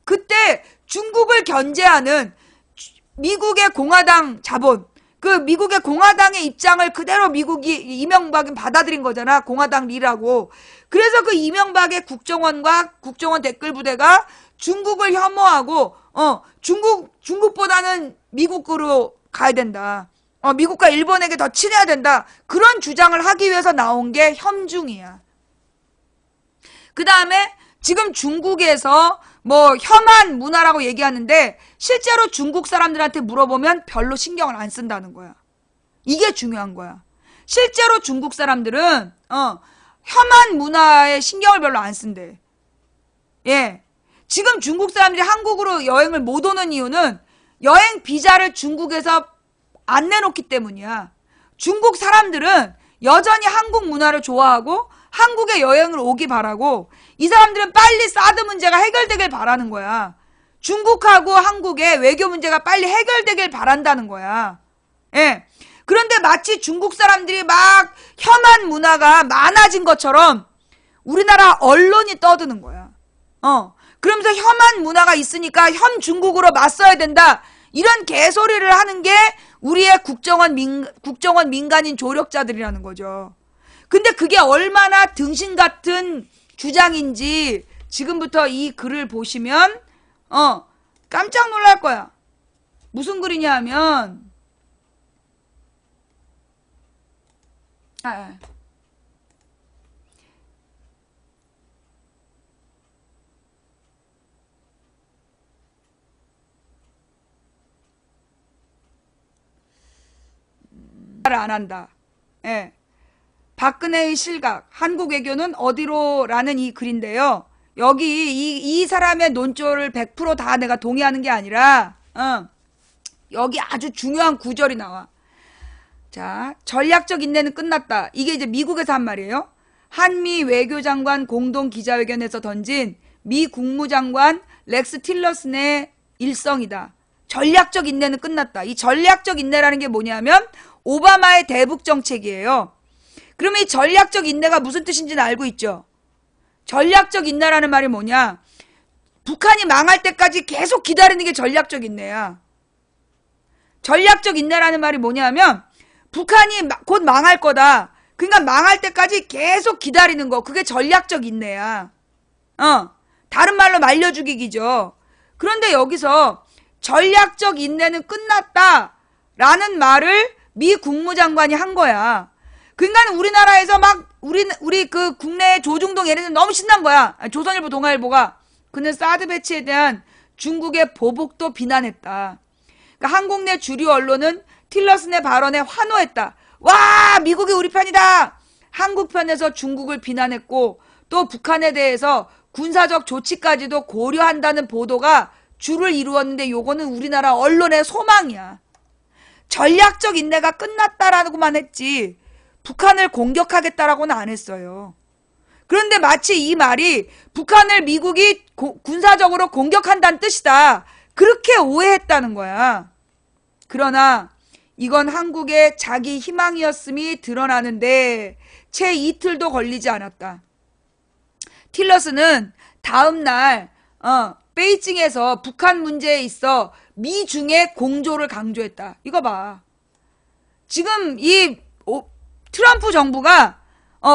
그때 중국을 견제하는 미국의 공화당 자본, 그 미국의 공화당의 입장을 그대로 미국이 이명박이 받아들인 거잖아. 공화당 리라고. 그래서 그 이명박의 국정원과 국정원 댓글부대가 중국을 혐오하고 중국보다는 미국으로 가야 된다. 미국과 일본에게 더 친해야 된다. 그런 주장을 하기 위해서 나온 게 혐중이야. 그 다음에 지금 중국에서 뭐 혐한 문화라고 얘기하는데 실제로 중국 사람들한테 물어보면 별로 신경을 안 쓴다는 거야. 이게 중요한 거야. 실제로 중국 사람들은 혐한 문화에 신경을 별로 안 쓴대. 예. 지금 중국 사람들이 한국으로 여행을 못 오는 이유는 여행 비자를 중국에서 안 내놓기 때문이야. 중국 사람들은 여전히 한국 문화를 좋아하고 한국에 여행을 오기 바라고 이 사람들은 빨리 사드 문제가 해결되길 바라는 거야. 중국하고 한국의 외교 문제가 빨리 해결되길 바란다는 거야. 예. 그런데 마치 중국 사람들이 막 혐한 문화가 많아진 것처럼 우리나라 언론이 떠드는 거야. 그러면서 혐한 문화가 있으니까 혐 중국으로 맞서야 된다. 이런 개소리를 하는 게 우리의 국정원 민간인 조력자들이라는 거죠. 근데 그게 얼마나 등신 같은 주장인지 지금부터 이 글을 보시면 깜짝 놀랄 거야. 무슨 글이냐 하면 안 한다. 예. 박근혜의 실각, 한국 외교는 어디로라는 이 글인데요. 여기 이 사람의 논조를 100% 다 내가 동의하는 게 아니라 여기 아주 중요한 구절이 나와. 자, 전략적 인내는 끝났다. 이게 이제 미국에서 한 말이에요. 한미 외교장관 공동 기자회견에서 던진 미 국무장관 렉스 틸러슨의 일성이다. 전략적 인내는 끝났다. 이 전략적 인내라는 게 뭐냐면 오바마의 대북 정책이에요. 그러면 이 전략적 인내가 무슨 뜻인지는 알고 있죠? 전략적 인내라는 말이 뭐냐? 북한이 망할 때까지 계속 기다리는 게 전략적 인내야. 전략적 인내라는 말이 뭐냐면 북한이 곧 망할 거다. 그러니까 망할 때까지 계속 기다리는 거. 그게 전략적 인내야. 다른 말로 말려 죽이기죠. 그런데 여기서 전략적 인내는 끝났다라는 말을 미 국무장관이 한 거야. 그러니까 우리나라에서 막 우리 그 국내 조중동 얘네들 너무 신난 거야. 조선일보 동아일보가. 그는 사드 배치에 대한 중국의 보복도 비난했다. 그러니까 한국 내 주류 언론은 틸러슨의 발언에 환호했다. 와, 미국이 우리 편이다. 한국 편에서 중국을 비난했고 또 북한에 대해서 군사적 조치까지도 고려한다는 보도가 주를 이루었는데 요거는 우리나라 언론의 소망이야. 전략적 인내가 끝났다라고만 했지 북한을 공격하겠다라고는 안 했어요. 그런데 마치 이 말이 북한을 미국이 군사적으로 공격한다는 뜻이다. 그렇게 오해했다는 거야. 그러나 이건 한국의 자기 희망이었음이 드러나는데 채 이틀도 걸리지 않았다. 틸러슨은 다음 날 베이징에서 북한 문제에 있어 미중의 공조를 강조했다. 이거 봐. 지금 이 트럼프 정부가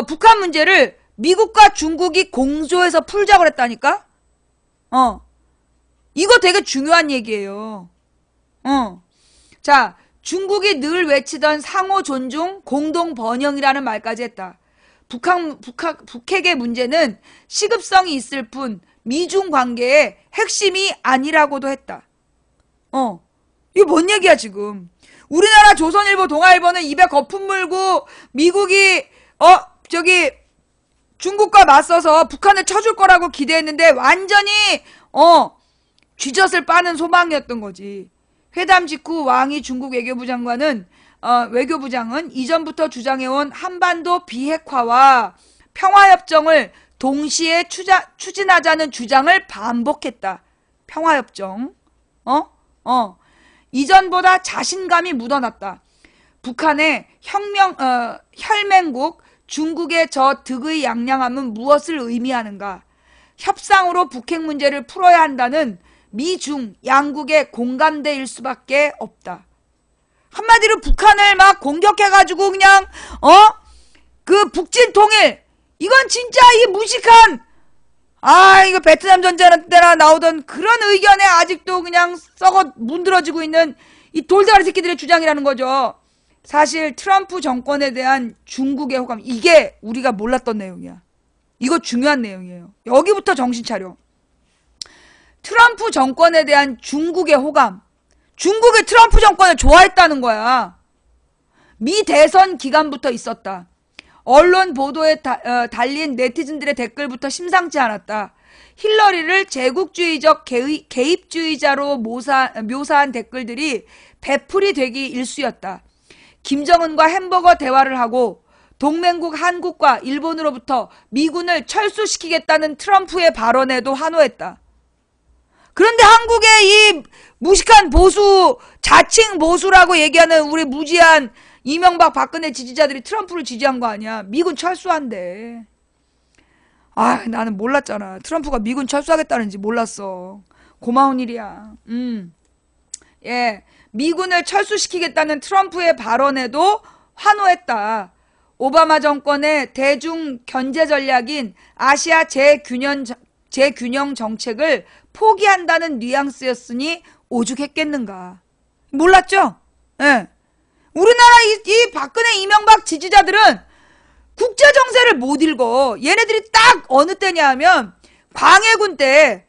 북한 문제를 미국과 중국이 공조해서 풀자고 그랬다니까? 이거 되게 중요한 얘기예요. 자, 중국이 늘 외치던 상호 존중, 공동 번영이라는 말까지 했다. 북핵의 문제는 시급성이 있을 뿐 미중 관계의 핵심이 아니라고도 했다. 이거 뭔 얘기야 지금. 우리나라 조선일보 동아일보는 입에 거품 물고 미국이 중국과 맞서서 북한을 쳐줄 거라고 기대했는데 완전히 쥐젖을 빠는 소망이었던 거지. 회담 직후 왕이 중국 외교부장은 이전부터 주장해온 한반도 비핵화와 평화협정을 동시에 추진하자는 주장을 반복했다. 평화협정. 이전보다 자신감이 묻어났다. 북한의 혈맹국 중국의 저 득의 양양함은 무엇을 의미하는가? 협상으로 북핵 문제를 풀어야 한다는 미중 양국의 공감대일 수밖에 없다. 한마디로 북한을 막 공격해가지고 그냥 그 북진 통일, 이건 진짜 이 무식한, 이거 베트남 전쟁 때나 나오던 그런 의견에 아직도 그냥 썩어 문드러지고 있는 이 돌대가리 새끼들의 주장이라는 거죠. 사실 트럼프 정권에 대한 중국의 호감, 이게 우리가 몰랐던 내용이야. 이거 중요한 내용이에요. 여기부터 정신 차려. 트럼프 정권에 대한 중국의 호감, 중국이 트럼프 정권을 좋아했다는 거야. 미 대선 기간부터 있었다. 언론 보도에 달린 네티즌들의 댓글부터 심상치 않았다. 힐러리를 제국주의적 개입주의자로 묘사한 댓글들이 배풀이 되기 일쑤였다. 김정은과 햄버거 대화를 하고 동맹국 한국과 일본으로부터 미군을 철수시키겠다는 트럼프의 발언에도 환호했다. 그런데 한국의 이 무식한 보수, 자칭 보수라고 얘기하는 우리 무지한 이명박 박근혜 지지자들이 트럼프를 지지한 거 아니야. 미군 철수한대. 나는 몰랐잖아. 트럼프가 미군 철수하겠다는지 몰랐어. 고마운 일이야. 예, 미군을 철수시키겠다는 트럼프의 발언에도 환호했다. 오바마 정권의 대중 견제 전략인 아시아 재균형 정책을 포기한다는 뉘앙스였으니 오죽했겠는가. 몰랐죠? 예. 우리나라 이 박근혜 이명박 지지자들은 국제 정세를 못 읽어. 얘네들이 딱 어느 때냐 하면 광해군 때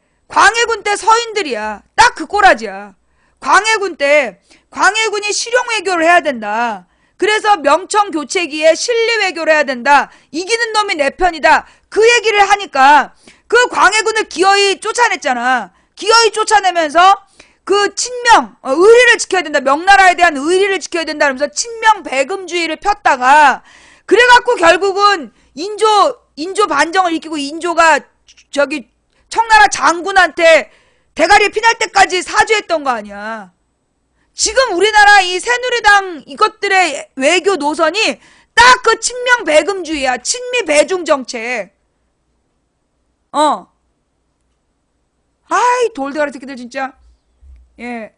서인들이야. 딱 그 꼬라지야. 광해군 때 광해군이 실용 외교를 해야 된다. 그래서 명청 교체기에 실리 외교를 해야 된다. 이기는 놈이 내 편이다. 그 얘기를 하니까 그 광해군을 기어이 쫓아냈잖아. 기어이 쫓아내면서 그 친명, 의리를 지켜야 된다. 명나라에 대한 의리를 지켜야 된다. 그러면서 친명 배금주의를 폈다가 그래갖고 결국은 인조 반정을 일으키고 인조가 저기 청나라 장군한테 대가리에 피날 때까지 사죄했던 거 아니야. 지금 우리나라 이 새누리당 이것들의 외교 노선이 딱 그 친명 배금주의야. 친미 배중 정책. 돌대가리 새끼들 진짜. 예.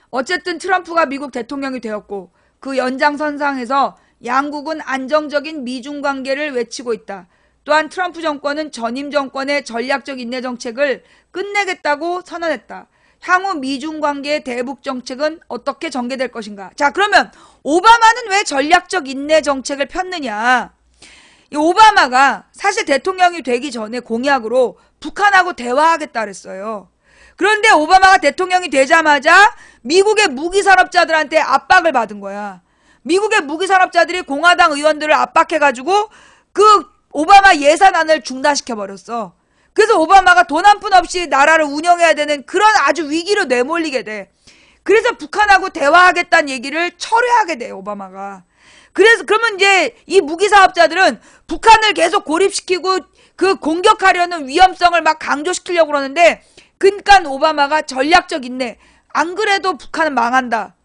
어쨌든 트럼프가 미국 대통령이 되었고 그 연장선상에서 양국은 안정적인 미중 관계를 외치고 있다. 또한 트럼프 정권은 전임 정권의 전략적 인내 정책을 끝내겠다고 선언했다. 향후 미중 관계의 대북 정책은 어떻게 전개될 것인가? 자, 그러면 오바마는 왜 전략적 인내 정책을 폈느냐? 이 오바마가 사실 대통령이 되기 전에 공약으로 북한하고 대화하겠다 그랬어요. 그런데 오바마가 대통령이 되자마자 미국의 무기산업자들한테 압박을 받은 거야. 미국의 무기산업자들이 공화당 의원들을 압박해가지고 그 오바마 예산안을 중단시켜버렸어. 그래서 오바마가 돈 한 푼 없이 나라를 운영해야 되는 그런 아주 위기로 내몰리게 돼. 그래서 북한하고 대화하겠다는 얘기를 철회하게 돼, 오바마가. 그러면 이제 이 무기사업자들은 북한을 계속 고립시키고 그 공격하려는 위험성을 막 강조시키려고 그러는데, 그러니까 오바마가 전략적 인내. 안 그래도 북한은 망한다.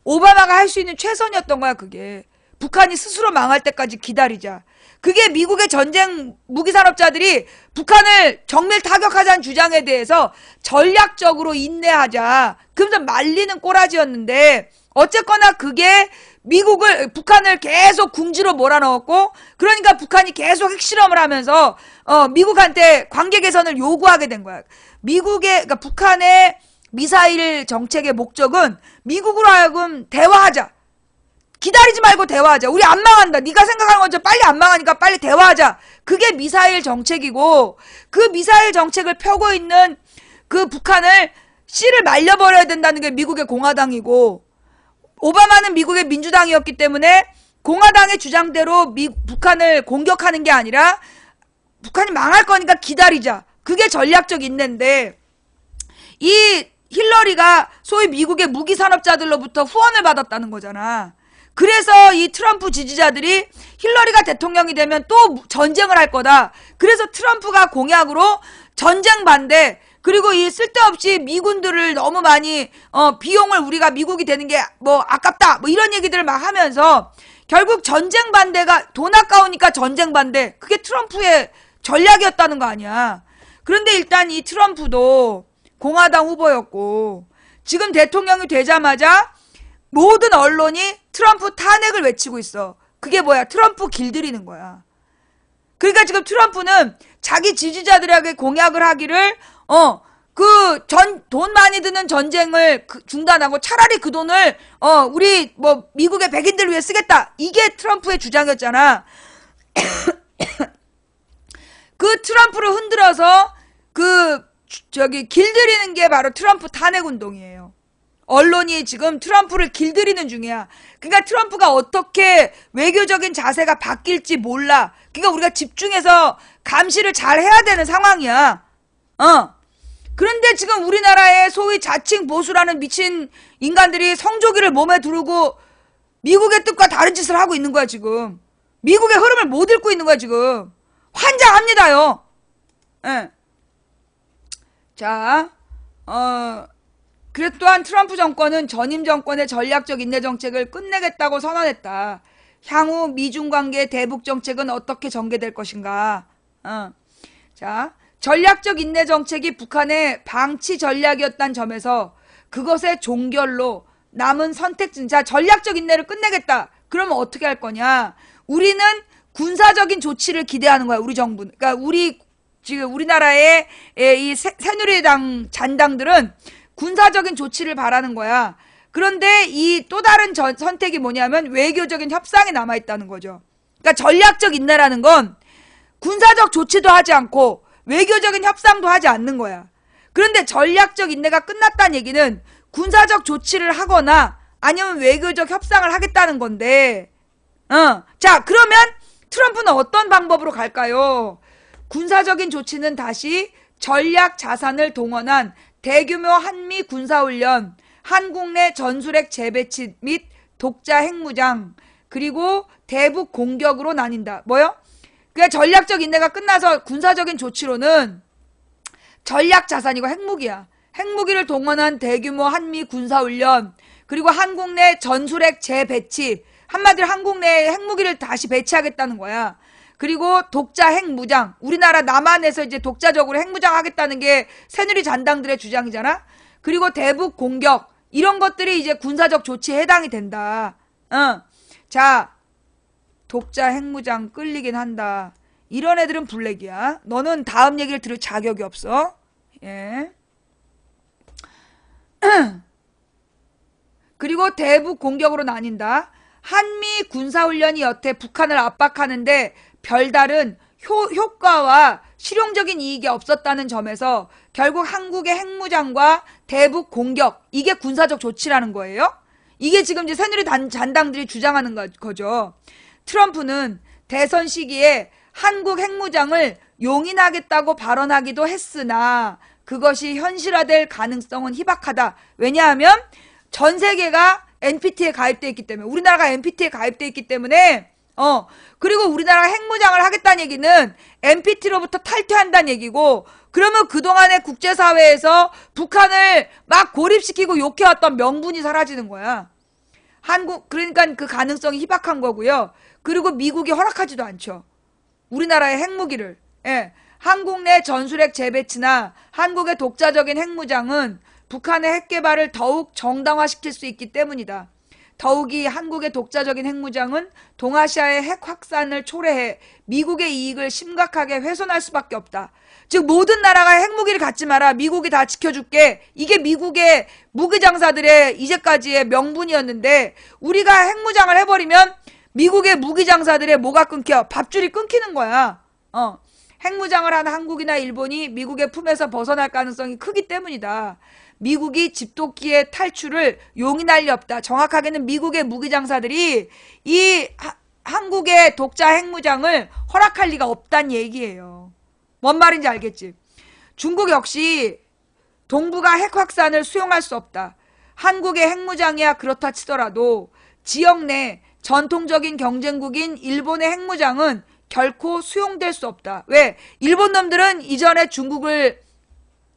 오바마가 할 수 있는 최선이었던 거야, 그게. 북한이 스스로 망할 때까지 기다리자. 그게 미국의 전쟁 무기산업자들이 북한을 정밀 타격하자는 주장에 대해서 전략적으로 인내하자. 그러면서 말리는 꼬라지였는데, 어쨌거나 그게 북한을 계속 궁지로 몰아넣었고, 그러니까 북한이 계속 핵실험을 하면서 미국한테 관계 개선을 요구하게 된 거야. 그러니까 북한의 미사일 정책의 목적은 미국으로 하여금 대화하자. 기다리지 말고 대화하자. 우리 안 망한다. 네가 생각하는 것처럼 빨리 안 망하니까 빨리 대화하자. 그게 미사일 정책이고, 그 미사일 정책을 펴고 있는 그 북한을 씨를 말려버려야 된다는 게 미국의 공화당이고, 오바마는 미국의 민주당이었기 때문에 공화당의 주장대로 북한을 공격하는 게 아니라 북한이 망할 거니까 기다리자. 그게 전략적 인내인데, 이 힐러리가 소위 미국의 무기산업자들로부터 후원을 받았다는 거잖아. 그래서 이 트럼프 지지자들이 힐러리가 대통령이 되면 또 전쟁을 할 거다. 그래서 트럼프가 공약으로 전쟁 반대, 그리고 이 쓸데없이 미군들을 너무 많이 비용을 우리가 미국이 되는 게 뭐 아깝다, 뭐 이런 얘기들을 막 하면서 결국 전쟁 반대가 돈 아까우니까 전쟁 반대. 그게 트럼프의 전략이었다는 거 아니야. 그런데 일단 이 트럼프도 공화당 후보였고 지금 대통령이 되자마자 모든 언론이 트럼프 탄핵을 외치고 있어. 그게 뭐야? 트럼프 길들이는 거야. 그러니까 지금 트럼프는 자기 지지자들에게 공약을 하기를 돈 많이 드는 전쟁을 중단하고 차라리 그 돈을 우리 뭐 미국의 백인들 위해 쓰겠다. 이게 트럼프의 주장이었잖아. 그 트럼프를 흔들어서 길들이는 게 바로 트럼프 탄핵 운동이에요. 언론이 지금 트럼프를 길들이는 중이야. 그러니까 트럼프가 어떻게 외교적인 자세가 바뀔지 몰라. 그러니까 우리가 집중해서 감시를 잘 해야 되는 상황이야. 그런데 지금 우리나라의 소위 자칭 보수라는 미친 인간들이 성조기를 몸에 두르고 미국의 뜻과 다른 짓을 하고 있는 거야, 지금. 미국의 흐름을 못 읽고 있는 거야, 지금. 환장합니다요. 예. 자, 그래 또한 트럼프 정권은 전임 정권의 전략적 인내 정책을 끝내겠다고 선언했다. 향후 미중 관계의 대북 정책은 어떻게 전개될 것인가? 자, 전략적 인내 정책이 북한의 방치 전략이었다는 점에서 그것의 종결로 남은 선택지. 자, 전략적 인내를 끝내겠다. 그러면 어떻게 할 거냐? 우리는 군사적인 조치를 기대하는 거야, 우리 정부는. 그러니까 지금 우리나라의 이 새누리당 잔당들은 군사적인 조치를 바라는 거야. 그런데 이 또 다른 선택이 뭐냐면 외교적인 협상이 남아있다는 거죠. 그러니까 전략적 인내라는 건 군사적 조치도 하지 않고 외교적인 협상도 하지 않는 거야. 그런데 전략적 인내가 끝났다는 얘기는 군사적 조치를 하거나 아니면 외교적 협상을 하겠다는 건데, 자, 그러면 트럼프는 어떤 방법으로 갈까요? 군사적인 조치는 다시 전략 자산을 동원한 대규모 한미 군사훈련, 한국 내 전술핵 재배치 및 독자 핵무장, 그리고 대북 공격으로 나뉜다. 뭐요? 그러니까 전략적 인내가 끝나서 군사적인 조치로는 전략 자산이고 핵무기야. 핵무기를 동원한 대규모 한미 군사훈련, 그리고 한국 내 전술핵 재배치, 한마디로 한국 내에 핵무기를 다시 배치하겠다는 거야. 그리고 독자 핵무장, 우리나라 남한에서 이제 독자적으로 핵무장 하겠다는 게 새누리 잔당들의 주장이잖아. 그리고 대북 공격, 이런 것들이 이제 군사적 조치에 해당이 된다. 자, 독자 핵무장 끌리긴 한다. 이런 애들은 블랙이야. 너는 다음 얘기를 들을 자격이 없어. 예. 그리고 대북 공격으로 나뉜다. 한미 군사훈련이 여태 북한을 압박하는데 별다른 효과와 실용적인 이익이 없었다는 점에서 결국 한국의 핵무장과 대북 공격, 이게 군사적 조치라는 거예요. 이게 지금 이제 새누리 잔당들이 주장하는 거죠. 트럼프는 대선 시기에 한국 핵무장을 용인하겠다고 발언하기도 했으나 그것이 현실화될 가능성은 희박하다. 왜냐하면 전 세계가 NPT에 가입돼 있기 때문에, 우리나라가 NPT에 가입돼 있기 때문에, 그리고 우리나라가 핵무장을 하겠다는 얘기는 NPT로부터 탈퇴한다는 얘기고, 그러면 그동안의 국제사회에서 북한을 막 고립시키고 욕해왔던 명분이 사라지는 거야. 그러니까 그 가능성이 희박한 거고요. 그리고 미국이 허락하지도 않죠. 우리나라의 핵무기를. 예. 한국 내 전술핵 재배치나 한국의 독자적인 핵무장은 북한의 핵개발을 더욱 정당화시킬 수 있기 때문이다. 더욱이 한국의 독자적인 핵무장은 동아시아의 핵 확산을 초래해 미국의 이익을 심각하게 훼손할 수밖에 없다. 즉 모든 나라가 핵무기를 갖지 마라. 미국이 다 지켜줄게. 이게 미국의 무기장사들의 이제까지의 명분이었는데 우리가 핵무장을 해버리면 미국의 무기장사들의 뭐가 끊겨? 밥줄이 끊기는 거야. 핵무장을 한 한국이나 일본이 미국의 품에서 벗어날 가능성이 크기 때문이다. 미국이 집도끼의 탈출을 용인할 리 없다. 정확하게는 미국의 무기장사들이 이 한국의 독자 핵무장을 허락할 리가 없다는 얘기예요. 뭔 말인지 알겠지? 중국 역시 동북아 핵 확산을 수용할 수 없다. 한국의 핵무장이야 그렇다 치더라도 지역 내 전통적인 경쟁국인 일본의 핵무장은 결코 수용될 수 없다. 왜? 일본 놈들은 이전에 중국을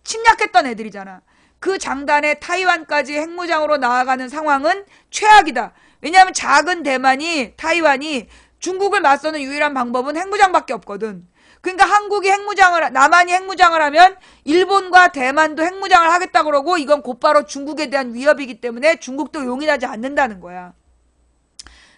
침략했던 애들이잖아. 그 장단에 타이완까지 핵무장으로 나아가는 상황은 최악이다. 왜냐하면 작은 대만이, 타이완이 중국을 맞서는 유일한 방법은 핵무장밖에 없거든. 그러니까 한국이 남한이 핵무장을 하면 일본과 대만도 핵무장을 하겠다 그러고 이건 곧바로 중국에 대한 위협이기 때문에 중국도 용인하지 않는다는 거야.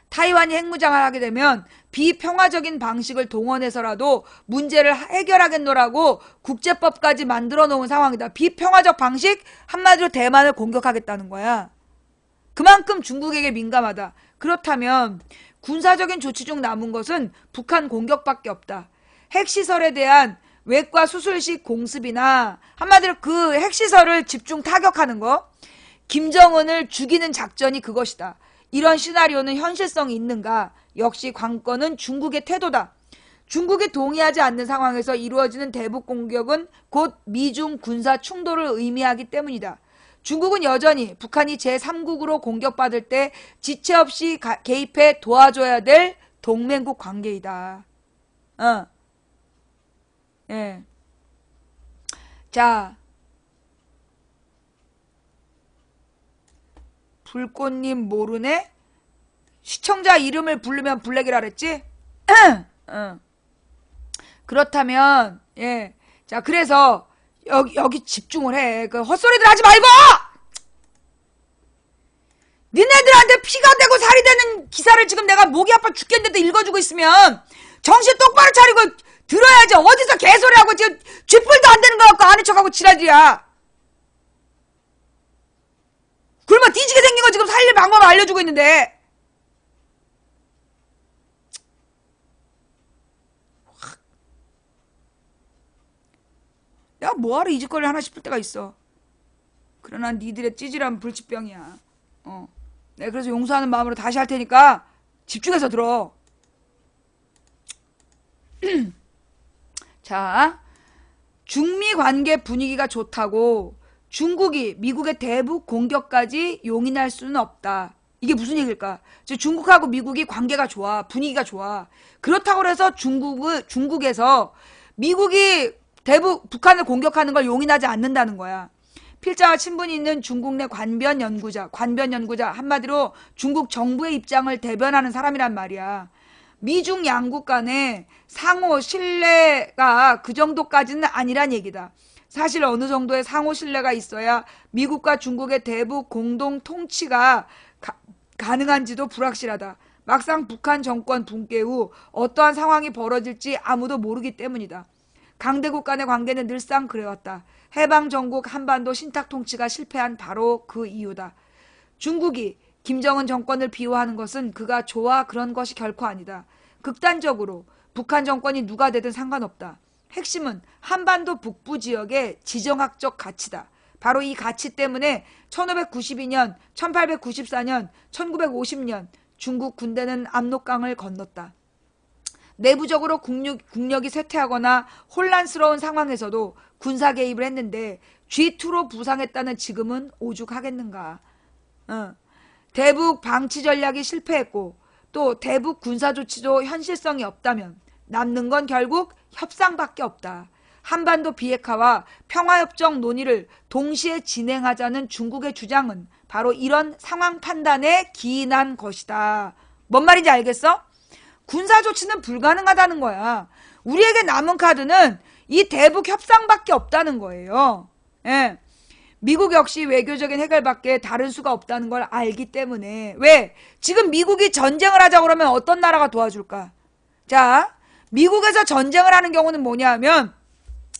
타이완이 핵무장을 하게 되면 비평화적인 방식을 동원해서라도 문제를 해결하겠노라고 국제법까지 만들어 놓은 상황이다. 비평화적 방식? 한마디로 대만을 공격하겠다는 거야. 그만큼 중국에게 민감하다. 그렇다면 군사적인 조치 중 남은 것은 북한 공격밖에 없다. 핵시설에 대한 외과 수술식 공습이나 한마디로 그 핵시설을 집중 타격하는 거, 김정은을 죽이는 작전이 그것이다. 이런 시나리오는 현실성이 있는가? 역시 관건은 중국의 태도다. 중국이 동의하지 않는 상황에서 이루어지는 대북 공격은 곧 미중 군사 충돌을 의미하기 때문이다. 중국은 여전히 북한이 제3국으로 공격받을 때 지체 없이 개입해 도와줘야 될 동맹국 관계이다. 예. 자, 불꽃님 모르네? 시청자 이름을 부르면 블랙이라 그랬지? 그렇다면, 예. 자, 그래서, 여기 집중을 해. 그 헛소리들 하지 말고! 니네들한테 피가 되고 살이 되는 기사를 지금 내가 목이 아파 죽겠는데도 읽어주고 있으면, 정신 똑바로 차리고 들어야지. 어디서 개소리하고 지금 쥐뿔도 안 되는 거 갖고 아는 척하고 지랄이야. 굶어 뒤지게 생긴 거 지금 살릴 방법을 알려주고 있는데. 내가 뭐하러 이 짓거리를 하나 싶을 때가 있어. 그러나 니들의 찌질한 불치병이야. 내가 그래서 용서하는 마음으로 다시 할 테니까 집중해서 들어. 자, 중미 관계 분위기가 좋다고 중국이 미국의 대북 공격까지 용인할 수는 없다. 이게 무슨 얘기일까? 중국하고 미국이 관계가 좋아. 분위기가 좋아. 그렇다고 해서 중국에서 미국이 북한을 공격하는 걸 용인하지 않는다는 거야. 필자와 친분이 있는 중국 내 관변 연구자, 한마디로 중국 정부의 입장을 대변하는 사람이란 말이야. 미중 양국 간의 상호 신뢰가 그 정도까지는 아니란 얘기다. 사실 어느 정도의 상호 신뢰가 있어야 미국과 중국의 대북 공동 통치가 가능한지도 불확실하다. 막상 북한 정권 붕괴 후 어떠한 상황이 벌어질지 아무도 모르기 때문이다. 강대국 간의 관계는 늘상 그래왔다. 해방 전국 한반도 신탁 통치가 실패한 바로 그 이유다. 중국이 김정은 정권을 비호하는 것은 그가 좋아 그런 것이 결코 아니다. 극단적으로 북한 정권이 누가 되든 상관없다. 핵심은 한반도 북부 지역의 지정학적 가치다. 바로 이 가치 때문에 1592년, 1894년, 1950년 중국 군대는 압록강을 건넜다. 내부적으로 국력이 쇠퇴하거나 혼란스러운 상황에서도 군사 개입을 했는데 G2로 부상했다는 지금은 오죽하겠는가. 대북 방치 전략이 실패했고 또 대북 군사 조치도 현실성이 없다면 남는 건 결국 협상밖에 없다. 한반도 비핵화와 평화협정 논의를 동시에 진행하자는 중국의 주장은 바로 이런 상황 판단에 기인한 것이다. 뭔 말인지 알겠어? 군사 조치는 불가능하다는 거야. 우리에게 남은 카드는 이 대북 협상밖에 없다는 거예요. 예. 미국 역시 외교적인 해결밖에 다른 수가 없다는 걸 알기 때문에. 왜? 지금 미국이 전쟁을 하자 그러면 어떤 나라가 도와줄까? 자, 미국에서 전쟁을 하는 경우는 뭐냐 하면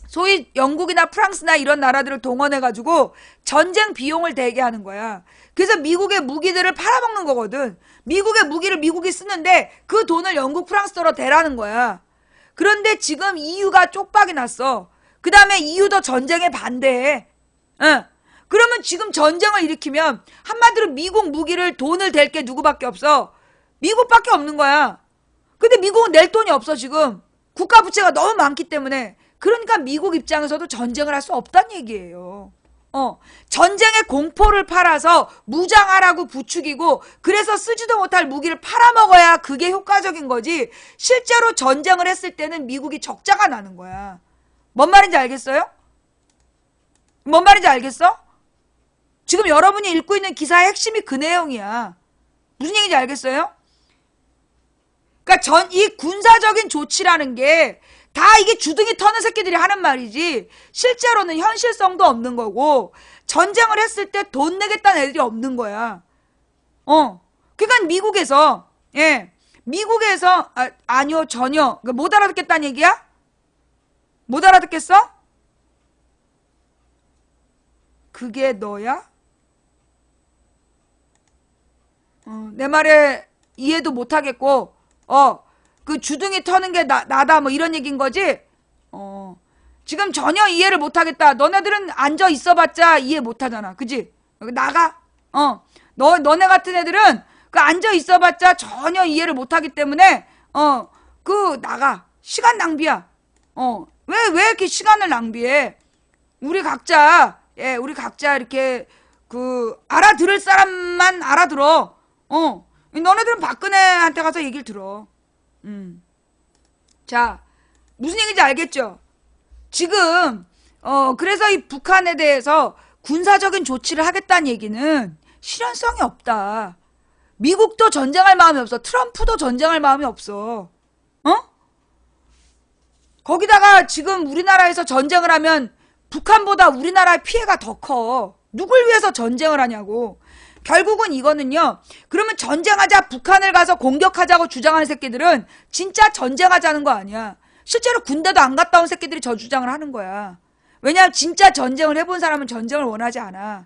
소위 영국이나 프랑스나 이런 나라들을 동원해가지고 전쟁 비용을 대게 하는 거야. 그래서 미국의 무기들을 팔아먹는 거거든. 미국의 무기를 미국이 쓰는데 그 돈을 영국, 프랑스로 대라는 거야. 그런데 지금 EU가 쪽박이 났어. 그 다음에 EU도 전쟁에 반대해. 그러면 지금 전쟁을 일으키면 한마디로 미국 무기를 돈을 댈 게 누구밖에 없어? 미국밖에 없는 거야. 근데 미국은 낼 돈이 없어 지금. 국가 부채가 너무 많기 때문에. 그러니까 미국 입장에서도 전쟁을 할 수 없다는 얘기예요. 전쟁의 공포를 팔아서 무장하라고 부추기고 그래서 쓰지도 못할 무기를 팔아먹어야 그게 효과적인 거지. 실제로 전쟁을 했을 때는 미국이 적자가 나는 거야. 뭔 말인지 알겠어요? 뭔 말인지 알겠어? 지금 여러분이 읽고 있는 기사의 핵심이 그 내용이야. 무슨 얘기인지 알겠어요? 그러니까 이 군사적인 조치라는 게 다 이게 주둥이 터는 새끼들이 하는 말이지 실제로는 현실성도 없는 거고 전쟁을 했을 때 돈 내겠다는 애들이 없는 거야. 그러니까 미국에서 미국에서 아니요 전혀 못 알아듣겠다는 얘기야? 못 알아듣겠어? 그게 너야? 내 말에 이해도 못하겠고 그 주둥이 터는 게 나다 뭐 이런 얘기인 거지? 지금 전혀 이해를 못하겠다. 너네들은 앉아 있어봤자 이해 못하잖아. 그지? 나가. 너네 같은 애들은 그 앉아 있어봤자 전혀 이해를 못하기 때문에 그 나가. 시간 낭비야. 왜 이렇게 시간을 낭비해? 우리 각자 이렇게 그 알아들을 사람만 알아들어. 너네들은 박근혜한테 가서 얘기를 들어. 자, 무슨 얘기인지 알겠죠? 지금 그래서 이 북한에 대해서 군사적인 조치를 하겠다는 얘기는 실현성이 없다. 미국도 전쟁할 마음이 없어. 트럼프도 전쟁할 마음이 없어. 거기다가 지금 우리나라에서 전쟁을 하면 북한보다 우리나라의 피해가 더 커. 누굴 위해서 전쟁을 하냐고. 결국은 이거는요. 그러면 전쟁하자 북한을 가서 공격하자고 주장하는 새끼들은 진짜 전쟁하자는 거 아니야. 실제로 군대도 안 갔다 온 새끼들이 저 주장을 하는 거야. 왜냐하면 진짜 전쟁을 해본 사람은 전쟁을 원하지 않아.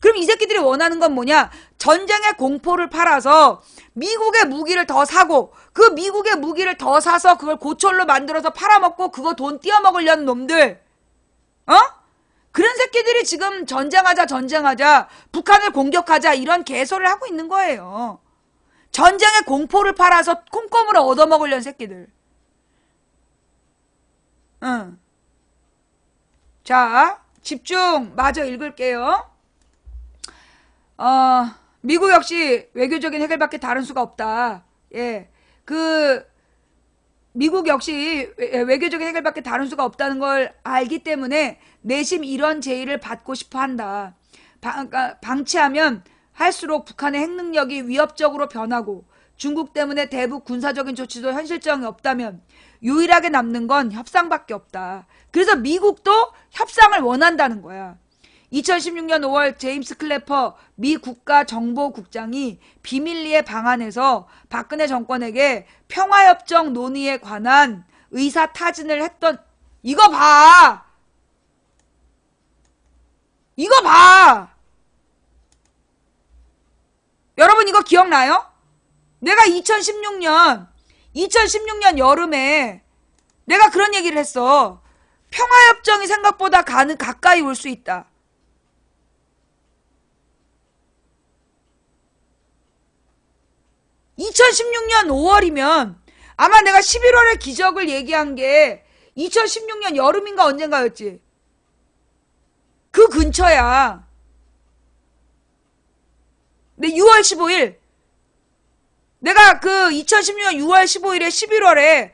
그럼 이 새끼들이 원하는 건 뭐냐? 전쟁의 공포를 팔아서 미국의 무기를 더 사고 그 미국의 무기를 더 사서 그걸 고철로 만들어서 팔아먹고 그거 돈 띄어먹으려는 놈들. 그런 새끼들이 지금 전쟁하자 북한을 공격하자 이런 개소리를 하고 있는 거예요. 전쟁의 공포를 팔아서 콩고물을 얻어먹으려는 새끼들. 자, 집중 마저 읽을게요. 미국 역시 외교적인 해결밖에 다른 수가 없다. 미국 역시 외교적인 해결밖에 다른 수가 없다는 걸 알기 때문에 내심 이런 제의를 받고 싶어 한다. 방치하면 할수록 북한의 핵능력이 위협적으로 변하고 중국 때문에 대북 군사적인 조치도 현실성이 없다면 유일하게 남는 건 협상밖에 없다. 그래서 미국도 협상을 원한다는 거야. 2016년 5월 제임스 클래퍼 미 국가정보국장이 비밀리에 방한해서 박근혜 정권에게 평화협정 논의에 관한 의사타진을 했던 이거 봐! 이거 봐! 여러분 이거 기억나요? 내가 2016년 여름에 내가 그런 얘기를 했어. 평화협정이 생각보다 가까이 올 수 있다. 2016년 5월이면 아마 내가 11월에 기적을 얘기한 게 2016년 여름인가 언젠가였지. 그 근처야. 근데 6월 15일 내가 그 2016년 6월 15일에 11월에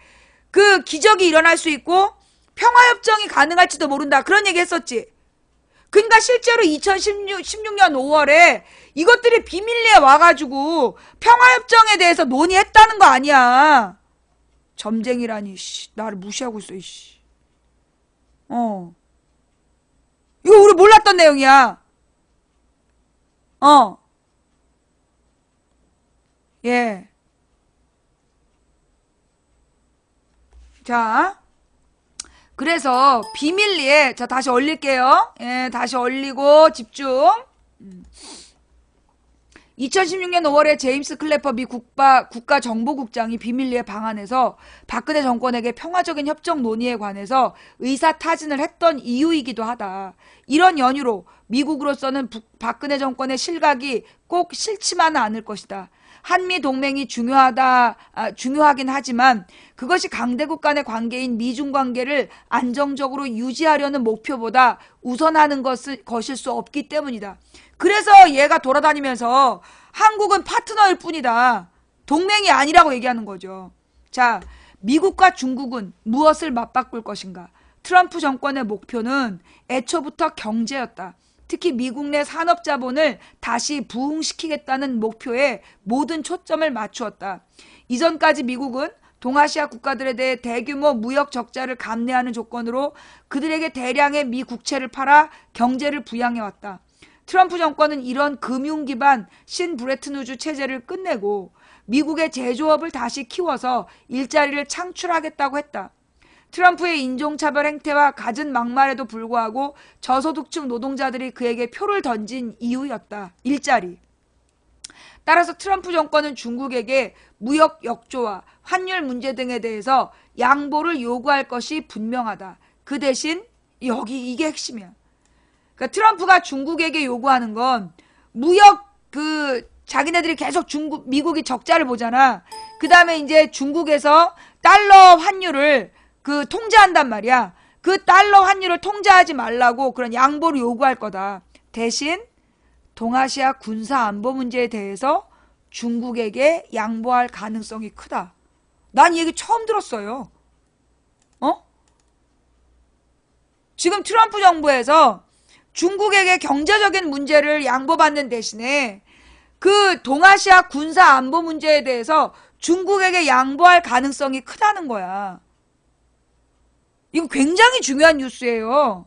그 기적이 일어날 수 있고 평화협정이 가능할지도 모른다. 그런 얘기 했었지. 그러니까 실제로 2016년 5월에 이것들이 비밀리에 와가지고 평화협정에 대해서 논의했다는 거 아니야. 점쟁이라니, 나를 무시하고 있어, 이거 우리 몰랐던 내용이야. 예. 자. 그래서 비밀리에 자 다시 올릴게요. 예, 다시 올리고 집중. 2016년 5월에 제임스 클래퍼 미 국가정보국장이 비밀리에 방한해서 박근혜 정권에게 평화적인 협정 논의에 관해서 의사타진을 했던 이유이기도 하다. 이런 연유로 미국으로서는 박근혜 정권의 실각이 꼭 싫지만은 않을 것이다. 한미 동맹이 중요하긴 하지만 그것이 강대국 간의 관계인 미중 관계를 안정적으로 유지하려는 목표보다 우선하는 것일 수 없기 때문이다. 그래서 얘가 돌아다니면서 한국은 파트너일 뿐이다. 동맹이 아니라고 얘기하는 거죠. 자, 미국과 중국은 무엇을 맞바꿀 것인가? 트럼프 정권의 목표는 애초부터 경제였다. 특히 미국 내 산업자본을 다시 부흥시키겠다는 목표에 모든 초점을 맞추었다. 이전까지 미국은 동아시아 국가들에 대해 대규모 무역 적자를 감내하는 조건으로 그들에게 대량의 미 국채를 팔아 경제를 부양해왔다. 트럼프 정권은 이런 금융 기반 신브레튼우즈 체제를 끝내고 미국의 제조업을 다시 키워서 일자리를 창출하겠다고 했다. 트럼프의 인종차별 행태와 갖은 막말에도 불구하고 저소득층 노동자들이 그에게 표를 던진 이유였다. 일자리. 따라서 트럼프 정권은 중국에게 무역 역조와 환율 문제 등에 대해서 양보를 요구할 것이 분명하다. 그 대신 여기 이게 핵심이야. 그러니까 트럼프가 중국에게 요구하는 건 무역 자기네들이 계속 미국이 적자를 보잖아. 그 다음에 이제 중국에서 달러 환율을 통제한단 말이야. 그 달러 환율을 통제하지 말라고 그런 양보를 요구할 거다. 대신 동아시아 군사 안보 문제에 대해서 중국에게 양보할 가능성이 크다. 난 이 얘기 처음 들었어요. 지금 트럼프 정부에서 중국에게 경제적인 문제를 양보받는 대신에 그 동아시아 군사 안보 문제에 대해서 중국에게 양보할 가능성이 크다는 거야. 이거 굉장히 중요한 뉴스예요.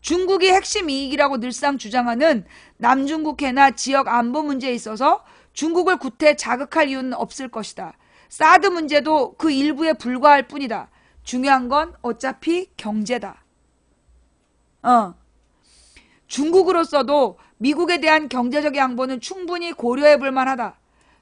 중국이 핵심 이익이라고 늘상 주장하는 남중국해나 지역 안보 문제에 있어서 중국을 구태 자극할 이유는 없을 것이다. 사드 문제도 그 일부에 불과할 뿐이다. 중요한 건 어차피 경제다. 중국으로서도 미국에 대한 경제적 양보는 충분히 고려해 볼 만하다.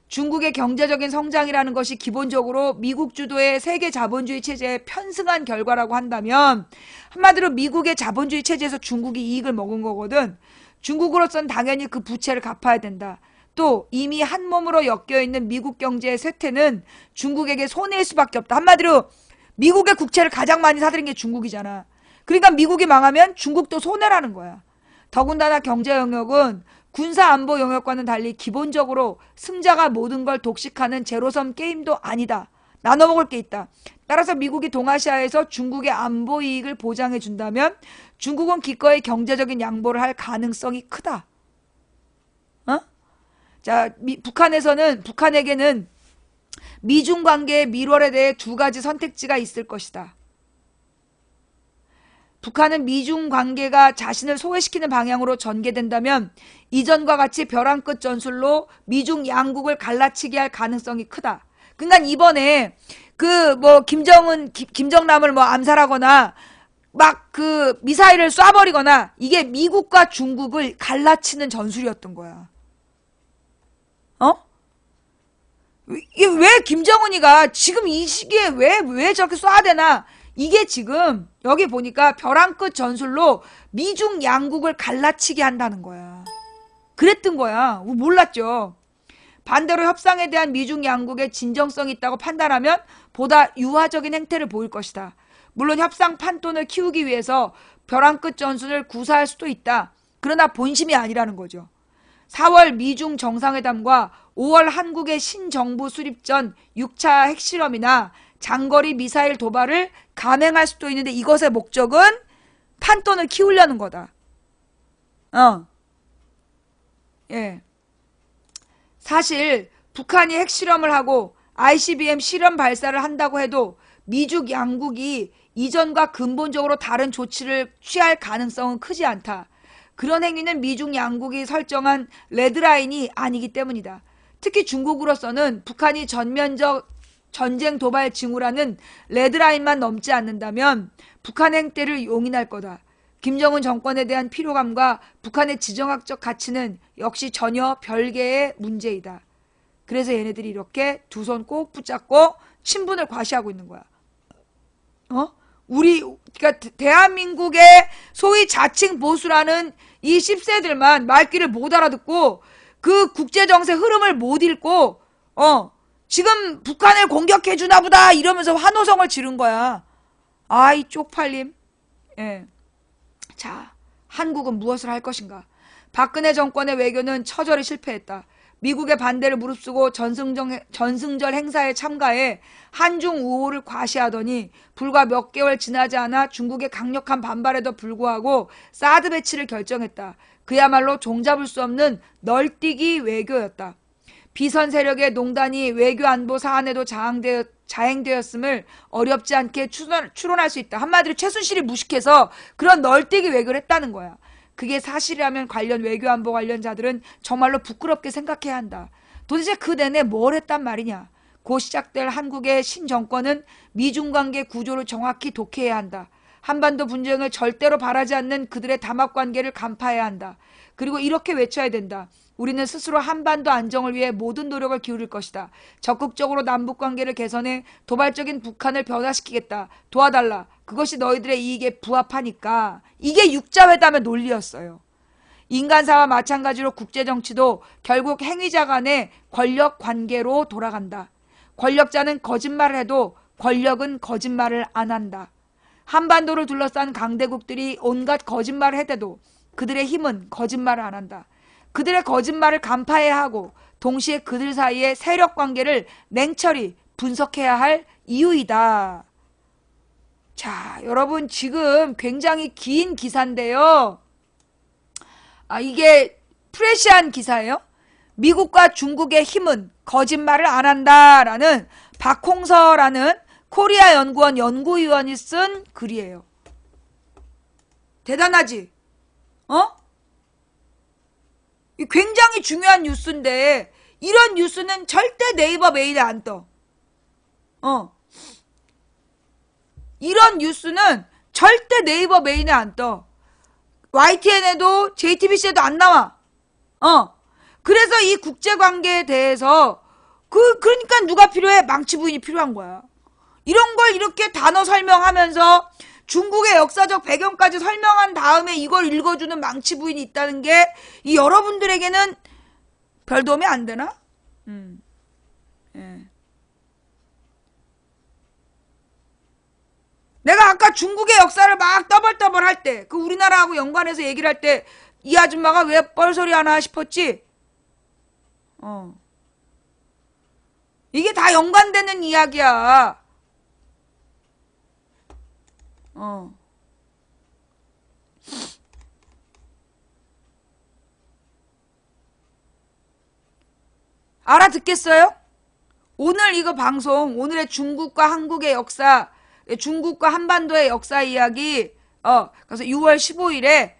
중국의 경제적인 성장이라는 것이 기본적으로 미국 주도의 세계 자본주의 체제에 편승한 결과라고 한다면 한마디로 미국의 자본주의 체제에서 중국이 이익을 먹은 거거든. 중국으로서는 당연히 그 부채를 갚아야 된다. 또 이미 한 몸으로 엮여있는 미국 경제의 쇠퇴는 중국에게 손해일 수밖에 없다. 한마디로 미국의 국채를 가장 많이 사들인 게 중국이잖아. 그러니까 미국이 망하면 중국도 손해라는 거야. 더군다나 경제 영역은 군사 안보 영역과는 달리 기본적으로 승자가 모든 걸 독식하는 제로섬 게임도 아니다. 나눠 먹을 게 있다. 따라서 미국이 동아시아에서 중국의 안보 이익을 보장해 준다면 중국은 기꺼이 경제적인 양보를 할 가능성이 크다. 자, 북한에게는 미중 관계의 밀월에 대해 두 가지 선택지가 있을 것이다. 북한은 미중 관계가 자신을 소외시키는 방향으로 전개된다면 이전과 같이 벼랑 끝 전술로 미중 양국을 갈라치게 할 가능성이 크다. 그러니까 이번에 김정남을 암살하거나 막 미사일을 쏴버리거나 이게 미국과 중국을 갈라치는 전술이었던 거야. 이게 왜 김정은이가 지금 이 시기에 왜 저렇게 쏴야 되나? 이게 지금 여기 보니까 벼랑 끝 전술로 미중 양국을 갈라치게 한다는 거야. 그랬던 거야. 몰랐죠. 반대로 협상에 대한 미중 양국의 진정성이 있다고 판단하면 보다 유화적인 행태를 보일 것이다. 물론 협상 판돈을 키우기 위해서 벼랑 끝 전술을 구사할 수도 있다. 그러나 본심이 아니라는 거죠. 4월 미중 정상회담과 5월 한국의 신정부 수립 전 6차 핵실험이나 장거리 미사일 도발을 감행할 수도 있는데 이것의 목적은 판돈을 키우려는 거다. 예. 사실 북한이 핵실험을 하고 ICBM 실험 발사를 한다고 해도 미중 양국이 이전과 근본적으로 다른 조치를 취할 가능성은 크지 않다. 그런 행위는 미중 양국이 설정한 레드라인이 아니기 때문이다. 특히 중국으로서는 북한이 전면적 전쟁 도발 징후라는 레드라인만 넘지 않는다면 북한 행태를 용인할 거다. 김정은 정권에 대한 피로감과 북한의 지정학적 가치는 역시 전혀 별개의 문제이다. 그래서 얘네들이 이렇게 두 손 꼭 붙잡고 친분을 과시하고 있는 거야. 그러니까 대한민국의 소위 자칭 보수라는 이 10세들만 말귀를 못 알아듣고 그 국제정세 흐름을 못 읽고 지금 북한을 공격해 주나 보다 이러면서 환호성을 지른 거야. 아이 쪽팔림. 예. 자, 한국은 무엇을 할 것인가? 박근혜 정권의 외교는 처절히 실패했다. 미국의 반대를 무릅쓰고 전승절 행사에 참가해 한중 우호를 과시하더니 불과 몇 개월 지나지 않아 중국의 강력한 반발에도 불구하고 사드 배치를 결정했다. 그야말로 종잡을 수 없는 널뛰기 외교였다. 비선 세력의 농단이 외교 안보 사안에도 자행되었음을 어렵지 않게 추론할 수 있다. 한마디로 최순실이 무식해서 그런 널뛰기 외교를 했다는 거야. 그게 사실이라면 관련 외교안보 관련자들은 정말로 부끄럽게 생각해야 한다. 도대체 그 내내 뭘 했단 말이냐. 곧 시작될 한국의 신정권은 미중관계 구조를 정확히 독해해야 한다. 한반도 분쟁을 절대로 바라지 않는 그들의 담합관계를 간파해야 한다. 그리고 이렇게 외쳐야 된다. 우리는 스스로 한반도 안정을 위해 모든 노력을 기울일 것이다. 적극적으로 남북관계를 개선해 도발적인 북한을 변화시키겠다. 도와달라. 그것이 너희들의 이익에 부합하니까. 이게 육자회담의 논리였어요. 인간사와 마찬가지로 국제정치도 결국 행위자 간의 권력 관계로 돌아간다. 권력자는 거짓말을 해도 권력은 거짓말을 안 한다. 한반도를 둘러싼 강대국들이 온갖 거짓말을 해대도 그들의 힘은 거짓말을 안 한다. 그들의 거짓말을 간파해야 하고 동시에 그들 사이의 세력 관계를 냉철히 분석해야 할 이유이다. 자, 여러분 지금 굉장히 긴 기사인데요. 이게 프레시한 기사예요. 미국과 중국의 힘은 거짓말을 안 한다라는 박홍서라는 코리아 연구원 연구위원이 쓴 글이에요. 대단하지? 굉장히 중요한 뉴스인데 이런 뉴스는 절대 네이버 메일에 안 떠. 이런 뉴스는 절대 네이버 메일에 안 떠. YTN에도 JTBC에도 안 나와. 그래서 이 국제관계에 대해서 그러니까 누가 필요해? 망치 부인이 필요한 거야. 이런 걸 이렇게 단어 설명하면서 중국의 역사적 배경까지 설명한 다음에 이걸 읽어주는 망치 부인이 있다는 게 이 여러분들에게는 별 도움이 안 되나? 예. 내가 아까 중국의 역사를 막 떠벌떠벌 할 때, 그 우리나라하고 연관해서 얘기를 할 때 이 아줌마가 왜 뻘소리 하나 싶었지? 이게 다 연관되는 이야기야. 알아듣겠어요? 오늘 이거 방송, 오늘의 중국과 한국의 역사, 중국과 한반도의 역사 이야기, 그래서 6월 15일에,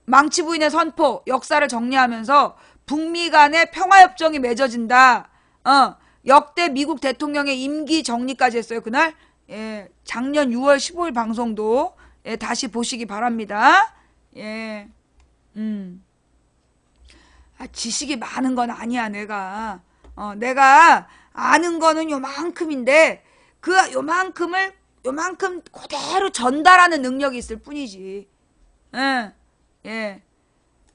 망치 부인의 선포, 역사를 정리하면서 북미 간의 평화협정이 맺어진다. 역대 미국 대통령의 임기 정리까지 했어요, 그날. 예, 작년 6월 15일 방송도 다시 보시기 바랍니다. 예, 지식이 많은 건 아니야, 내가. 내가 아는 거는 요만큼인데, 요만큼 그대로 전달하는 능력이 있을 뿐이지. 예.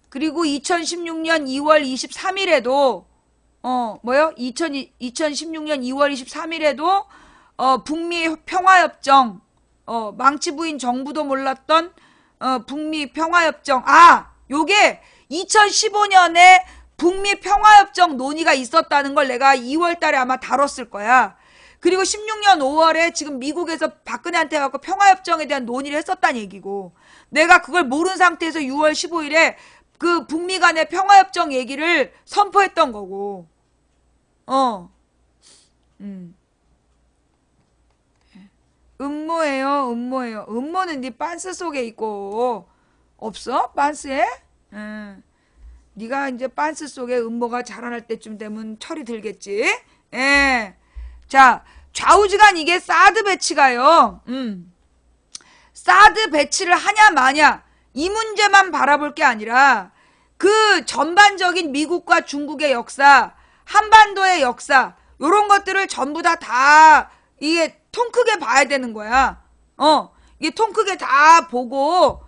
그리고 2016년 2월 23일에도, 2016년 2월 23일에도, 북미 평화협정, 망치 부인 정부도 몰랐던, 북미 평화협정. 요게 2015년에 북미 평화협정 논의가 있었다는 걸 내가 2월 달에 아마 다뤘을 거야. 그리고 16년 5월에 지금 미국에서 박근혜한테 갖고 평화협정에 대한 논의를 했었다는 얘기고, 내가 그걸 모르는 상태에서 6월 15일에 그 북미 간의 평화협정 얘기를 선포했던 거고, 음모예요, 음모예요. 음모는 네 빤스 속에 있고, 없어? 빤스에? 네가 이제 빤스 속에 음모가 자라날 때쯤 되면 철이 들겠지? 예. 자, 좌우지간 이게 사드 배치가요. 사드 배치를 하냐 마냐 이 문제만 바라볼 게 아니라 그 전반적인 미국과 중국의 역사, 한반도의 역사 요런 것들을 전부 다 이게 통 크게 봐야 되는 거야. 이게 통 크게 다 보고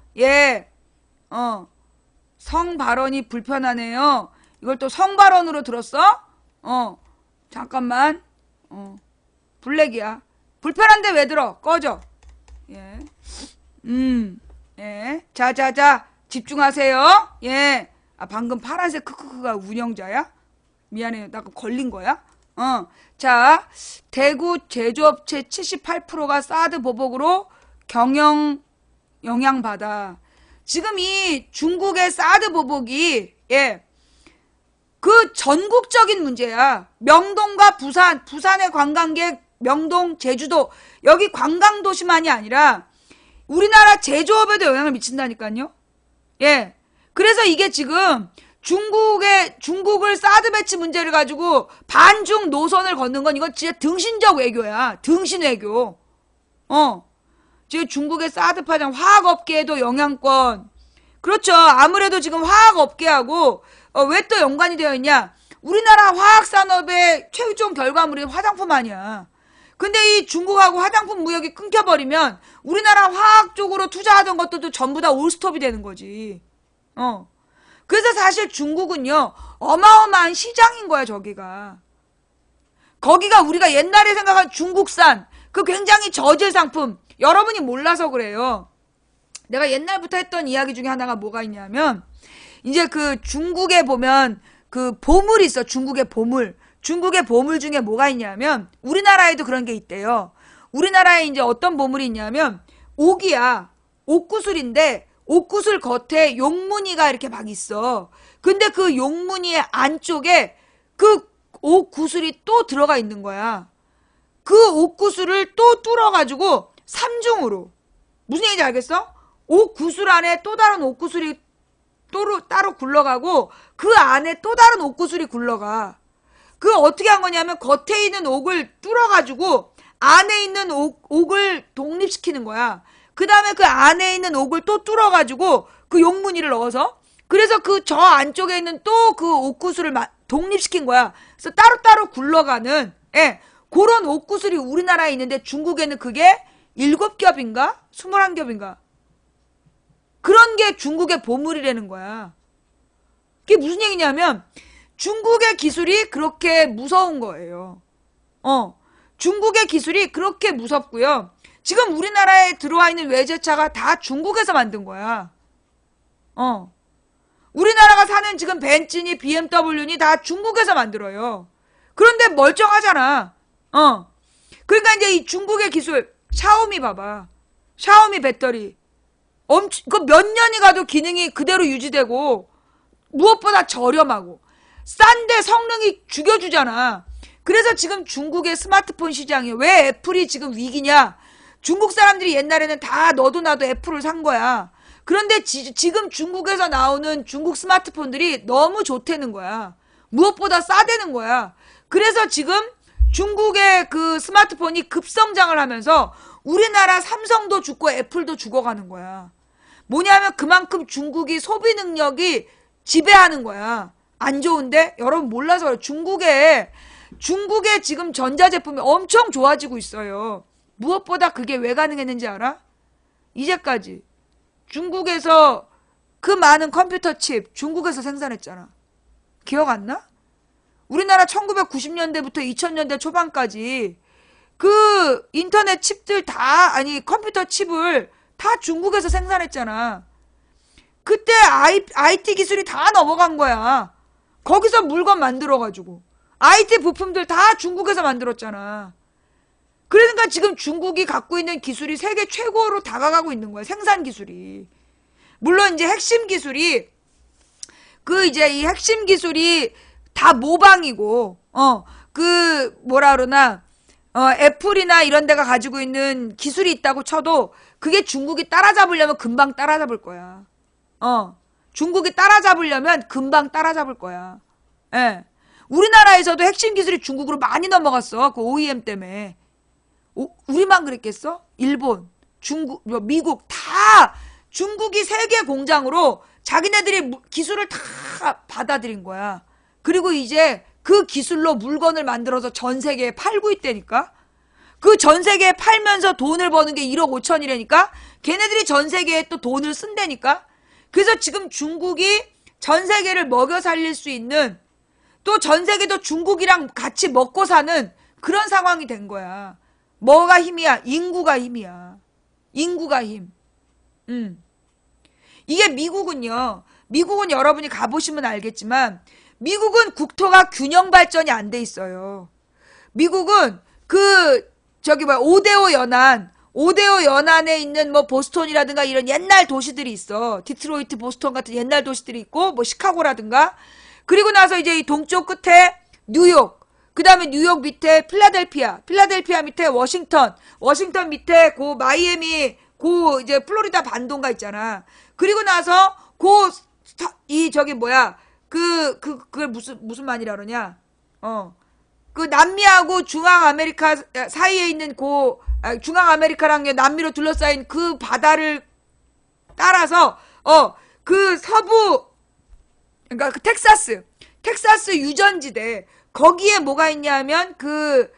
성 발언이 불편하네요. 이걸 또 성 발언으로 들었어? 잠깐만. 블랙이야. 불편한데 왜 들어? 꺼져. 예. 예. 자. 집중하세요. 예. 방금 파란색 크크크가 운영자야? 미안해요. 나 걸린 거야? 자, 대구 제조업체 78%가 사드 보복으로 경영 영향받아. 지금 이 중국의 사드 보복이 그 전국적인 문제야. 명동과 부산, 부산의 관광객, 명동, 제주도, 여기 관광도시만이 아니라 우리나라 제조업에도 영향을 미친다니까요. 예. 그래서 이게 지금 중국을 사드 배치 문제를 가지고 반중 노선을 걷는 건 이건 진짜 등신적 외교야. 등신 외교. 지금 중국의 사드 파장, 화학업계에도 영향권. 그렇죠. 아무래도 지금 화학업계하고 왜 또 연관이 되어 있냐? 우리나라 화학산업의 최종 결과물이 화장품 아니야. 근데 이 중국하고 화장품 무역이 끊겨버리면 우리나라 화학 쪽으로 투자하던 것들도 전부 다 올스톱이 되는 거지. 그래서 사실 중국은요, 어마어마한 시장인 거야, 저기가. 거기가 우리가 옛날에 생각한 중국산, 그 굉장히 저질 상품, 여러분이 몰라서 그래요. 내가 옛날부터 했던 이야기 중에 하나가 뭐가 있냐면, 이제 그 중국에 보면 그 보물이 있어, 중국의 보물. 중국의 보물 중에 뭐가 있냐면, 우리나라에도 그런 게 있대요. 우리나라에 이제 어떤 보물이 있냐면, 옥이야. 옥구슬인데, 옥구슬 겉에 용무늬가 이렇게 막 있어. 근데 그 용무늬의 안쪽에 그 옥구슬이 또 들어가 있는 거야. 그 옥구슬을 또 뚫어가지고 삼중으로. 무슨 얘기인지 알겠어? 옥구슬 안에 또 다른 옥구슬이 따로 굴러가고 그 안에 또 다른 옥구슬이 굴러가. 그 어떻게 한 거냐면 겉에 있는 옥을 뚫어가지고 안에 있는 옥을 독립시키는 거야. 그 다음에 그 안에 있는 옥을 또 뚫어가지고 그 용무늬를 넣어서 그래서 그 저 안쪽에 있는 또 그 옥구슬을 독립시킨 거야. 그래서 따로따로 굴러가는 그런 옥구슬이 우리나라에 있는데 중국에는 그게 7겹인가? 21겹인가? 그런 게 중국의 보물이라는 거야. 그게 무슨 얘기냐면 중국의 기술이 그렇게 무서운 거예요. 중국의 기술이 그렇게 무섭고요. 지금 우리나라에 들어와 있는 외제차가 다 중국에서 만든 거야. 우리나라가 사는 지금 벤츠니 BMW니 다 중국에서 만들어요. 그런데 멀쩡하잖아. 그러니까 이제 이 중국의 기술, 샤오미 봐봐. 샤오미 배터리. 그 몇 년이 가도 기능이 그대로 유지되고, 무엇보다 저렴하고, 싼데 성능이 죽여주잖아. 그래서 지금 중국의 스마트폰 시장이 왜 애플이 지금 위기냐? 중국 사람들이 옛날에는 다 너도 나도 애플을 산 거야. 그런데 지금 중국에서 나오는 중국 스마트폰들이 너무 좋다는 거야. 무엇보다 싸대는 거야. 그래서 지금 중국의 그 스마트폰이 급성장을 하면서 우리나라 삼성도 죽고 애플도 죽어가는 거야. 뭐냐면 그만큼 중국이 소비 능력이 지배하는 거야. 안 좋은데? 여러분 몰라서 그래요. 중국의 지금 전자제품이 엄청 좋아지고 있어요. 무엇보다 그게 왜 가능했는지 알아? 이제까지 중국에서 그 많은 컴퓨터 칩 중국에서 생산했잖아. 기억 안 나? 우리나라 1990년대부터 2000년대 초반까지 그 인터넷 칩들 컴퓨터 칩을 다 중국에서 생산했잖아. 그때 IT 기술이 다 넘어간 거야. 거기서 물건 만들어가지고 IT 부품들 다 중국에서 만들었잖아. 그러니까 지금 중국이 갖고 있는 기술이 세계 최고로 다가가고 있는 거야. 생산 기술이. 물론 이제 핵심 기술이 이 핵심 기술이 다 모방이고 애플이나 이런 데가 가지고 있는 기술이 있다고 쳐도 그게 중국이 따라잡으려면 금방 따라잡을 거야. 중국이 따라잡으려면 금방 따라잡을 거야. 예. 우리나라에서도 핵심 기술이 중국으로 많이 넘어갔어. 그 OEM 때문에. 우리만 그랬겠어? 일본, 중국, 미국 다 중국이 세계 공장으로 자기네들이 기술을 다 받아들인 거야. 그리고 이제 그 기술로 물건을 만들어서 전 세계에 팔고 있다니까? 그 전 세계에 팔면서 돈을 버는 게 1억 5천이라니까? 걔네들이 전 세계에 또 돈을 쓴다니까? 그래서 지금 중국이 전 세계를 먹여 살릴 수 있는 또 전 세계도 중국이랑 같이 먹고 사는 그런 상황이 된 거야. 뭐가 힘이야? 인구가 힘이야. 인구가 힘. 이게 미국은 여러분이 가보시면 알겠지만 미국은 국토가 균형 발전이 안 돼 있어요. 미국은 5대5 연안에 있는 보스턴이라든가 이런 옛날 도시들이 있어. 디트로이트, 보스턴 같은 옛날 도시들이 있고 시카고라든가 그리고 나서 이제 이 동쪽 끝에 뉴욕, 그 다음에 뉴욕 밑에 필라델피아, 필라델피아 밑에 워싱턴, 워싱턴 밑에 고 마이애미, 고 이제 플로리다 반도가 있잖아. 그리고 나서 저기 뭐야, 그걸 무슨 말이라 그러냐? 그 남미하고 중앙아메리카 사이에 있는 중앙아메리카랑 남미로 둘러싸인 그 바다를 따라서, 그 서부, 그러니까 그 텍사스 유전지대, 거기에 뭐가 있냐면, 그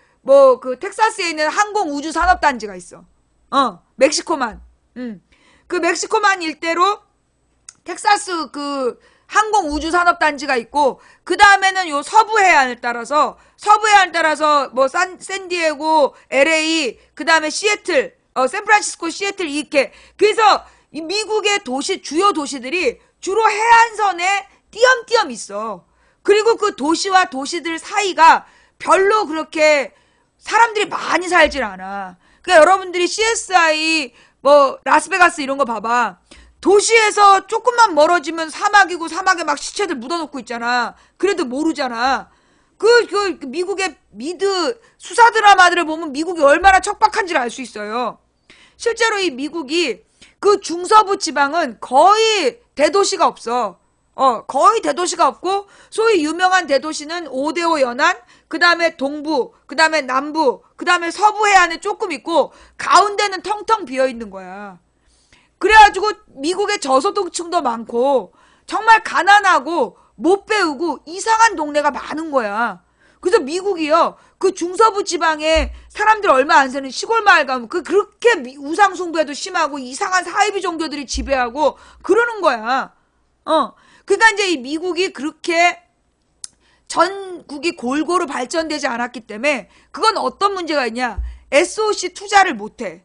텍사스에 있는 항공우주산업단지가 있어. 멕시코만. 그 멕시코만 일대로 텍사스 그 항공우주산업단지가 있고, 그 다음에는 요 서부 해안을 따라서 뭐 샌디에고, LA, 그 다음에 시애틀, 샌프란시스코, 시애틀 이렇게. 그래서 이 미국의 주요 도시들이 주로 해안선에 띄엄띄엄 있어. 그리고 그 도시와 도시들 사이가 별로 그렇게 사람들이 많이 살질 않아. 그러니까 여러분들이 CSI, 뭐 라스베가스 이런 거 봐봐. 도시에서 조금만 멀어지면 사막이고 사막에 막 시체들 묻어놓고 있잖아. 그래도 모르잖아. 그 미국의 수사 드라마들을 보면 미국이 얼마나 척박한지를 알 수 있어요. 실제로 이 미국이 그 중서부 지방은 거의 대도시가 없어. 거의 대도시가 없고, 소위 유명한 대도시는 5대5 연안, 그 다음에 동부, 그 다음에 남부, 그 다음에 서부 해안에 조금 있고, 가운데는 텅텅 비어 있는 거야. 그래가지고 미국의 저소득층도 많고, 정말 가난하고, 못 배우고, 이상한 동네가 많은 거야. 그래서 미국이요, 그 중서부 지방에 사람들 얼마 안 사는 시골 마을 가면 그렇게 우상숭배도 심하고, 이상한 사이비 종교들이 지배하고, 그러는 거야. 그러니까 이제 이 미국이 그렇게 전국이 골고루 발전되지 않았기 때문에 그건 어떤 문제가 있냐? SOC 투자를 못해.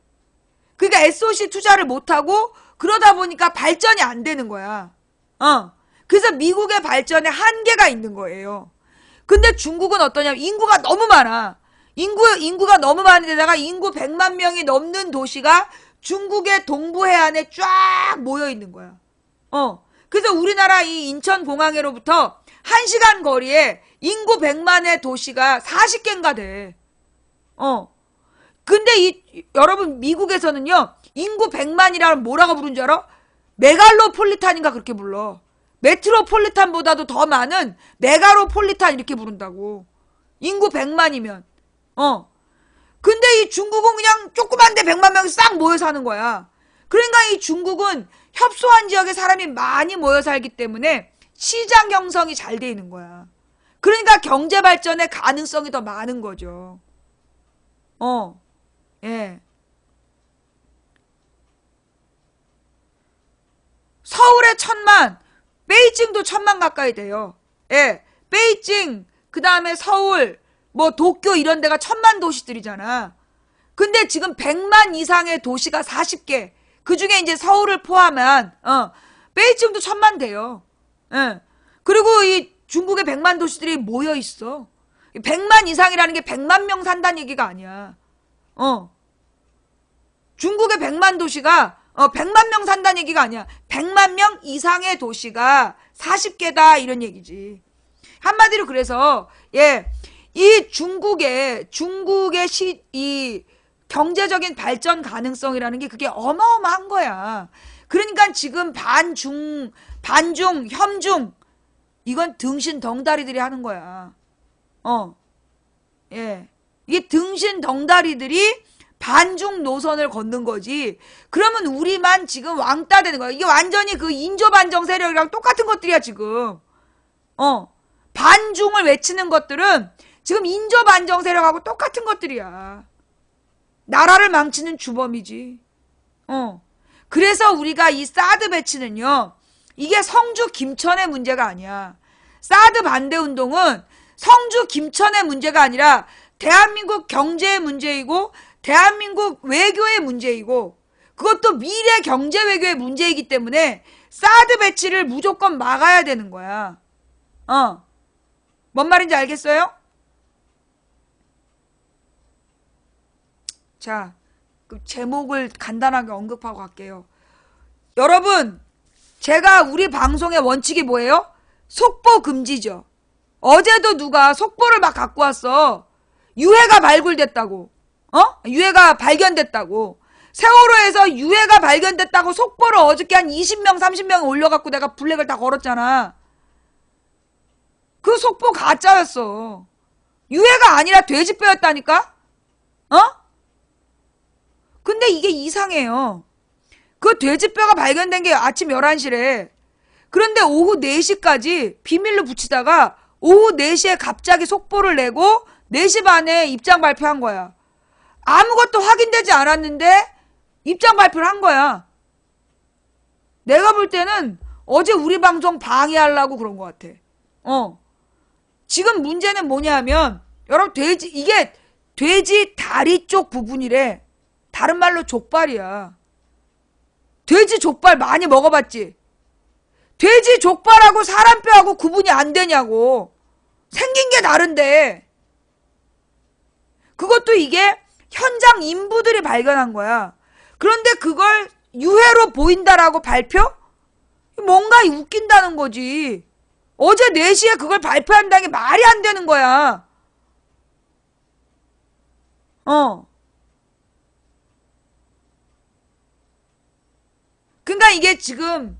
그러니까 SOC 투자를 못하고 그러다 보니까 발전이 안 되는 거야. 그래서 미국의 발전에 한계가 있는 거예요. 근데 중국은 어떠냐면 인구가 너무 많아. 인구가 너무 많은 데다가 인구 100만 명이 넘는 도시가 중국의 동부 해안에 쫙 모여 있는 거야. 그래서 우리나라 이 인천공항으로부터 1시간 거리에 인구 100만의 도시가 40개인가 돼. 근데 여러분, 미국에서는요, 인구 100만이라면 뭐라고 부르는 줄 알아? 메갈로폴리탄인가 그렇게 불러. 메트로폴리탄보다도 더 많은 메가로폴리탄 이렇게 부른다고. 인구 100만이면. 근데 이 중국은 그냥 조그만데 100만 명이 싹 모여 사는 거야. 그러니까 이 중국은 협소한 지역에 사람이 많이 모여 살기 때문에 시장 형성이 잘 돼 있는 거야. 그러니까 경제 발전의 가능성이 더 많은 거죠. 예. 서울에 1000만, 베이징도 1000만 가까이 돼요. 예. 베이징, 그 다음에 서울, 뭐 도쿄 이런 데가 1000만 도시들이잖아. 근데 지금 100만 이상의 도시가 40개. 그 중에 이제 서울을 포함한, 베이징도 1000만 돼요. 예. 그리고 이 중국의 100만 도시들이 모여 있어. 100만 이상이라는 게 100만 명 산다는 얘기가 아니야. 중국의 100만 도시가, 100만 명 산다는 얘기가 아니야. 100만 명 이상의 도시가 40개다, 이런 얘기지. 한마디로 그래서, 예, 이 중국의 이 경제적인 발전 가능성이라는 게 그게 어마어마한 거야. 그러니까 지금 반중, 협중, 이건 등신 덩다리들이 하는 거야. 예. 이게 등신 덩다리들이 반중 노선을 걷는 거지. 그러면 우리만 지금 왕따 되는 거야. 이게 완전히 그 인조반정 세력이랑 똑같은 것들이야, 지금. 반중을 외치는 것들은 지금 인조반정 세력하고 똑같은 것들이야. 나라를 망치는 주범이지. 그래서 우리가 이 사드 배치는요, 이게 성주 김천의 문제가 아니야. 사드 반대 운동은 성주 김천의 문제가 아니라 대한민국 경제의 문제이고 대한민국 외교의 문제이고 그것도 미래 경제 외교의 문제이기 때문에 사드 배치를 무조건 막아야 되는 거야. 뭔 말인지 알겠어요? 자, 그 제목을 간단하게 언급하고 갈게요. 여러분, 제가 우리 방송의 원칙이 뭐예요? 속보 금지죠. 어제도 누가 속보를 막 갖고 왔어. 유해가 발굴됐다고. 유해가 발견됐다고. 세월호에서 유해가 발견됐다고 속보를 어저께 한 20명, 30명 올려갖고 내가 블랙을 다 걸었잖아. 그 속보 가짜였어. 유해가 아니라 돼지뼈였다니까? 근데 이게 이상해요. 그 돼지뼈가 발견된 게 아침 11시래. 그런데 오후 4시까지 비밀로 붙이다가 오후 4시에 갑자기 속보를 내고 4시 반에 입장 발표한 거야. 아무것도 확인되지 않았는데 입장 발표를 한 거야. 내가 볼 때는 어제 우리 방송 방해하려고 그런 것 같아. 지금 문제는 뭐냐면 여러분 이게 돼지 다리 쪽 부분이래. 다른 말로 족발이야. 돼지 족발 많이 먹어봤지? 돼지 족발하고 사람 뼈하고 구분이 안 되냐고. 생긴 게 다른데. 그것도 이게 현장 인부들이 발견한 거야. 그런데 그걸 유해로 보인다라고 발표? 뭔가 웃긴다는 거지. 어제 4시에 그걸 발표한다는 게 말이 안 되는 거야. 그러니까 이게 지금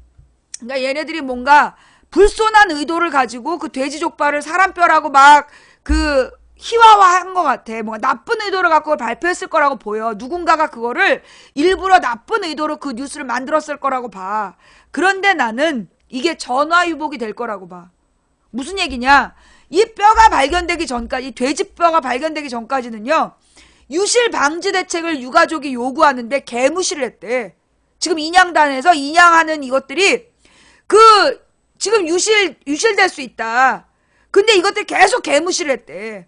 그러니까 얘네들이 뭔가 불손한 의도를 가지고 그 돼지족발을 사람뼈라고 막 그 희화화한 것 같아. 뭔가 나쁜 의도를 갖고 발표했을 거라고 보여. 누군가가 그거를 일부러 나쁜 의도로 그 뉴스를 만들었을 거라고 봐. 그런데 나는 이게 전화위복이 될 거라고 봐. 무슨 얘기냐? 이 뼈가 발견되기 전까지, 이 돼지뼈가 발견되기 전까지는요, 유실 방지 대책을 유가족이 요구하는데 개무시를 했대. 지금 인양단에서 인양하는 이것들이 지금 유실될 수 있다. 근데 이것들 계속 개무시를 했대.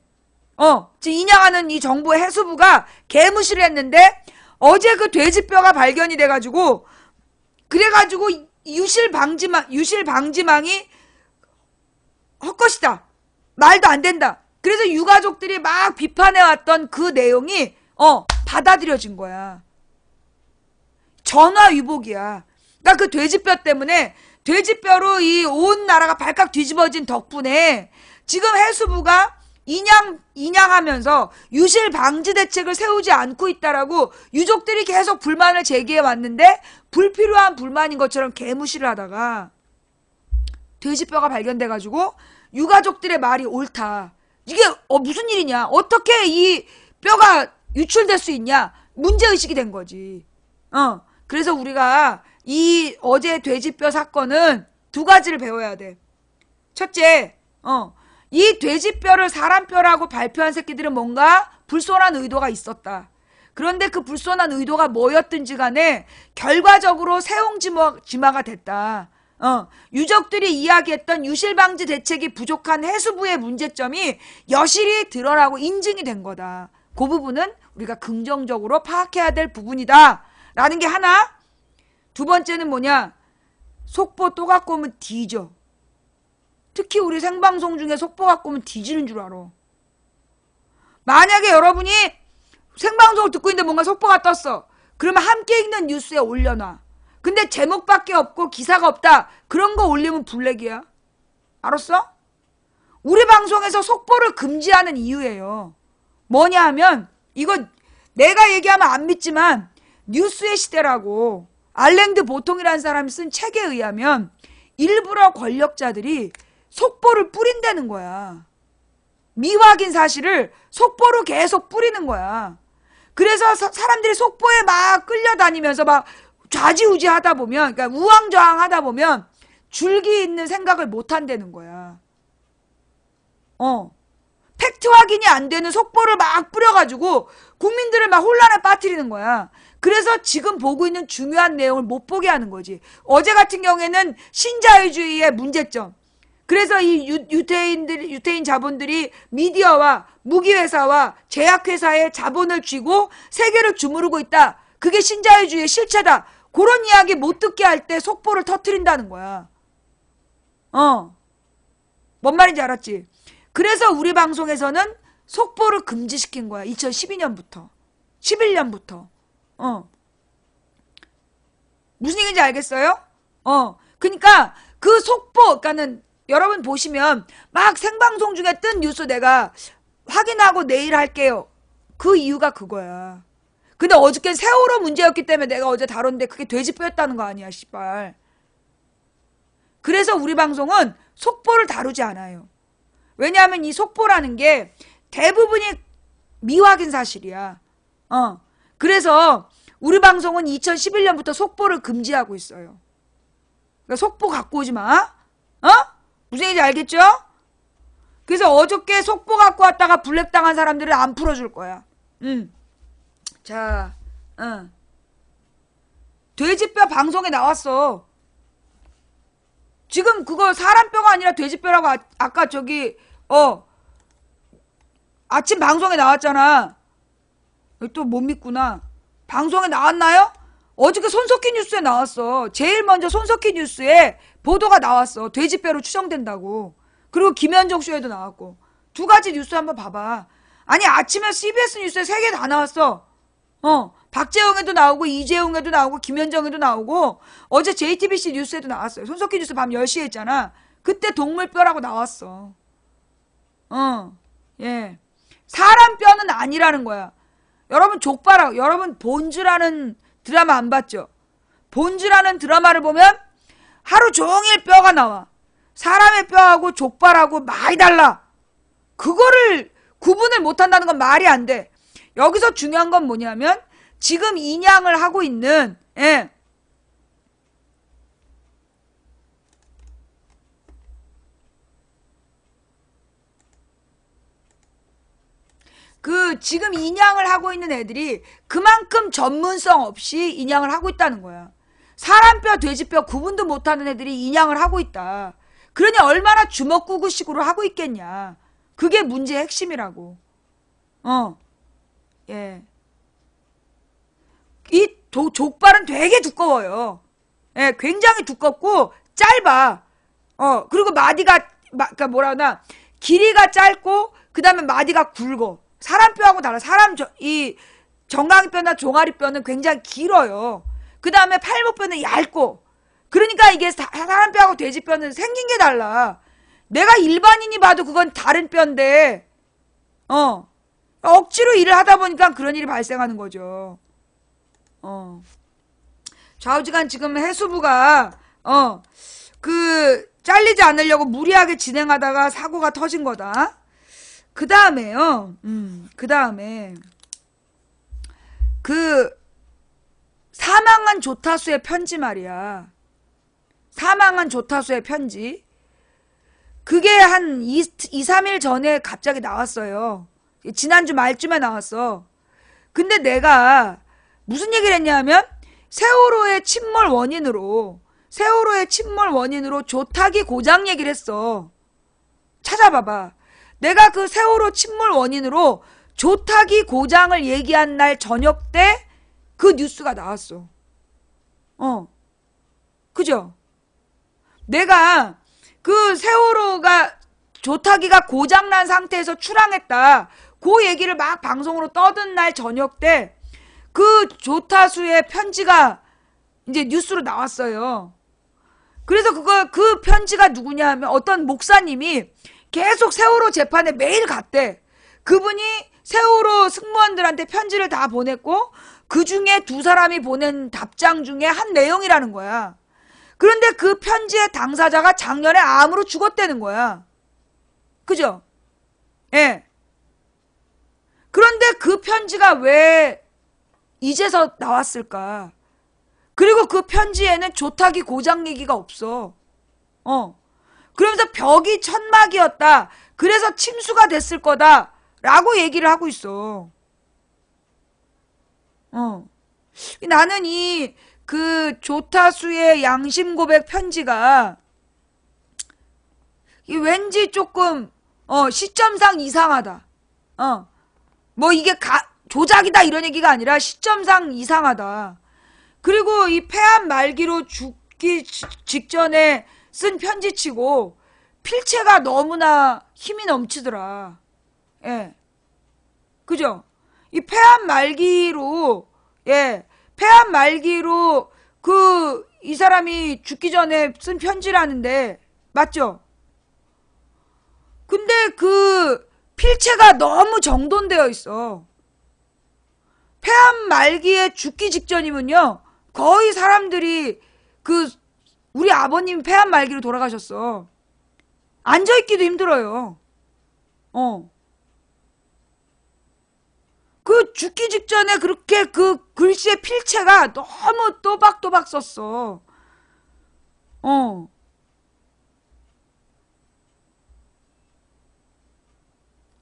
지금 인양하는 이 정부 해수부가 개무시를 했는데 어제 그 돼지뼈가 발견이 돼가지고 그래가지고 유실 방지망이 헛것이다. 말도 안 된다. 그래서 유가족들이 막 비판해왔던 그 내용이 받아들여진 거야. 전화위복이야. 그러니까 그 돼지뼈 때문에 돼지뼈로 이 온 나라가 발칵 뒤집어진 덕분에 지금 해수부가 인양하면서 유실 방지 대책을 세우지 않고 있다라고 유족들이 계속 불만을 제기해 왔는데 불필요한 불만인 것처럼 개무시를 하다가 돼지뼈가 발견돼가지고 유가족들의 말이 옳다. 이게 무슨 일이냐? 어떻게 이 뼈가 유출될 수 있냐? 문제의식이 된 거지. 그래서 우리가 이 어제 돼지뼈 사건은 2가지를 배워야 돼. 첫째, 이 돼지뼈를 사람뼈라고 발표한 새끼들은 뭔가 불손한 의도가 있었다. 그런데 그 불손한 의도가 뭐였든지 간에 결과적으로 세옹지마가 됐다. 유족들이 이야기했던 유실방지 대책이 부족한 해수부의 문제점이 여실히 드러나고 인증이 된 거다. 그 부분은 우리가 긍정적으로 파악해야 될 부분이다. 라는 게 하나. 2번째는 뭐냐? 속보 또 갖고 오면 뒤져. 특히 우리 생방송 중에 속보 갖고 오면 뒤지는 줄 알아. 만약에 여러분이 생방송을 듣고 있는데 뭔가 속보가 떴어. 그러면 함께 읽는 뉴스에 올려놔. 근데 제목밖에 없고 기사가 없다. 그런 거 올리면 블랙이야. 알았어? 우리 방송에서 속보를 금지하는 이유예요. 뭐냐 하면 이거 내가 얘기하면 안 믿지만 뉴스의 시대라고 알랭드 보통이라는 사람이 쓴 책에 의하면 일부러 권력자들이 속보를 뿌린다는 거야. 미확인 사실을 속보로 계속 뿌리는 거야. 그래서 사람들이 속보에 막 끌려다니면서 막 좌지우지 하다 보면, 그러니까 우왕좌왕 하다 보면 줄기 있는 생각을 못 한다는 거야. 팩트 확인이 안 되는 속보를 막 뿌려가지고 국민들을 막 혼란에 빠뜨리는 거야. 그래서 지금 보고 있는 중요한 내용을 못 보게 하는 거지. 어제 같은 경우에는 신자유주의의 문제점. 그래서 이 유태인 자본들이 미디어와 무기회사와 제약회사의 자본을 쥐고 세계를 주무르고 있다. 그게 신자유주의의 실체다. 그런 이야기 못 듣게 할 때 속보를 터뜨린다는 거야. 뭔 말인지 알았지? 그래서 우리 방송에서는 속보를 금지시킨 거야. 2012년부터. 11년부터. 무슨 얘기인지 알겠어요? 그러니까 그 속보, 그러니까는 여러분 보시면 막 생방송 중에 뜬 뉴스 내가 확인하고 내일 할게요. 그 이유가 그거야. 근데 어저께 세월호 문제였기 때문에 내가 어제 다뤘는데 그게 돼지뼈였다는 거 아니야, 씨발. 그래서 우리 방송은 속보를 다루지 않아요. 왜냐하면 이 속보라는 게 대부분이 미확인 사실이야. 그래서 우리 방송은 2011년부터 속보를 금지하고 있어요. 그러니까 속보 갖고 오지 마. 무슨 얘기인지 알겠죠? 그래서 어저께 속보 갖고 왔다가 블랙 당한 사람들을 안 풀어줄 거야. 자, 돼지뼈 방송에 나왔어. 지금 그거 사람뼈가 아니라 돼지뼈라고 아까 저기 아침 방송에 나왔잖아. 또 못 믿구나. 방송에 나왔나요? 어저께 손석희 뉴스에 나왔어. 제일 먼저 손석희 뉴스에 보도가 나왔어. 돼지뼈로 추정된다고. 그리고 김현정 쇼에도 나왔고. 두 가지 뉴스 한번 봐봐. 아니 아침에 CBS 뉴스에 세 개 다 나왔어. 박재영에도 나오고 이재용에도 나오고 김현정에도 나오고 어제 JTBC 뉴스에도 나왔어요. 손석희 뉴스 밤 10시에 했잖아. 그때 동물뼈라고 나왔어. 예. 사람 뼈는 아니라는 거야. 여러분 족발하고 여러분 본즈라는 드라마 안 봤죠? 본즈라는 드라마를 보면 하루 종일 뼈가 나와. 사람의 뼈하고 족발하고 많이 달라. 그거를 구분을 못한다는 건 말이 안 돼. 여기서 중요한 건 뭐냐면 지금 인양을 하고 있는 지금 인양을 하고 있는 애들이 그만큼 전문성 없이 인양을 하고 있다는 거야. 사람뼈, 돼지뼈 구분도 못하는 애들이 인양을 하고 있다. 그러니 얼마나 주먹구구식으로 하고 있겠냐. 그게 문제의 핵심이라고. 예. 이 족발은 되게 두꺼워요. 예, 굉장히 두껍고 짧아. 그리고 마디가 그러니까 뭐라 하나 길이가 짧고 그 다음에 마디가 굵어. 사람뼈하고 달라. 이 정강이뼈나 종아리뼈는 굉장히 길어요. 그 다음에 팔목뼈는 얇고. 그러니까 이게 사람뼈하고 돼지뼈는 생긴 게 달라. 내가 일반인이 봐도 그건 다른 뼈인데 억지로 일을 하다 보니까 그런 일이 발생하는 거죠. 좌우지간 지금 해수부가 잘리지 않으려고 무리하게 진행하다가 사고가 터진 거다. 그 다음에요. 그 다음에 사망한 조타수의 편지 말이야. 사망한 조타수의 편지. 그게 한 2-3일 전에 갑자기 나왔어요. 지난주 말쯤에 나왔어. 근데 내가 무슨 얘기를 했냐면 세월호의 침몰 원인으로 조타기 고장 얘기를 했어. 찾아봐봐. 내가 그 세월호 침몰 원인으로 조타기 고장을 얘기한 날 저녁 때 그 뉴스가 나왔어. 그죠? 내가 그 세월호가 조타기가 고장난 상태에서 출항했다. 그 얘기를 막 방송으로 떠든 날 저녁 때 그 조타수의 편지가 이제 뉴스로 나왔어요. 그래서 그 편지가 누구냐 하면 어떤 목사님이 계속 세월호 재판에 매일 갔대. 그분이 세월호 승무원들한테 편지를 다 보냈고 그 중에 2사람이 보낸 답장 중에 한 내용이라는 거야. 그런데 그 편지의 당사자가 작년에 암으로 죽었다는 거야. 그죠? 예. 그런데 그 편지가 왜 이제서 나왔을까? 그리고 그 편지에는 조타기 고장 얘기가 없어. 그러면서 벽이 천막이었다. 그래서 침수가 됐을 거다. 라고 얘기를 하고 있어. 나는 그 조타수의 양심 고백 편지가 왠지 조금 시점상 이상하다. 뭐 이게 조작이다 이런 얘기가 아니라 시점상 이상하다. 그리고 이 폐암 말기로 죽기 직전에 쓴 편지치고 필체가 너무나 힘이 넘치더라. 예. 그죠? 이 폐암 말기로 이 사람이 죽기 전에 쓴 편지라는데 맞죠? 근데 그 필체가 너무 정돈되어 있어. 폐암 말기에 죽기 직전이면요, 거의 사람들이 그 우리 아버님 폐암 말기로 돌아가셨어. 앉아있기도 힘들어요. 그 죽기 직전에 그렇게 그 글씨의 필체가 너무 또박또박 썼어.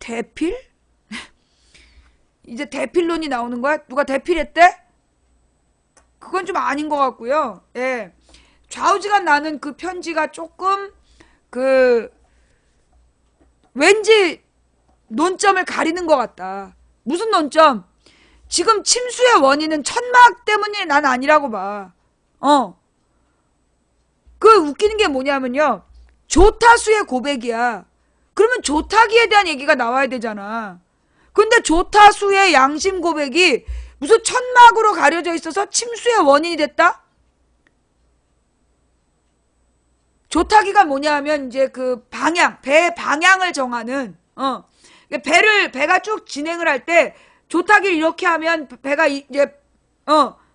대필? 이제 대필론이 나오는 거야? 누가 대필했대? 그건 좀 아닌 것 같고요. 예. 좌우지간 나는 그 편지가 조금 그 왠지 논점을 가리는 것 같다. 무슨 논점? 지금 침수의 원인은 천막 때문이 난 아니라고 봐. 그 웃기는 게 뭐냐면요, 조타수의 고백이야. 그러면 조타기에 대한 얘기가 나와야 되잖아. 근데 조타수의 양심 고백이 무슨 천막으로 가려져 있어서 침수의 원인이 됐다? 조타기가 뭐냐면 이제 그 방향, 배의 방향을 정하는, 배가 쭉 진행을 할 때 조타기를 이렇게 하면 배가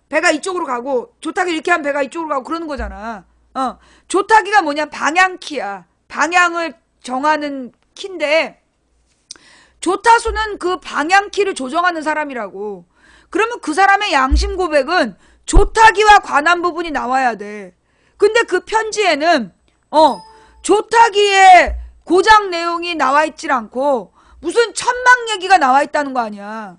배가 이쪽으로 가고, 조타기를 이렇게 하면 배가 이쪽으로 가고 그러는 거잖아. 조타기가 뭐냐, 방향키야. 방향을 정하는 키인데, 조타수는 그 방향키를 조정하는 사람이라고. 그러면 그 사람의 양심 고백은 조타기와 관한 부분이 나와야 돼. 근데 그 편지에는 조타기의 고장 내용이 나와 있질 않고 무슨 천막 얘기가 나와 있다는 거 아니야.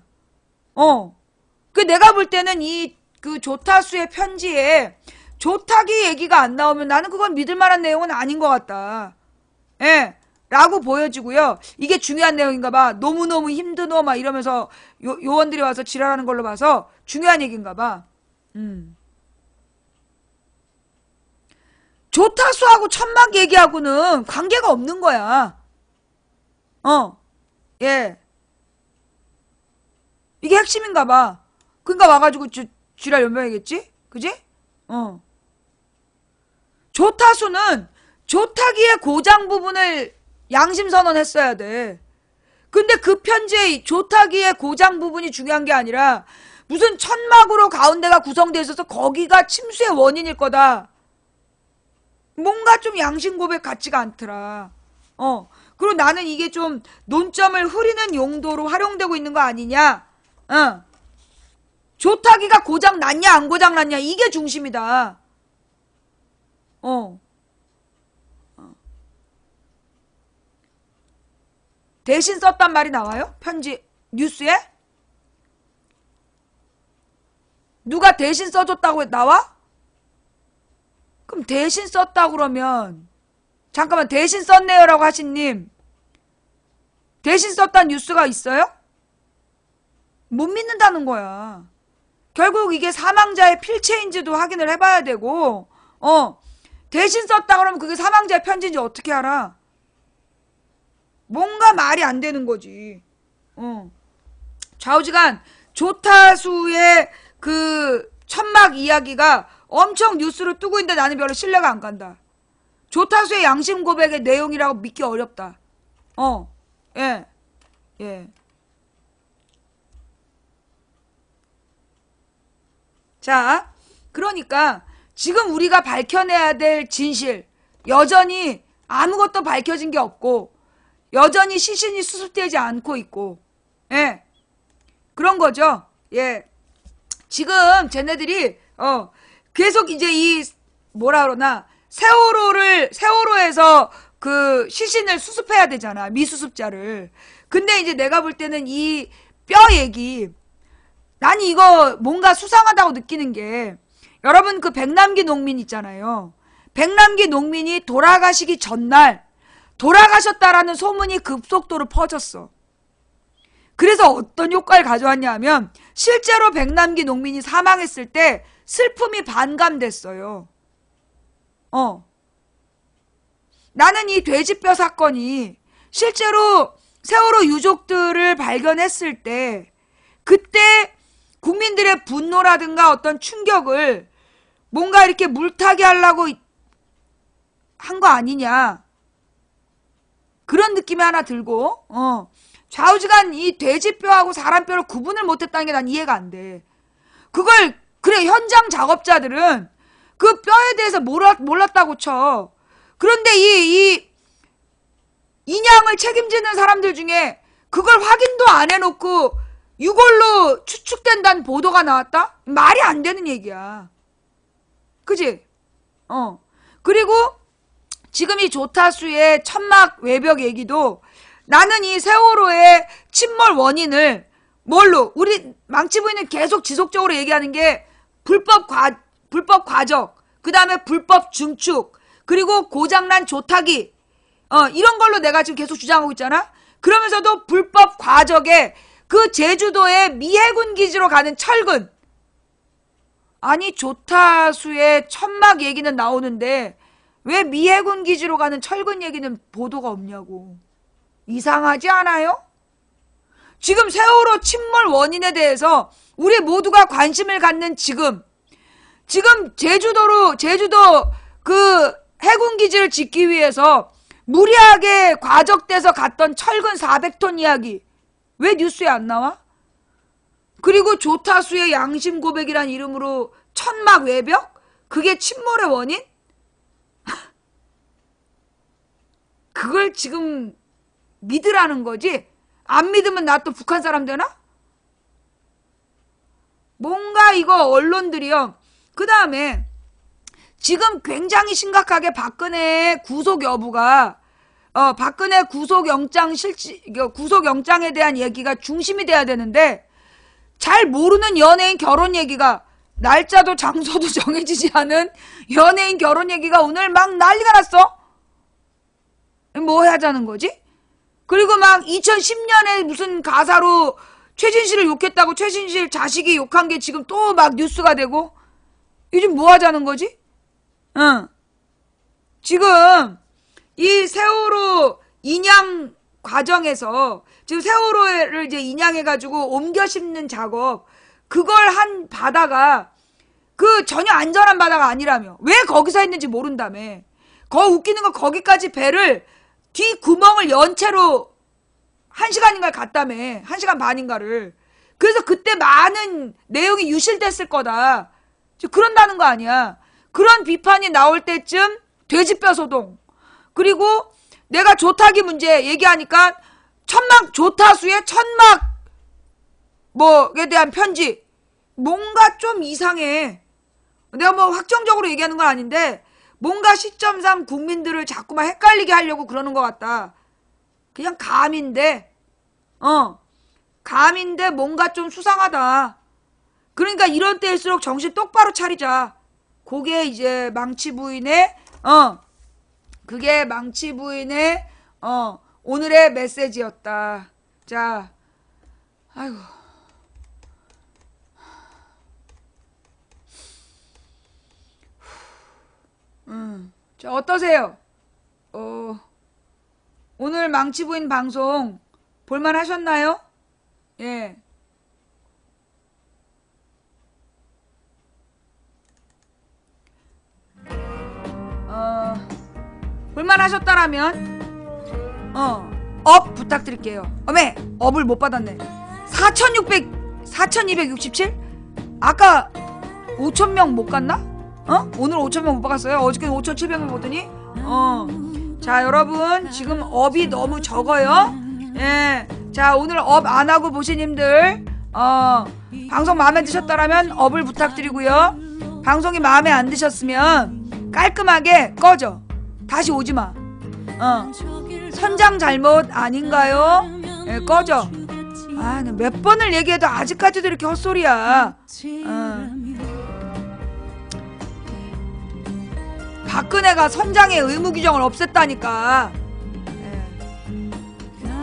그 내가 볼 때는 이 그 조타수의 편지에 조타기 얘기가 안 나오면 나는 그건 믿을 만한 내용은 아닌 것 같다. 예. 라고 보여지고요. 이게 중요한 내용인가 봐. 너무너무 힘드노 막 이러면서 요원들이 와서 지랄하는 걸로 봐서 중요한 얘기인가 봐. 조타수하고 천막 얘기하고는 관계가 없는 거야. 예. 이게 핵심인가 봐. 그러니까 와가지고 지랄 연명이겠지? 그지? 조타수는 조타기의 고장 부분을 양심선언했어야 돼. 근데 그 편지에 조타기의 고장 부분이 중요한 게 아니라 무슨 천막으로 가운데가 구성되어 있어서 거기가 침수의 원인일 거다. 뭔가 좀 양심 고백 같지가 않더라. 그리고 나는 이게 좀 논점을 흐리는 용도로 활용되고 있는 거 아니냐? 조타기가 고장 났냐 안 고장 났냐 이게 중심이다. 대신 썼단 말이 나와요? 편지 뉴스에? 누가 대신 써줬다고 나와? 그럼 대신 썼다 그러면 잠깐만, 대신 썼네요 라고 하신 님, 대신 썼다는 뉴스가 있어요? 못 믿는다는 거야. 결국 이게 사망자의 필체인지도 확인을 해봐야 되고, 대신 썼다 그러면 그게 사망자의 편지인지 어떻게 알아? 뭔가 말이 안 되는 거지. 좌우지간 조타수의 그 천막 이야기가 엄청 뉴스로 뜨고 있는데 나는 별로 신뢰가 안 간다. 조타수의 양심 고백의 내용이라고 믿기 어렵다. 예. 자, 그러니까 지금 우리가 밝혀내야 될 진실, 여전히 아무것도 밝혀진 게 없고 여전히 시신이 수습되지 않고 있고, 예, 그런 거죠. 예, 지금 쟤네들이 계속 이제 이 뭐라 그러나 세월호에서 그 시신을 수습해야 되잖아, 미수습자를. 근데 이제 내가 볼 때는 이 뼈 얘기, 난 이거 뭔가 수상하다고 느끼는 게, 여러분 그 백남기 농민 있잖아요. 백남기 농민이 돌아가시기 전날 돌아가셨다라는 소문이 급속도로 퍼졌어. 그래서 어떤 효과를 가져왔냐 하면 실제로 백남기 농민이 사망했을 때 슬픔이 반감됐어요. 나는 이 돼지뼈 사건이 실제로 세월호 유족들을 발견했을 때 그때 국민들의 분노라든가 어떤 충격을 뭔가 이렇게 물타기 하려고 한 거 아니냐. 그런 느낌이 하나 들고, 좌우지간 이 돼지뼈하고 사람뼈를 구분을 못했다는 게 난 이해가 안 돼. 그걸, 그래, 현장 작업자들은 그 뼈에 대해서 몰랐다고 쳐. 그런데 이 인양을 책임지는 사람들 중에 그걸 확인도 안 해놓고 이걸로 추측된다는 보도가 나왔다? 말이 안 되는 얘기야. 그지? 그리고 지금 이 조타수의 천막 외벽 얘기도 나는 이 세월호의 침몰 원인을 뭘로? 우리 망치 부인은 계속 지속적으로 얘기하는 게 불법 과적, 그 다음에 불법 중축, 그리고 고장난 조타기, 이런 걸로 내가 지금 계속 주장하고 있잖아? 그러면서도 불법 과적에 그 제주도의 미해군 기지로 가는 철근. 아니, 조타수의 천막 얘기는 나오는데 왜 미해군 기지로 가는 철근 얘기는 보도가 없냐고. 이상하지 않아요? 지금 세월호 침몰 원인에 대해서 우리 모두가 관심을 갖는 지금 제주도 그 해군기지를 짓기 위해서 무리하게 과적돼서 갔던 철근 400톤 이야기 왜 뉴스에 안 나와? 그리고 조타수의 양심 고백이란 이름으로 천막 외벽? 그게 침몰의 원인? 그걸 지금 믿으라는 거지? 안 믿으면 나 또 북한 사람 되나? 뭔가 이거 언론들이요. 그 다음에 지금 굉장히 심각하게 박근혜의 구속 여부가 박근혜 구속영장에 대한 얘기가 중심이 돼야 되는데 잘 모르는 연예인 결혼 얘기가 날짜도 장소도 정해지지 않은 연예인 결혼 얘기가 오늘 막 난리가 났어. 뭐 하자는 거지? 그리고 막 2010년에 무슨 가사로 최진실을 욕했다고 최진실 자식이 욕한 게 지금 또 막 뉴스가 되고 요즘 뭐 하자는 거지? 지금 이 세월호 인양 과정에서 지금 세월호를 이제 인양해가지고 옮겨 심는 작업 그걸 한 바다가 그 전혀 안전한 바다가 아니라며 왜 거기서 했는지 모른다며 웃기는 건 거기까지 배를 뒤 구멍을 연 채로 1시간인가 갔다며 1시간 반인가를 그래서 그때 많은 내용이 유실됐을 거다 그런다는 거 아니야. 그런 비판이 나올 때쯤 돼지뼈 소동 그리고 내가 조타기 문제 얘기하니까 조타수의 천막 뭐에 대한 편지 뭔가 좀 이상해. 내가 뭐 확정적으로 얘기하는 건 아닌데 뭔가 시점상 국민들을 자꾸만 헷갈리게 하려고 그러는 것 같다. 그냥 감인데 뭔가 좀 수상하다. 그러니까 이런 때일수록 정신 똑바로 차리자. 그게 이제 망치 부인의 그게 망치 부인의 오늘의 메시지였다. 자, 아이고. 자, 어떠세요? 오늘 망치 부인 방송 볼만 하셨나요? 예. 볼만 하셨다라면 업 부탁드릴게요. 어메 업을 못 받았네. 4267? 아까 5000명 못 갔나? 오늘 5000명 못 받았어요. 어저께는 5700명 보더니 자 여러분 지금 업이 너무 적어요. 예. 자 오늘 업 안 하고 보신 님들 방송 마음에 드셨다라면 업을 부탁드리고요. 방송이 마음에 안 드셨으면 깔끔하게 꺼져. 다시 오지마. 선장 잘못 아닌가요? 예, 꺼져. 몇 번을 얘기해도 아직까지도 이렇게 헛소리야. 박근혜가 선장의 의무 규정을 없앴다니까.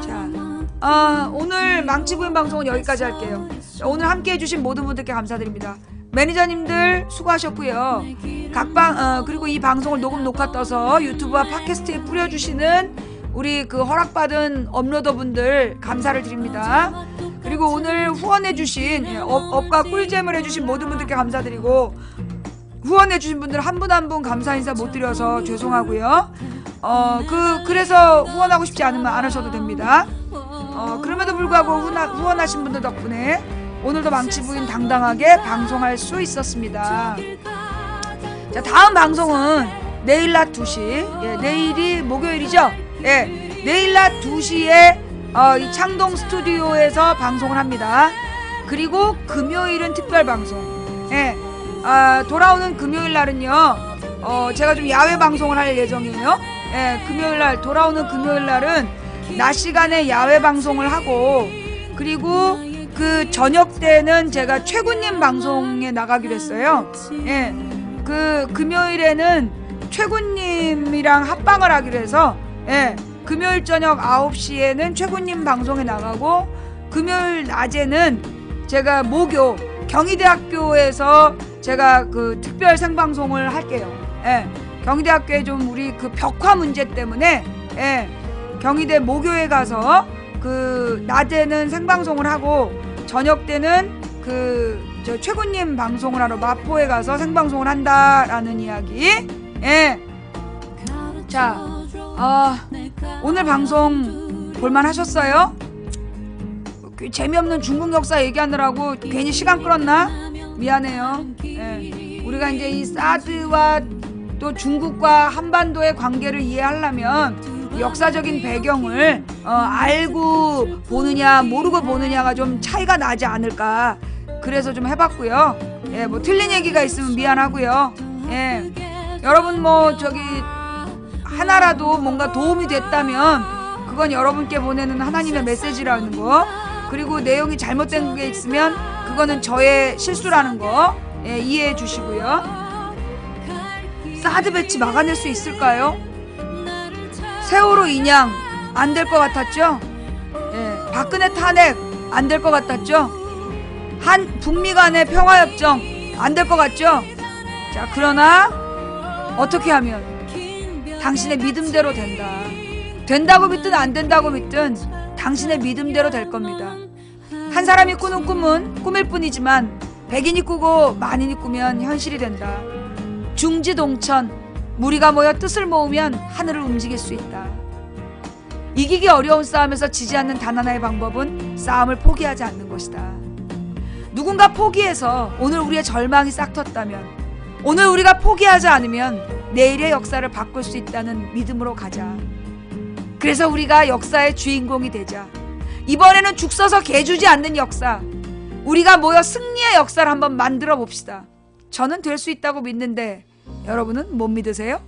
자, 오늘 망치 부인 방송은 여기까지 할게요. 오늘 함께 해주신 모든 분들께 감사드립니다. 매니저님들 수고하셨고요. 그리고 이 방송을 녹화 떠서 유튜브와 팟캐스트에 뿌려주시는 우리 그 허락받은 업로더분들 감사를 드립니다. 그리고 오늘 후원해주신 업과 꿀잼을 해주신 모든 분들께 감사드리고 후원해주신 분들 한 분 한 분 감사 인사 못 드려서 죄송하고요. 그래서 후원하고 싶지 않으면 안 하셔도 됩니다. 그럼에도 불구하고 후원하신 분들 덕분에 오늘도 망치부인 당당하게 방송할 수 있었습니다. 자, 다음 방송은 내일 낮 2시. 예, 내일이 목요일이죠? 예, 내일 낮 2시에 이 창동 스튜디오에서 방송을 합니다. 그리고 금요일은 특별 방송. 예, 돌아오는 금요일 날은요, 제가 좀 야외 방송을 할 예정이에요. 예, 금요일 날, 돌아오는 금요일 날은 낮 시간에 야외 방송을 하고, 그리고 그 저녁 때는 제가 최군님 방송에 나가기로 했어요. 예, 그 금요일에는 최군님이랑 합방을 하기로 해서, 예, 금요일 저녁 9시에는 최군님 방송에 나가고, 금요일 낮에는 제가 모교 경희대학교에서 제가 그 특별 생방송을 할게요. 예, 경희대학교에 좀 우리 그 벽화 문제 때문에, 예, 경희대 모교에 가서 그 낮에는 생방송을 하고 저녁 때는 저 최군님 방송을 하러 마포에 가서 생방송을 한다라는 이야기. 예. 자, 오늘 방송 볼만 하셨어요? 재미없는 중국 역사 얘기하느라고 괜히 시간 끌었나? 미안해요. 예. 우리가 이제 이 사드와 또 중국과 한반도의 관계를 이해하려면 역사적인 배경을 알고 보느냐 모르고 보느냐가 좀 차이가 나지 않을까, 그래서 좀 해봤고요. 예, 뭐 틀린 얘기가 있으면 미안하고요. 예, 여러분 뭐 저기 하나라도 뭔가 도움이 됐다면 그건 여러분께 보내는 하나님의 메시지라는 거, 그리고 내용이 잘못된 게 있으면 그거는 저의 실수라는 거, 예, 이해해 주시고요. 사드 배치 막아낼 수 있을까요? 세월호 인양 안 될 것 같았죠? 예, 박근혜 탄핵 안 될 것 같았죠? 북미 간의 평화협정 안 될 것 같죠? 자, 그러나 어떻게 하면 당신의 믿음대로 된다. 된다고 믿든 안 된다고 믿든 당신의 믿음대로 될 겁니다. 한 사람이 꾸는 꿈은 꿈일 뿐이지만 백인이 꾸고 만인이 꾸면 현실이 된다. 중지동천, 무리가 모여 뜻을 모으면 하늘을 움직일 수 있다. 이기기 어려운 싸움에서 지지 않는 단 하나의 방법은 싸움을 포기하지 않는 것이다. 누군가 포기해서 오늘 우리의 절망이 싹텄다면, 오늘 우리가 포기하지 않으면 내일의 역사를 바꿀 수 있다는 믿음으로 가자. 그래서 우리가 역사의 주인공이 되자. 이번에는 죽 서서 개주지 않는 역사, 우리가 모여 승리의 역사를 한번 만들어 봅시다. 저는 될 수 있다고 믿는데 여러분은 못 믿으세요?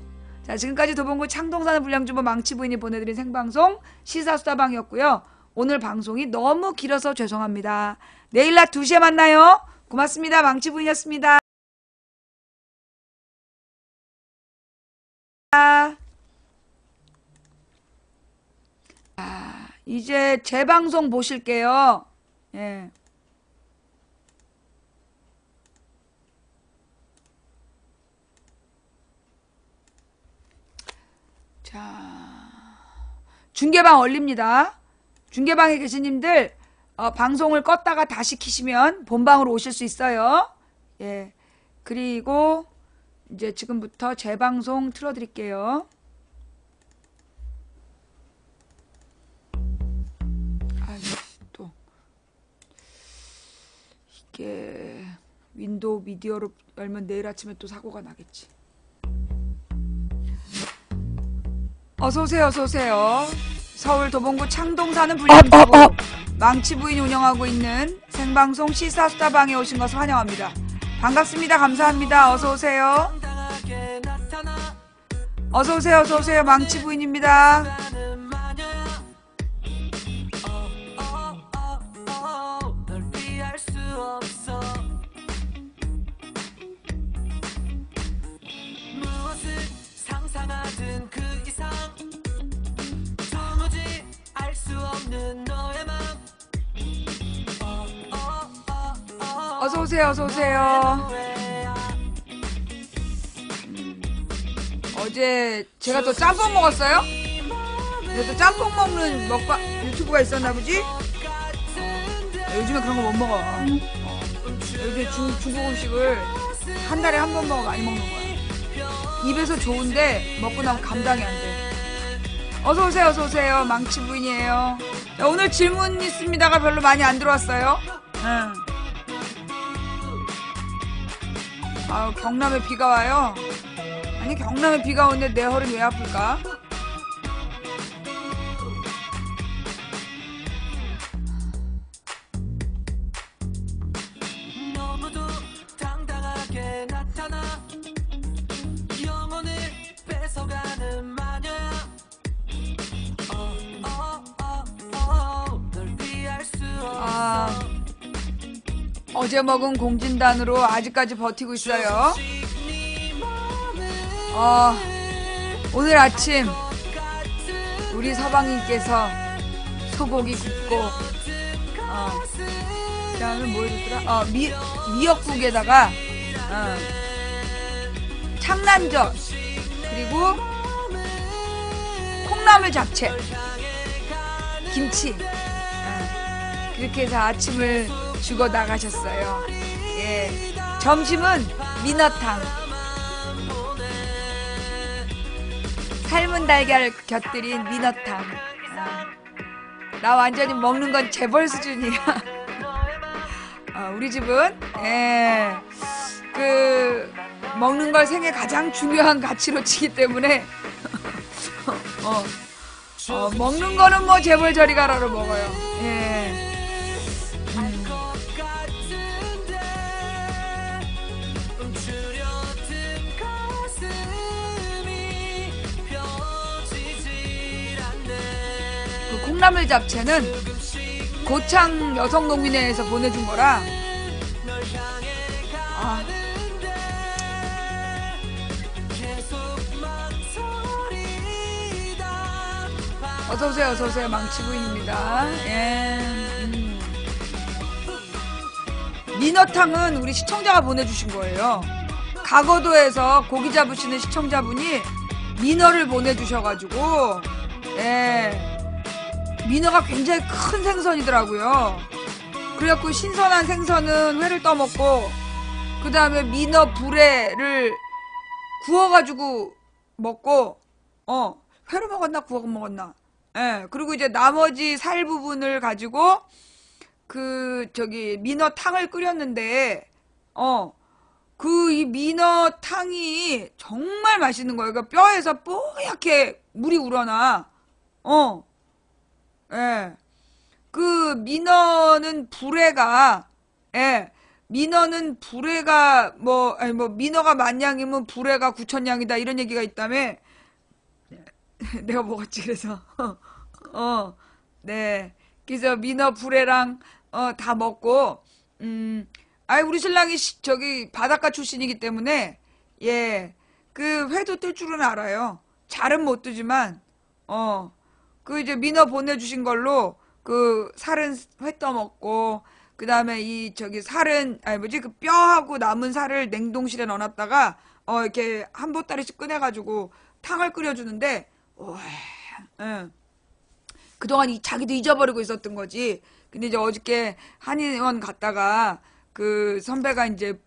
자, 지금까지 도봉구 창동사는 불량주부 망치부인이 보내드린 생방송 시사수다방이었고요. 오늘 방송이 너무 길어서 죄송합니다. 내일 낮 2시에 만나요. 고맙습니다. 망치부인이었습니다. 이제 재방송 보실게요. 예. 자, 중계방 올립니다. 중계방에 계신 님들 방송을 껐다가 다시 키시면 본방으로 오실 수 있어요. 예. 그리고 이제 지금부터 재방송 틀어드릴게요. 또 이게 윈도우 미디어로 열면 내일 아침에 또 사고가 나겠지. 어서오세요, 어서오세요. 서울 도봉구 창동 사는 불량주부 망치부인이 운영하고 있는 생방송 시사수다방에 오신 것을 환영합니다. 반갑습니다. 감사합니다. 어서오세요. 어서오세요, 어서오세요. 망치부인입니다. 어서오세요, 어서오세요. 어제 제가 또 짬뽕 먹었어요? 근데 또 짬뽕 먹는 먹방 유튜브가 있었나 보지? 요즘에 그런 거 못 먹어. 요즘 중국 음식을 한 달에 한 번 먹어 많이 먹는 거야. 입에서 좋은데 먹고 나면 감당이 안 돼. 어서오세요, 어서오세요. 망치 부인이에요. 오늘 질문 있습니다가 별로 많이 안 들어왔어요. 응. 아, 경남에 비가 와요? 아니, 경남에 비가 오는데 내 허리는 왜 아플까? 너무도 당당하게 나타나 영혼을 뺏어가는 마녀야. 널 피할 수 아, 없어. 어제 먹은 공진단으로 아직까지 버티고 있어요. 오늘 아침 우리 서방님께서 소고기 굽고 그다음에 뭐 해줬더라? 미역국에다가 창란젓 그리고 콩나물 잡채 김치 그렇게 해서 아침을 주고 나가셨어요. 예. 점심은 민어탕 삶은 달걀 곁들인 민어탕. 나 완전히 먹는 건 재벌 수준이야. 우리 집은 그 먹는 걸 생애 가장 중요한 가치로 치기 때문에 먹는 거는 뭐 재벌 저리 가라로 먹어요. 예. 그 콩나물 잡채는 고창 여성농민회에서 보내준 거라 어서오세요, 어서오세요. 망치부인입니다. 예. 민어탕은 우리 시청자가 보내주신 거예요. 가거도에서 고기 잡으시는 시청자분이 민어를 보내주셔가지고 민어가 굉장히 큰 생선이더라고요. 그래갖고 신선한 생선은 회를 떠먹고 그 다음에 민어 불에를 구워가지고 먹고 회로 먹었나 구워 먹었나. 그리고 이제 나머지 살 부분을 가지고 민어탕을 끓였는데 그 이 민어탕이 정말 맛있는 거예요. 그러니까 뼈에서 뽀얗게 물이 우러나. 그 민어는 불에가 민어가 10,000양이면 불에가 9,000양이다 이런 얘기가 있다며. 내가 먹었지 그래서. 네. 그래서 민어 불에랑 다 먹고 우리 신랑이 바닷가 출신이기 때문에 그 회도 뜰 줄은 알아요. 잘은 못 뜨지만 그 이제 민어 보내주신 걸로 그 살은 회 떠먹고 그 다음에 살은 그 뼈하고 남은 살을 냉동실에 넣어놨다가 이렇게 한 보따리씩 꺼내가지고 탕을 끓여주는데 그동안 자기도 잊어버리고 있었던 거지. 근데 이제 어저께 한의원 갔다가 그 선배가 이제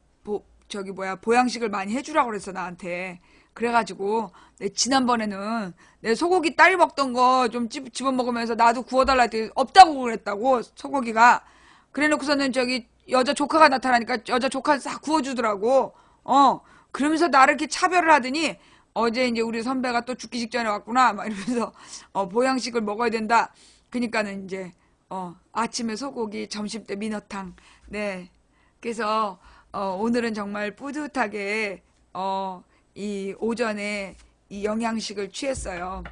보양식을 많이 해주라고 그랬어 나한테. 그래가지고 지난번에는 내 소고기 딸이 먹던 거 좀 집어먹으면서 나도 구워달라 했더니 없다고 그랬다고 소고기가. 그래놓고서는 여자 조카가 나타나니까 여자 조카 싹 구워주더라고. 그러면서 나를 이렇게 차별을 하더니 어제 이제 우리 선배가 또 죽기 직전에 왔구나 막 이러면서 보양식을 먹어야 된다. 그러니까는 이제 아침에 소고기, 점심 때 민어탕. 네. 그래서 오늘은 정말 뿌듯하게 이 오전에 이 영양식을 취했어요.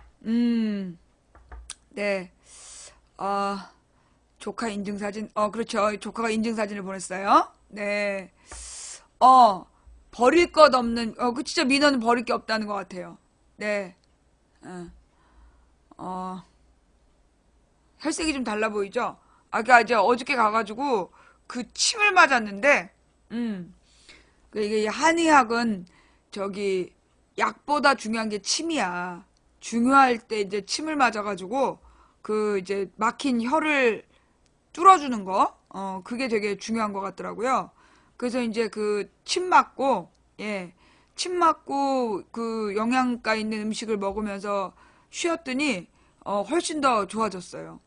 네. 조카 인증사진. 그렇죠. 조카가 인증사진을 보냈어요. 네. 버릴 것 없는, 진짜 민어는 버릴 게 없다는 것 같아요. 네. 혈색이 좀 달라 보이죠? 그러니까 이제 어저께 가가지고 그 침을 맞았는데, 이게 한의학은 약보다 중요한 게 침이야. 중요할 때 이제 침을 맞아가지고 이제 막힌 혀를 뚫어주는 거, 그게 되게 중요한 것 같더라고요. 그래서 이제 침 맞고 그 영양가 있는 음식을 먹으면서 쉬었더니 훨씬 더 좋아졌어요.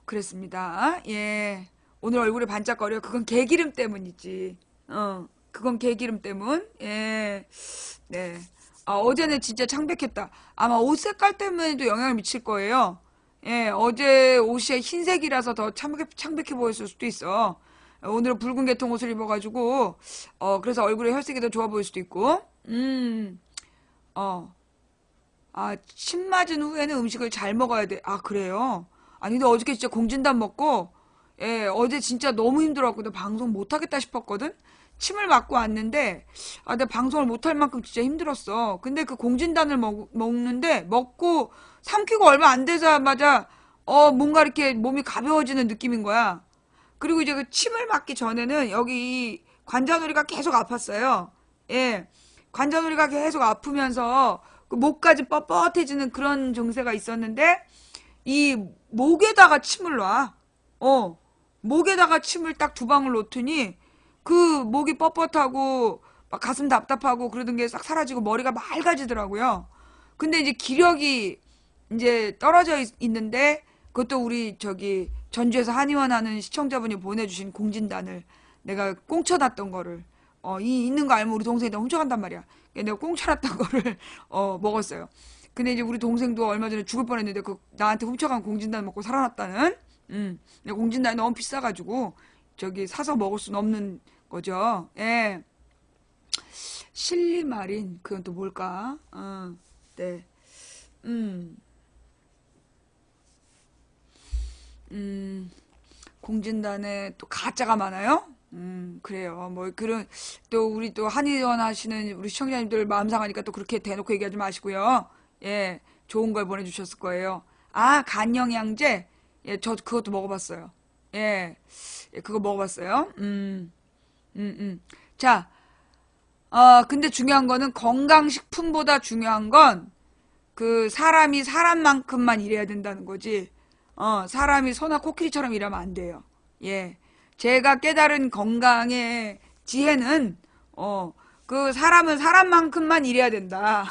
그랬습니다. 예. 오늘 얼굴이 반짝거려. 그건 개기름 때문이지. 그건 개기름 때문. 예. 네. 어제는 진짜 창백했다. 아마 옷 색깔 때문에도 영향을 미칠 거예요. 예, 어제 옷이 흰색이라서 더 창백해 보였을 수도 있어. 오늘은 붉은 계통 옷을 입어가지고, 그래서 얼굴에 혈색이 더 좋아 보일 수도 있고, 어, 침 맞은 후에는 음식을 잘 먹어야 돼. 그래요? 아니, 근데 어저께 진짜 공진단 먹고, 예, 어제 진짜 너무 힘들었고, 나 방송 못하겠다 싶었거든? 침을 맞고 왔는데, 내가 방송을 못할 만큼 진짜 힘들었어. 근데 그 공진단을 먹는데, 먹고, 삼키고 얼마 안 되자마자, 뭔가 이렇게 몸이 가벼워지는 느낌인 거야. 그리고 이제 그 침을 맞기 전에는 여기 관자놀이가 계속 아팠어요. 예. 관자놀이가 계속 아프면서 그 목까지 뻣뻣해지는 그런 증세가 있었는데, 이 목에다가 침을 놔. 목에다가 침을 딱 두 방울 놓더니 그 목이 뻣뻣하고 막 가슴 답답하고 그러던 게 싹 사라지고 머리가 맑아지더라고요. 근데 이제 기력이 이제 떨어져 있는데 그것도 우리 저기 전주에서 한의원 하는 시청자분이 보내주신 공진단을 내가 꽁쳐놨던 거를 이 있는 거 알면 우리 동생이 다 훔쳐간단 말이야. 내가 꽁쳐놨던 거를 먹었어요. 근데 이제 우리 동생도 얼마 전에 죽을 뻔했는데 그 나한테 훔쳐간 공진단 먹고 살아났다는. 근데 공진단이 너무 비싸가지고 저기 사서 먹을 수는 없는 거죠. 예. 실리마린 그건 또 뭘까? 네. 공진단에 또 가짜가 많아요? 그래요. 뭐, 또, 우리 또 한의원 하시는 우리 시청자님들 마음 상하니까 또 그렇게 대놓고 얘기하지 마시고요. 예, 좋은 걸 보내주셨을 거예요. 간영양제? 예, 저 그것도 먹어봤어요. 예, 그거 먹어봤어요. 자, 근데 중요한 거는 건강식품보다 중요한 건 그 사람이 사람만큼만 일해야 된다는 거지. 사람이 소나 코끼리처럼 일하면 안 돼요. 예. 제가 깨달은 건강의 지혜는, 그 사람은 사람만큼만 일해야 된다.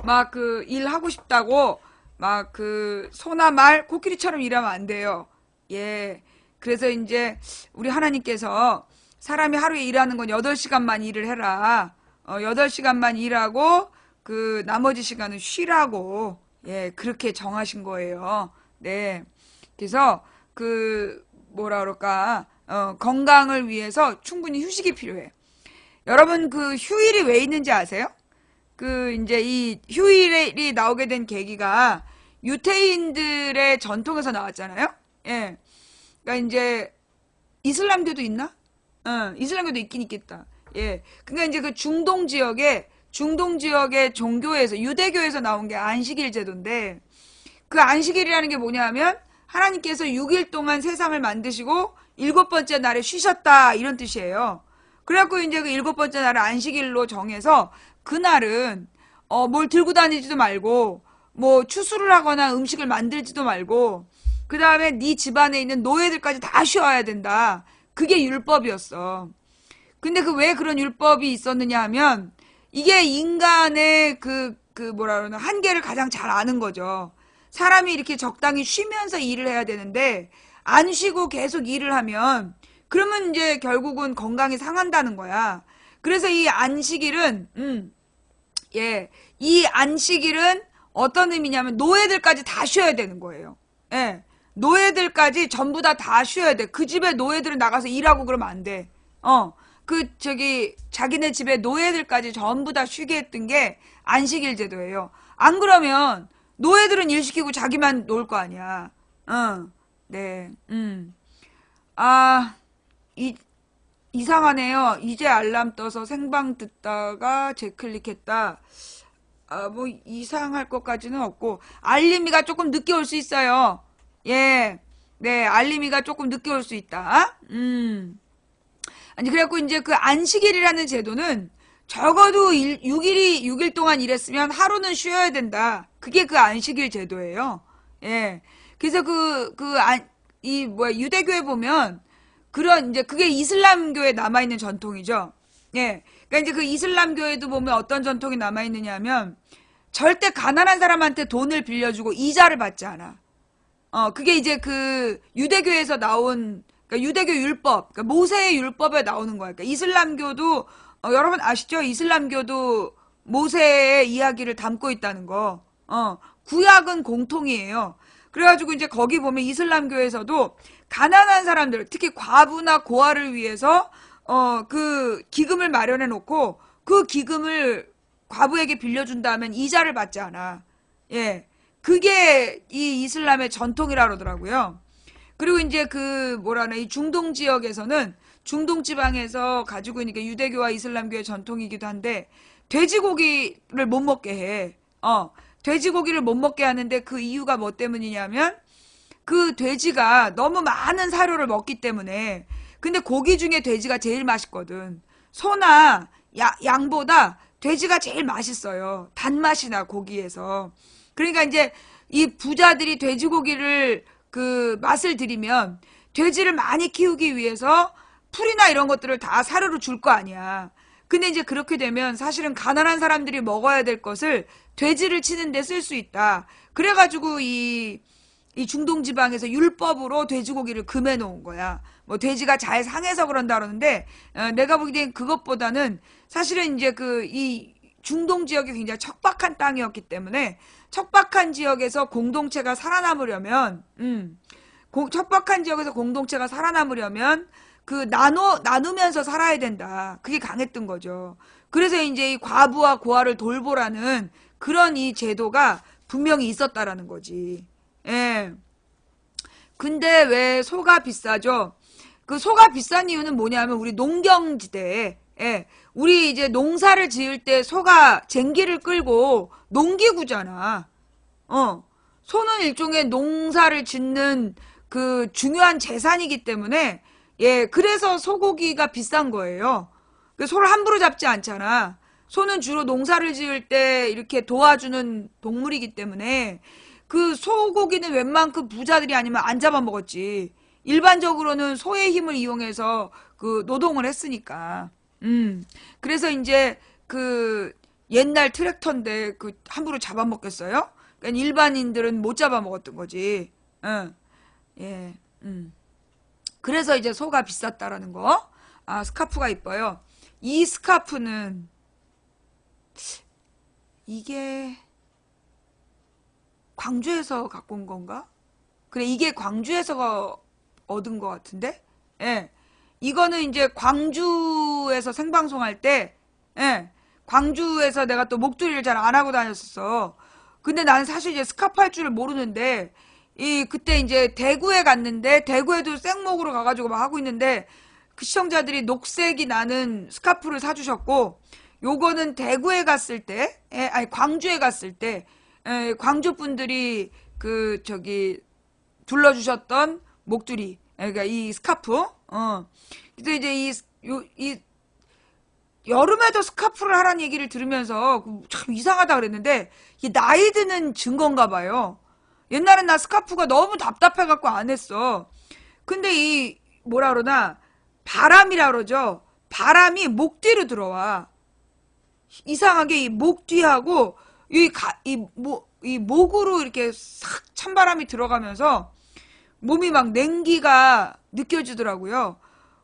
막 그 일하고 싶다고, 막 그 소나 말, 코끼리처럼 일하면 안 돼요. 예. 그래서 이제 우리 하나님께서 사람이 하루에 일하는 건 8시간만 일을 해라. 8시간만 일하고, 그 나머지 시간은 쉬라고. 예, 그렇게 정하신 거예요. 네. 그래서 뭐라 그럴까, 건강을 위해서 충분히 휴식이 필요해. 여러분, 그 휴일이 왜 있는지 아세요? 이제 이 휴일이 나오게 된 계기가 유태인들의 전통에서 나왔잖아요? 예. 그러니까 이제, 이슬람교도 있나? 이슬람교도 있긴 있겠다. 예. 그러니까 이제 그 중동 지역의 종교에서, 유대교에서 나온 게 안식일 제도인데, 그 안식일이라는 게 뭐냐 하면, 하나님께서 6일 동안 세상을 만드시고, 7번째 날에 쉬셨다, 이런 뜻이에요. 그래갖고 이제 그 7번째 날을 안식일로 정해서, 그날은, 뭘 들고 다니지도 말고, 뭐 추수를 하거나 음식을 만들지도 말고, 그 다음에 네 집안에 있는 노예들까지 다 쉬어야 된다. 그게 율법이었어. 근데 왜 그런 율법이 있었느냐 하면, 이게 인간의 뭐라 그러나, 한계를 가장 잘 아는 거죠. 사람이 이렇게 적당히 쉬면서 일을 해야 되는데, 안 쉬고 계속 일을 하면, 그러면 이제 결국은 건강이 상한다는 거야. 그래서 이 안식일은, 예, 이 안식일은 어떤 의미냐면, 노예들까지 다 쉬어야 되는 거예요. 예, 노예들까지 전부 다 쉬어야 돼. 그 집에 노예들은 나가서 일하고 그러면 안 돼. 자기네 집에 노예들까지 전부 다 쉬게 했던 게 안식일 제도예요. 안 그러면 노예들은 일 시키고 자기만 놀 거 아니야. 네. 이상하네요. 이제 알람 떠서 생방 듣다가 재클릭했다. 뭐 이상할 것까지는 없고, 알림이가 조금 늦게 올 수 있어요. 예. 네, 알림이가 조금 늦게 올 수 있다. 아니, 그래갖고 이제 그 안식일이라는 제도는 적어도 6일 동안 일했으면 하루는 쉬어야 된다. 그게 그 안식일 제도예요. 예. 그래서 유대교에 보면 이제 그게 이슬람교에 남아있는 전통이죠. 예. 그러니까 이제 그 이슬람교에도 보면 어떤 전통이 남아있느냐 하면, 절대 가난한 사람한테 돈을 빌려주고 이자를 받지 않아. 그게 이제 그 유대교에서 나온, 그러니까 유대교 율법, 그러니까 모세의 율법에 나오는 거야. 그러니까 이슬람교도, 여러분 아시죠? 이슬람교도 모세의 이야기를 담고 있다는 거. 구약은 공통이에요. 그래가지고 이제 거기 보면 이슬람교에서도 가난한 사람들, 특히 과부나 고아를 위해서, 그 기금을 마련해 놓고 그 기금을 과부에게 빌려준다면 이자를 받지 않아. 예. 그게 이 이슬람의 전통이라 그러더라고요. 그리고 이제 그 뭐라나 이 중동 지역에서는 중동 지방에서 가지고 있는 게 유대교와 이슬람교의 전통이기도 한데 돼지고기를 못 먹게 해. 돼지고기를 못 먹게 하는데 그 이유가 뭐 때문이냐면 그 돼지가 너무 많은 사료를 먹기 때문에. 근데 고기 중에 돼지가 제일 맛있거든. 소나 양보다 돼지가 제일 맛있어요. 단맛이 나, 고기에서. 그러니까 이제 이 부자들이 돼지고기를 그 맛을 들이면 돼지를 많이 키우기 위해서 풀이나 이런 것들을 다 사료로 줄 거 아니야. 근데 이제 그렇게 되면 사실은 가난한 사람들이 먹어야 될 것을 돼지를 치는 데 쓸 수 있다. 그래가지고 이 중동 지방에서 율법으로 돼지고기를 금해 놓은 거야. 뭐 돼지가 잘 상해서 그런다 그러는데 내가 보기엔 그것보다는 사실은 이제 그 이 중동 지역이 굉장히 척박한 땅이었기 때문에 척박한 지역에서 공동체가 살아남으려면 척박한 지역에서 공동체가 살아남으려면 그 나누면서 살아야 된다. 그게 강했던 거죠. 그래서 이제 이 과부와 고아를 돌보라는 그런 이 제도가 분명히 있었다라는 거지. 예. 근데 왜 소가 비싸죠? 그 소가 비싼 이유는 뭐냐면 우리 농경지대에, 예. 우리 이제 농사를 지을 때 소가 쟁기를 끌고 농기구잖아. 소는 일종의 농사를 짓는 그 중요한 재산이기 때문에, 예. 그래서 소고기가 비싼 거예요. 소를 함부로 잡지 않잖아. 소는 주로 농사를 지을 때 이렇게 도와주는 동물이기 때문에 그 소고기는 웬만큼 부자들이 아니면 안 잡아먹었지. 일반적으로는 소의 힘을 이용해서 그 노동을 했으니까. 그래서 이제 그 옛날 트랙터인데 그 함부로 잡아먹겠어요? 그러니까 일반인들은 못 잡아먹었던 거지. 예. 그래서 이제 소가 비쌌다라는 거. 아, 스카프가 이뻐요. 이 스카프는 이게 광주에서 갖고 온 건가? 그래, 이게 광주에서 얻은 것 같은데? 예. 이거는 이제 광주에서 생방송할 때, 예. 광주에서 내가 또 목도리를 잘 안 하고 다녔었어. 근데 나는 사실 이제 스카프 할 줄을 모르는데, 그때 이제 대구에 갔는데, 대구에도 생목으로 가가지고 막 하고 있는데, 그 시청자들이 녹색이 나는 스카프를 사주셨고, 요거는 대구에 갔을 때, 아니, 광주에 갔을 때, 광주 분들이 둘러주셨던 목도리, 그러니까 이 스카프, 근데 이제 이 여름에도 스카프를 하라는 얘기를 들으면서 참 이상하다 그랬는데, 이게 나이 드는 증거인가 봐요. 옛날엔 나 스카프가 너무 답답해갖고 안 했어. 근데 뭐라 그러나, 바람이라 그러죠. 바람이 목 뒤로 들어와. 이상하게 이 목 뒤하고, 이 목으로 이렇게 싹 찬바람이 들어가면서 몸이 막 냉기가 느껴지더라고요.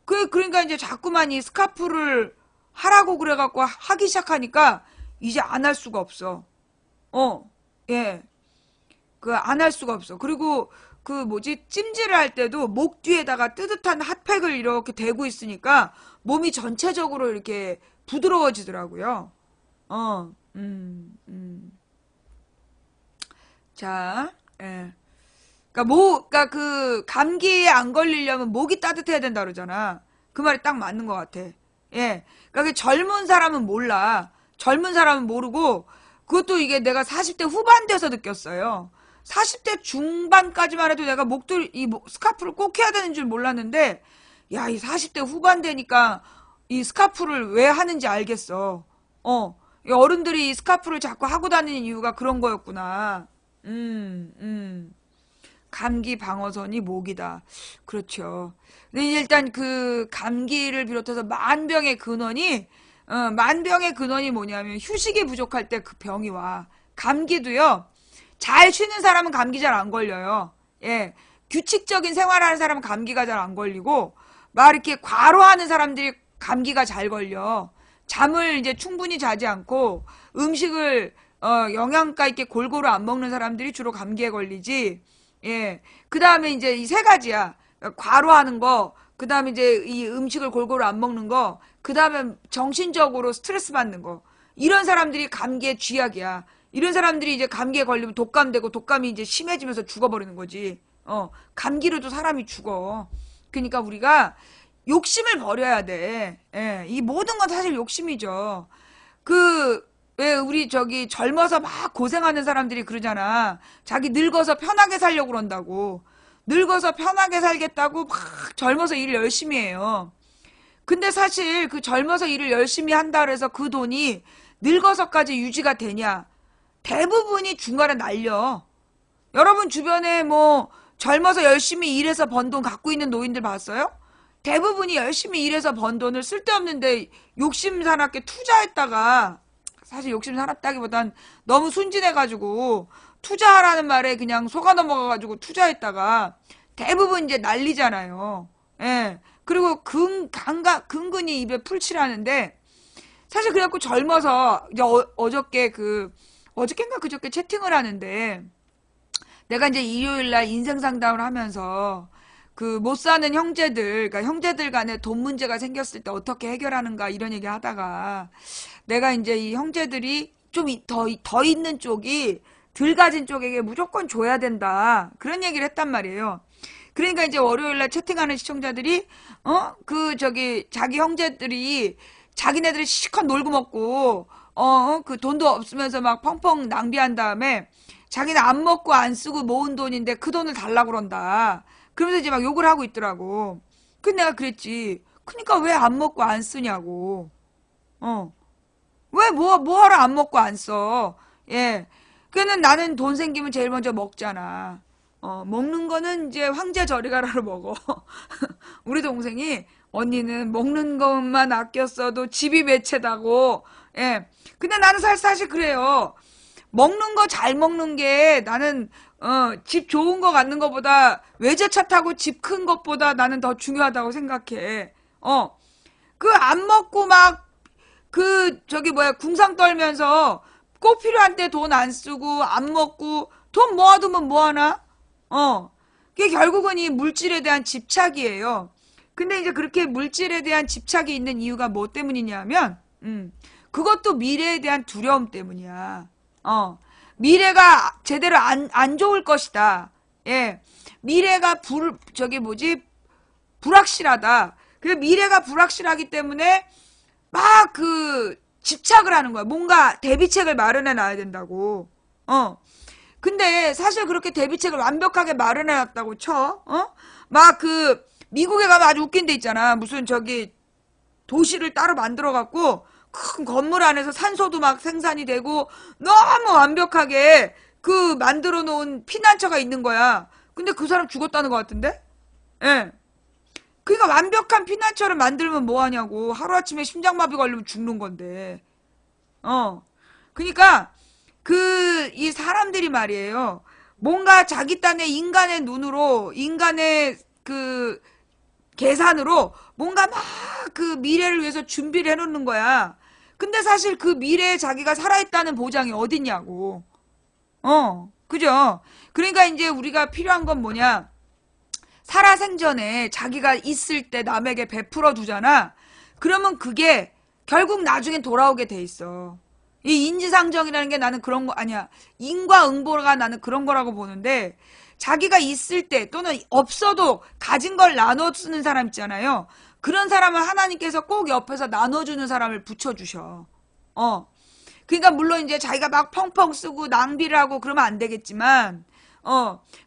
그러니까 이제 자꾸만 이 스카프를 하라고 그래갖고 하기 시작하니까 이제 안 할 수가 없어. 예. 안 할 수가 없어. 그리고 찜질을 할 때도 목 뒤에다가 뜨뜻한 핫팩을 이렇게 대고 있으니까 몸이 전체적으로 이렇게 부드러워지더라고요. 자, 예. 그러니까 그 감기에 안 걸리려면 목이 따뜻해야 된다 그러잖아. 그 말이 딱 맞는 것 같아. 예. 그러니까 그 젊은 사람은 몰라. 젊은 사람은 모르고 그것도 이게 내가 40대 후반 돼서 느꼈어요. 40대 중반까지만 해도 내가 스카프를 꼭 해야 되는 줄 몰랐는데, 야, 이 40대 후반 되니까 이 스카프를 왜 하는지 알겠어. 이 어른들이 이 스카프를 자꾸 하고 다니는 이유가 그런 거였구나. 감기 방어선이 목이다. 그렇죠. 근데 일단 그 감기를 비롯해서 만병의 근원이 뭐냐면 휴식이 부족할 때 그 병이 와. 감기도요. 잘 쉬는 사람은 감기 잘 안 걸려요. 예. 규칙적인 생활하는 사람은 감기가 잘 안 걸리고 막 이렇게 과로하는 사람들이 감기가 잘 걸려. 잠을 이제 충분히 자지 않고 음식을 영양가 있게 골고루 안 먹는 사람들이 주로 감기에 걸리지. 예. 그다음에 이제 이 세 가지야. 과로하는 거, 그다음에 이제 이 음식을 골고루 안 먹는 거, 그다음에 정신적으로 스트레스 받는 거. 이런 사람들이 감기의 쥐약이야. 이런 사람들이 이제 감기에 걸리면 독감되고 독감이 이제 심해지면서 죽어버리는 거지. 감기로도 사람이 죽어. 그러니까 우리가 욕심을 버려야 돼. 예, 이 모든 건 사실 욕심이죠. 왜 우리 저기 젊어서 막 고생하는 사람들이 그러잖아. 자기 늙어서 편하게 살려고 그런다고. 늙어서 편하게 살겠다고 막 젊어서 일을 열심히 해요. 근데 사실 그 젊어서 일을 열심히 한다 그래서 그 돈이 늙어서까지 유지가 되냐? 대부분이 중간에 날려. 여러분 주변에 뭐 젊어서 열심히 일해서 번 돈 갖고 있는 노인들 봤어요? 대부분이 열심히 일해서 번 돈을 쓸데없는데 욕심 사납게 투자했다가, 사실 욕심 사납다기보단 너무 순진해가지고 투자하라는 말에 그냥 속아 넘어가가지고 투자했다가 대부분 이제 난리잖아요. 예. 그리고 근근히 입에 풀칠하는데, 사실 그래갖고 젊어서 이제 어저께 어저께인가 그저께 채팅을 하는데, 내가 이제 일요일날 인생 상담을 하면서 못 사는 형제들, 그러니까 형제들 간에 돈 문제가 생겼을 때 어떻게 해결하는가 이런 얘기 하다가, 내가 이제 이 형제들이 좀 더 있는 쪽이 덜 가진 쪽에게 무조건 줘야 된다. 그런 얘기를 했단 말이에요. 그러니까 이제 월요일날 채팅하는 시청자들이, 자기 형제들이 자기네들이 실컷 놀고 먹고, 그 돈도 없으면서 막 펑펑 낭비한 다음에 자기는 안 먹고 안 쓰고 모은 돈인데 그 돈을 달라고 그런다. 그러면서 이제 막 욕을 하고 있더라고. 근데 내가 그랬지. 그러니까 왜 안 먹고 안 쓰냐고. 왜 뭐하러 안 먹고 안 써. 예. 그는 나는 돈 생기면 제일 먼저 먹잖아. 먹는 거는 이제 황제 저리 가라로 먹어. 우리 동생이, 언니는 먹는 것만 아껴 써도 집이 매체다고. 예. 근데 나는 사실 그래요. 먹는 거 잘 먹는 게 나는 집 좋은 거 갖는 것보다 외제차 타고 집 큰 것보다 나는 더 중요하다고 생각해. 안 먹고 막 궁상 떨면서 꼭 필요한 때 돈 안 쓰고 안 먹고 돈 모아두면 뭐하나? 그게 결국은 이 물질에 대한 집착이에요. 근데 이제 그렇게 물질에 대한 집착이 있는 이유가 뭐 때문이냐면, 그것도 미래에 대한 두려움 때문이야. 미래가 제대로 안 좋을 것이다. 예. 미래가 불확실하다. 그래서 미래가 불확실하기 때문에 막 집착을 하는 거야. 뭔가 대비책을 마련해 놔야 된다고. 근데 사실 그렇게 대비책을 완벽하게 마련해 놨다고 쳐. 막 미국에 가면 아주 웃긴 데 있잖아. 무슨 도시를 따로 만들어 갖고 큰 건물 안에서 산소도 막 생산이 되고 너무 완벽하게 만들어 놓은 피난처가 있는 거야. 근데 그 사람 죽었다는 것 같은데? 예. 그러니까 완벽한 피난처를 만들면 뭐 하냐고. 하루아침에 심장마비 걸리면 죽는 건데. 그러니까 이 사람들이 말이에요. 뭔가 자기 딴에 인간의 눈으로, 인간의 계산으로 뭔가 막 미래를 위해서 준비를 해놓는 거야. 근데 사실 그 미래에 자기가 살아있다는 보장이 어딨냐고. 그죠? 그러니까 이제 우리가 필요한 건 뭐냐. 살아생전에 자기가 있을 때 남에게 베풀어 두잖아. 그러면 그게 결국 나중엔 돌아오게 돼 있어. 이 인지상정이라는 게 나는 그런 거 아니야. 인과응보가 나는 그런 거라고 보는데, 자기가 있을 때 또는 없어도 가진 걸 나눠 쓰는 사람 있잖아요. 그런 사람은 하나님께서 꼭 옆에서 나눠주는 사람을 붙여주셔. 그러니까 물론 이제 자기가 막 펑펑 쓰고 낭비를 하고 그러면 안 되겠지만,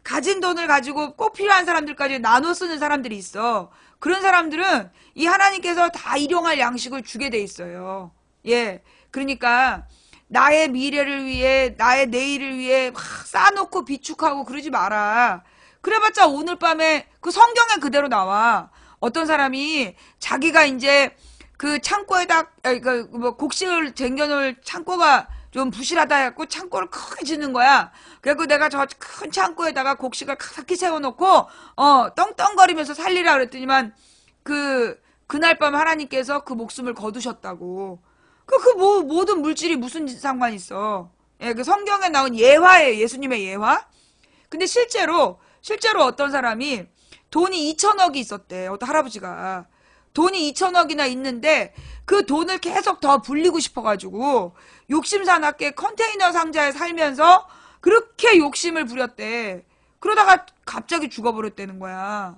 가진 돈을 가지고 꼭 필요한 사람들까지 나눠 쓰는 사람들이 있어. 그런 사람들은 이 하나님께서 다 일용할 양식을 주게 돼 있어요. 예. 그러니까 나의 미래를 위해, 나의 내일을 위해 막 쌓아놓고 비축하고 그러지 마라. 그래봤자 오늘 밤에 성경에 그대로 나와. 어떤 사람이 자기가 이제 창고에다 곡식을 쟁겨놓을 창고가 좀 부실하다 해갖고 창고를 크게 짓는 거야. 그래갖고 내가 저 큰 창고에다가 곡식을 가득히 세워놓고 떵떵거리면서 살리라 그랬더니만 그날 밤 하나님께서 그 목숨을 거두셨다고. 모든 물질이 무슨 상관 있어. 예, 그 성경에 나온 예화예요. 예수님의 예화. 근데 실제로 어떤 사람이 돈이 2천억이 있었대. 어떤 할아버지가. 돈이 2천억이나 있는데 그 돈을 계속 더 불리고 싶어가지고 욕심사납게 컨테이너 상자에 살면서 그렇게 욕심을 부렸대. 그러다가 갑자기 죽어버렸다는 거야.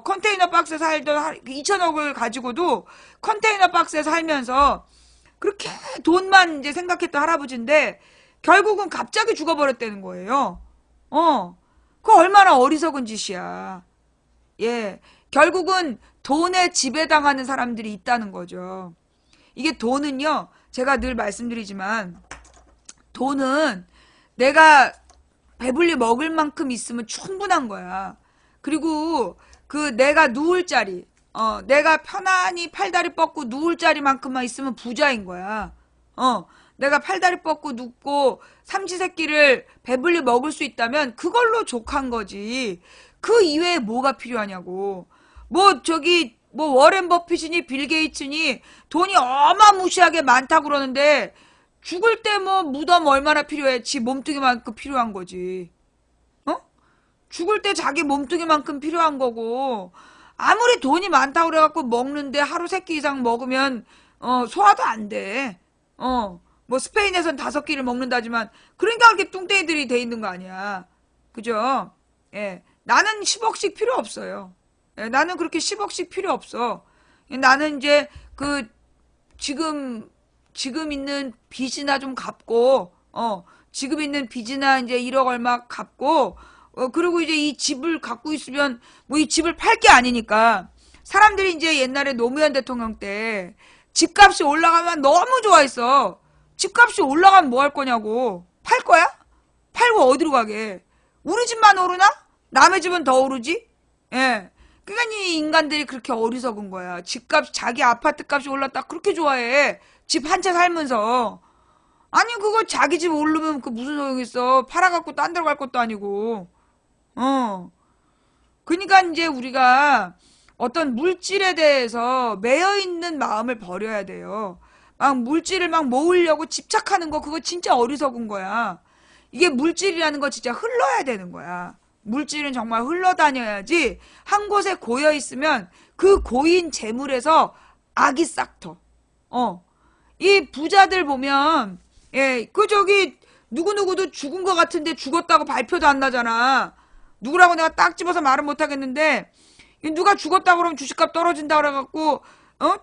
컨테이너 박스에 살던 2천억을 가지고도 컨테이너 박스에 살면서 그렇게 돈만 이제 생각했던 할아버지인데 결국은 갑자기 죽어버렸다는 거예요. 그거 얼마나 어리석은 짓이야. 예. 결국은 돈에 지배당하는 사람들이 있다는 거죠. 이게 돈은요, 제가 늘 말씀드리지만, 돈은 내가 배불리 먹을 만큼 있으면 충분한 거야. 그리고 내가 누울 자리, 내가 편안히 팔다리 뻗고 누울 자리만큼만 있으면 부자인 거야. 내가 팔다리 뻗고 눕고 삼시세끼를 배불리 먹을 수 있다면 그걸로 족한 거지. 그 이외에 뭐가 필요하냐고. 워렌 버핏이니 빌 게이츠니 돈이 어마무시하게 많다고 그러는데 죽을 때 무덤 얼마나 필요해? 지 몸뚱이만큼 필요한 거지. 죽을 때 자기 몸뚱이만큼 필요한 거고 아무리 돈이 많다고 그래갖고 먹는데 하루 3끼 이상 먹으면 소화도 안 돼. 스페인에선 5끼를 먹는다지만 그러니까 그렇게 뚱땡이들이 돼 있는 거 아니야. 그죠? 예. 나는 10억씩 필요 없어요. 예, 나는 그렇게 10억씩 필요 없어. 나는 이제 지금 있는 빚이나 좀 갚고, 지금 있는 빚이나 이제 1억 얼마 갚고, 그리고 이제 이 집을 갖고 있으면, 이 집을 팔 게 아니니까, 사람들이 이제 옛날에 노무현 대통령 때, 집값이 올라가면 너무 좋아했어. 집값이 올라가면 뭐 할 거냐고. 팔 거야? 팔고 어디로 가게? 우리 집만 오르나? 남의 집은 더 오르지? 예. 그러니까 이 인간들이 그렇게 어리석은 거야. 집값, 자기 아파트 값이 올랐다. 그렇게 좋아해. 집 한 채 살면서. 아니, 그거 자기 집 오르면 그 무슨 소용 있어. 팔아갖고 딴 데로 갈 것도 아니고. 그러니까 이제 우리가 어떤 물질에 대해서 매여있는 마음을 버려야 돼요. 막 물질을 막 모으려고 집착하는 거, 그거 진짜 어리석은 거야. 이게 물질이라는 거 진짜 흘러야 되는 거야. 물질은 정말 흘러다녀야지 한 곳에 고여 있으면 그 고인 재물에서 악이 싹터. 이 부자들 보면 누구누구도 죽은 것 같은데 죽었다고 발표도 안 나잖아. 누구라고 내가 딱 집어서 말은 못 하겠는데 누가 죽었다고 그러면 주식값 떨어진다 그래갖고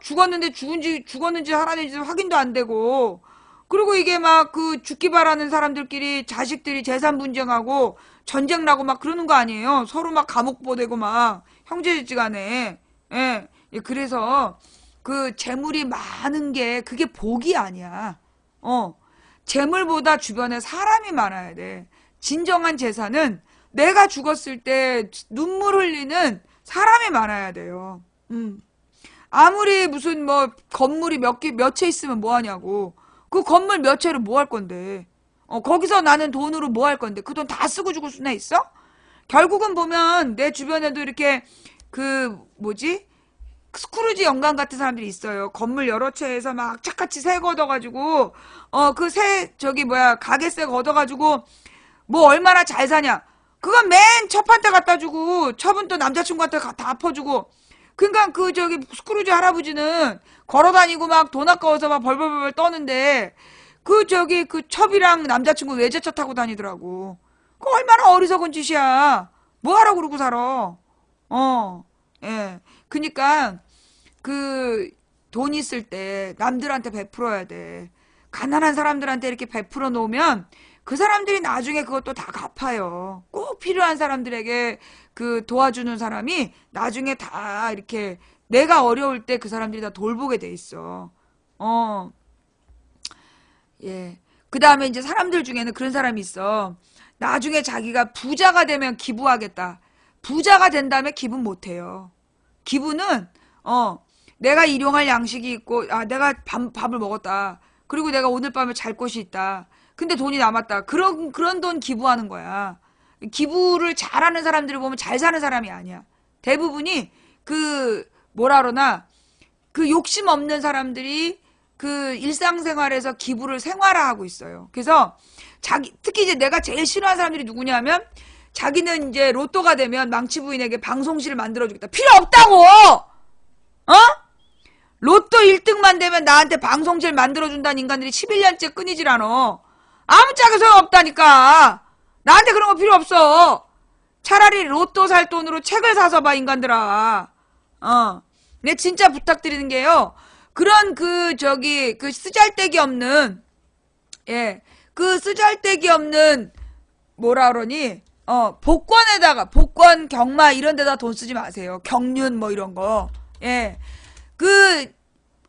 죽었는데 죽었는지 살아는지 확인도 안 되고 그리고 이게 막 죽기 바라는 사람들끼리 자식들이 재산 분쟁하고 전쟁 나고 막 그러는 거 아니에요. 서로 막 감옥 보내고 막 형제지간에. 예. 그래서 재물이 많은 게 그게 복이 아니야. 재물보다 주변에 사람이 많아야 돼. 진정한 재산은 내가 죽었을 때 눈물 흘리는 사람이 많아야 돼요. 아무리 무슨 건물이 몇 채 있으면 뭐 하냐고. 그 건물 몇 채로 뭐 할 건데. 거기서 나는 돈으로 뭐 할 건데. 그 돈 다 쓰고 죽을 수나 있어? 결국은 보면 내 주변에도 이렇게 스크루지 영감 같은 사람들이 있어요. 건물 여러 채에서 막 착같이 새 걷어가지고 가게세 걷어가지고 뭐 얼마나 잘 사냐. 그건 맨 첫판때 갖다 주고 첩은 또 남자친구한테 다 퍼주고 그러니까 스크루지 할아버지는 걸어다니고 막 돈 아까워서 막 벌벌벌 떠는데 그 첩이랑 남자친구 외제차 타고 다니더라고. 그 얼마나 어리석은 짓이야. 뭐 하라고 그러고 살아. 예. 그니까 돈 있을 때 남들한테 베풀어야 돼. 가난한 사람들한테 이렇게 베풀어 놓으면 그 사람들이 나중에 그것도 다 갚아요. 꼭 필요한 사람들에게 도와주는 사람이 나중에 다 이렇게 내가 어려울 때 그 사람들이 다 돌보게 돼 있어. 예. 그 다음에 이제 사람들 중에는 그런 사람이 있어. 나중에 자기가 부자가 되면 기부하겠다. 부자가 된 다음에 기부 못 해요. 기부는, 내가 일용할 양식이 있고, 내가 밥을 먹었다. 그리고 내가 오늘 밤에 잘 곳이 있다. 근데 돈이 남았다. 그런 돈 기부하는 거야. 기부를 잘하는 사람들을 보면 잘 사는 사람이 아니야. 대부분이 뭐라 그러나, 욕심 없는 사람들이 일상생활에서 기부를 생활화하고 있어요. 그래서 특히 이제 내가 제일 싫어하는 사람들이 누구냐면, 자기는 이제 로또가 되면 망치 부인에게 방송실을 만들어주겠다. 필요 없다고! 어? 로또 1등만 되면 나한테 방송실 만들어준다는 인간들이 11년째 끊이질 않아. 아무짝에 소용없다니까. 나한테 그런 거 필요 없어. 차라리 로또 살 돈으로 책을 사서 봐, 인간들아. 내 진짜 부탁드리는 게요. 그런 쓰잘데기 없는, 쓰잘데기 없는, 뭐라 그러니, 복권, 경마 이런 데다 돈 쓰지 마세요. 경륜 뭐 이런 거.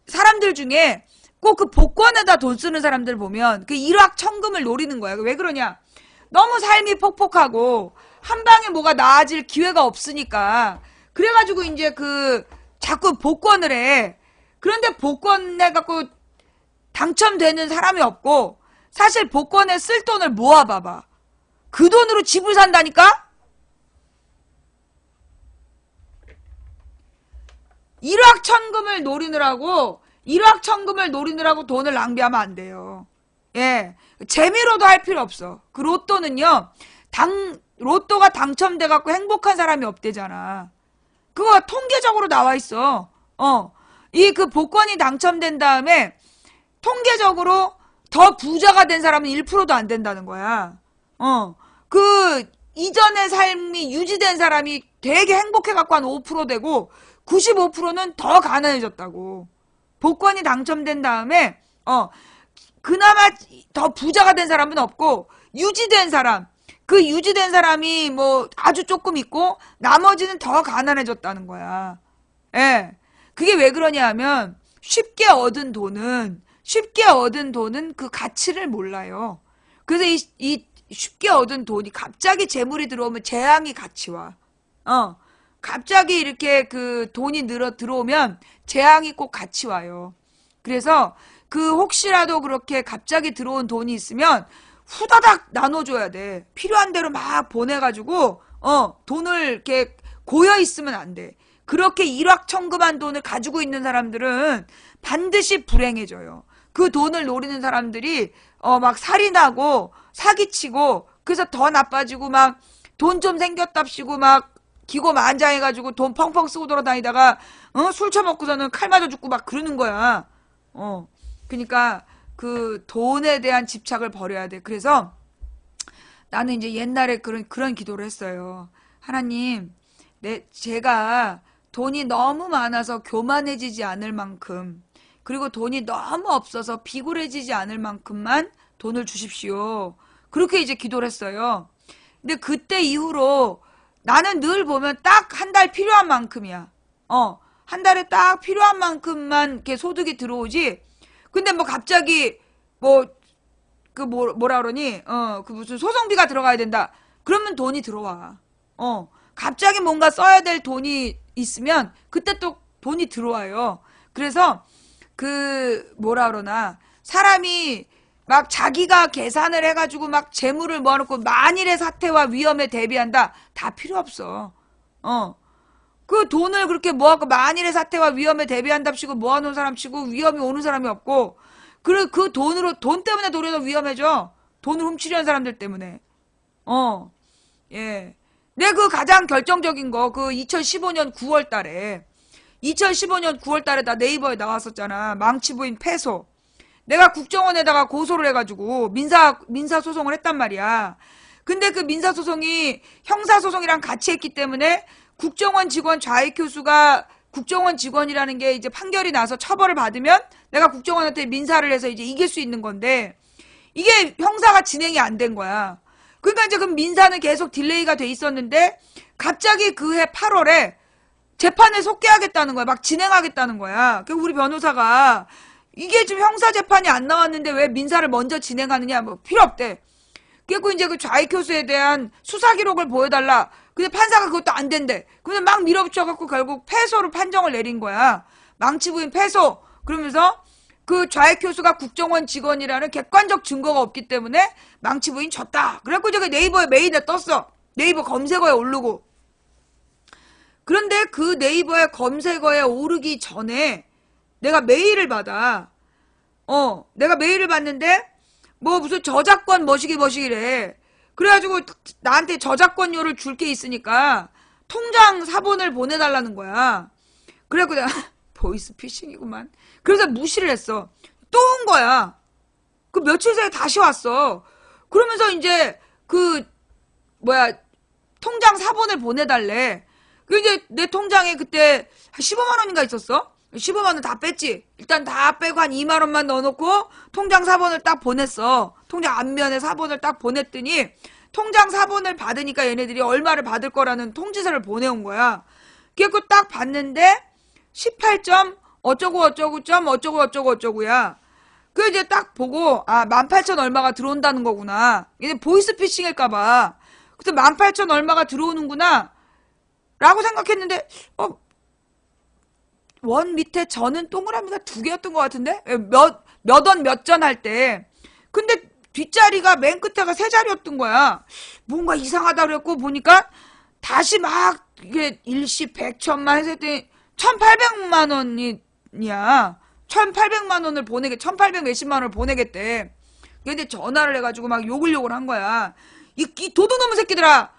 사람들 중에 꼭 복권에다 돈 쓰는 사람들 보면 일확천금을 노리는 거야. 왜 그러냐? 너무 삶이 폭폭하고 한 방에 뭐가 나아질 기회가 없으니까. 그래가지고 이제 자꾸 복권을 해. 그런데 복권에 갖고 당첨되는 사람이 없고, 사실 복권에 쓸 돈을 모아봐봐. 그 돈으로 집을 산다니까? 일확천금을 노리느라고 돈을 낭비하면 안 돼요. 재미로도 할 필요 없어. 로또는요, 로또가 당첨돼갖고 행복한 사람이 없대잖아. 그거 통계적으로 나와 있어. 복권이 당첨된 다음에 통계적으로 더 부자가 된 사람은 1%도 안 된다는 거야. 이전의 삶이 유지된 사람이 되게 행복해갖고 한 5% 되고, 95%는 더 가난해졌다고. 복권이 당첨된 다음에, 그나마 더 부자가 된 사람은 없고, 유지된 사람이 뭐 아주 조금 있고, 나머지는 더 가난해졌다는 거야. 그게 왜 그러냐 하면, 쉽게 얻은 돈은 그 가치를 몰라요. 그래서 쉽게 얻은 돈이 갑자기 재물이 들어오면 재앙이 같이 와. 갑자기 이렇게 돈이 들어오면 재앙이 꼭 같이 와요. 그래서 혹시라도 그렇게 갑자기 들어온 돈이 있으면 후다닥 나눠줘야 돼. 필요한 대로 막 보내가지고, 돈을 이렇게 고여 있으면 안 돼. 그렇게 일확천금한 돈을 가지고 있는 사람들은 반드시 불행해져요. 그 돈을 노리는 사람들이, 막 살인하고, 사기치고, 그래서 더 나빠지고, 막, 돈 좀 생겼답시고, 막, 기고만장해가지고 돈 펑펑 쓰고 돌아다니다가, 술 처먹고서는 칼 맞아 죽고 막 그러는 거야. 그러니까, 돈에 대한 집착을 버려야 돼. 그래서, 나는 이제 옛날에 그런 기도를 했어요. 하나님, 제가 돈이 너무 많아서 교만해지지 않을 만큼, 그리고 돈이 너무 없어서 비굴해지지 않을 만큼만 돈을 주십시오. 그렇게 이제 기도를 했어요. 근데 그때 이후로 나는 늘 보면 딱 한 달 필요한 만큼이야. 한 달에 딱 필요한 만큼만 이렇게 소득이 들어오지. 근데 뭐 갑자기 뭐라 그러니? 무슨 소송비가 들어가야 된다. 그러면 돈이 들어와. 갑자기 뭔가 써야 될 돈이 있으면 그때 또 돈이 들어와요. 그래서 뭐라 그러나, 사람이 막 자기가 계산을 해가지고 막 재물을 모아놓고 만일의 사태와 위험에 대비한다. 다 필요 없어. 그 돈을 그렇게 모아갖고 만일의 사태와 위험에 대비한답시고 모아놓은 사람 치고 위험이 오는 사람이 없고, 그리고 돈 때문에 도리어 위험해져. 돈을 훔치려는 사람들 때문에. 내 가장 결정적인 거, 2015년 9월 달에 나 네이버에 나왔었잖아. 망치부인 패소. 내가 국정원에다가 고소를 해가지고 민사소송을 했단 말이야. 근데 그 민사소송이 형사소송이랑 같이 했기 때문에 국정원 직원 좌익 교수가 국정원 직원이라는 게 이제 판결이 나서 처벌을 받으면 내가 국정원한테 민사를 해서 이제 이길 수 있는 건데, 이게 형사가 진행이 안 된 거야. 그러니까 이제 그 민사는 계속 딜레이가 돼 있었는데, 갑자기 그해 8월에 재판을 속개하겠다는 거야. 막 진행하겠다는 거야. 그 우리 변호사가 이게 지금 형사 재판이 안 나왔는데 왜 민사를 먼저 진행하느냐, 뭐 필요 없대. 그리고 이제 그 좌익 교수에 대한 수사 기록을 보여달라. 근데 판사가 그것도 안 된대. 근데 막 밀어붙여갖고 결국 패소로 판정을 내린 거야. 망치부인 패소. 그러면서 그 좌익 교수가 국정원 직원이라는 객관적 증거가 없기 때문에 망치 부인 졌다. 그래갖고 이제 네이버에 메일에 떴어. 네이버 검색어에 오르고. 그런데 그 네이버의 검색어에 오르기 전에 내가 메일을 받아. 내가 메일을 받는데 뭐 무슨 저작권 머시기래. 그래가지고 나한테 저작권료를 줄 게 있으니까 통장 사본을 보내달라는 거야. 그래갖고 내가 보이스피싱이구만. 그래서 무시를 했어. 또 온 거야. 그 며칠 사이에 다시 왔어. 그러면서 이제 통장 사본을 보내달래. 그 이제 내 통장에 그때 15만 원인가 있었어. 15만 원 다 뺐지. 일단 다 빼고 한 2만 원만 넣어놓고 통장 사본을 딱 보냈어. 통장 앞면에 사본을 딱 보냈더니 통장 사본을 받으니까 얘네들이 얼마를 받을 거라는 통지서를 보내온 거야. 그래서 딱 봤는데 18점 어쩌고야. 그 이제 딱 보고 18,000 얼마가 들어온다는 거구나. 얘네 보이스피싱일까봐. 그래서 18,000 얼마가 들어오는구나 라고 생각했는데 원 밑에 저는 동그라미가 2개였던 것 같은데? 몇 원 몇 전 할 때. 근데 뒷자리가 맨 끝에가 3자리였던 거야. 뭔가 이상하다 그랬고 보니까 다시 막 이게 일시 100, 1000만 해서 했더니 1800만 원이야. 1800만 원을 1800 몇십만 원을 보내겠대. 근데 전화를 해가지고 막 욕을 한 거야. 이 도둑놈의 새끼들아,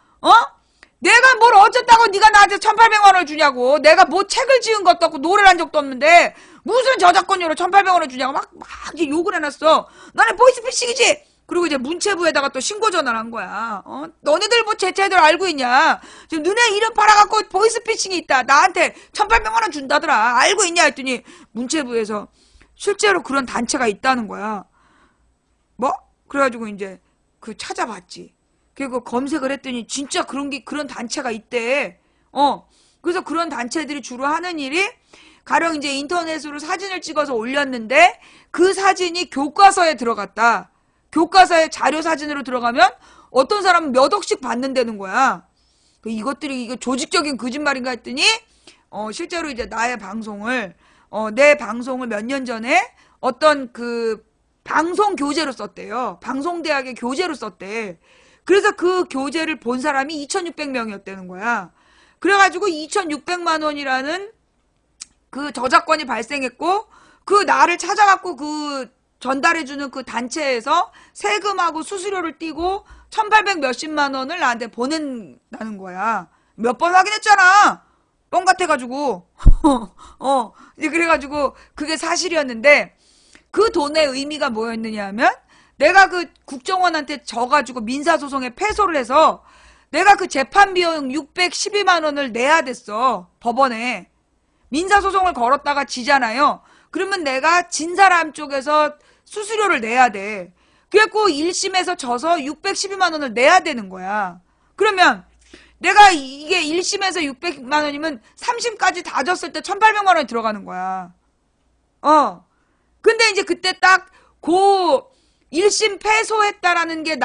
내가 뭘 어쨌다고 네가 나한테 1800만 원을 주냐고. 내가 뭐 책을 지은 것도 없고 노래를 한 적도 없는데 무슨 저작권료로 1800원을 주냐고 막 이제 욕을 해놨어. 너네 보이스피싱이지? 그리고 이제 문체부에다가 또 신고 전화를 한 거야. 너네들 뭐 제대로 알고 있냐? 지금 너네 이름 팔아갖고 보이스피싱이 있다. 나한테 1800만 원 준다더라. 알고 있냐? 했더니 문체부에서 실제로 그런 단체가 있다는 거야. 뭐? 그래가지고 이제 찾아봤지. 그리고 검색을 했더니 진짜 그런 단체가 있대. 그래서 그런 단체들이 주로 하는 일이 가령 이제 인터넷으로 사진을 찍어서 올렸는데 그 사진이 교과서에 들어갔다. 교과서에 자료 사진으로 들어가면 어떤 사람은 몇 억씩 받는다는 거야. 이거 조직적인 거짓말인가 했더니 실제로 이제 나의 방송을 내 방송을 몇 년 전에 어떤 방송 교재로 썼대요. 방송대학의 교재로 썼대. 그래서 그 교재를 본 사람이 2600명이었다는 거야. 그래가지고 2600만 원이라는 그 저작권이 발생했고 그 나를 찾아갖고 전달해주는 그 단체에서 세금하고 수수료를 떼고 1800 몇십만 원을 나한테 보낸다는 거야. 몇 번 확인했잖아. 뻥 같아가지고. 이제 그래가지고 그게 사실이었는데 그 돈의 의미가 뭐였느냐 하면 내가 국정원한테 져가지고 민사소송에 패소를 해서 내가 재판 비용 612만 원을 내야 됐어. 법원에. 민사소송을 걸었다가 지잖아요. 그러면 내가 진 사람 쪽에서 수수료를 내야 돼. 그래갖고 1심에서 져서 612만 원을 내야 되는 거야. 그러면 내가 이게 1심에서 600만 원이면 3심까지 다 졌을 때 1800만 원이 들어가는 거야. 근데 이제 그때 딱 1심 패소했다라는 게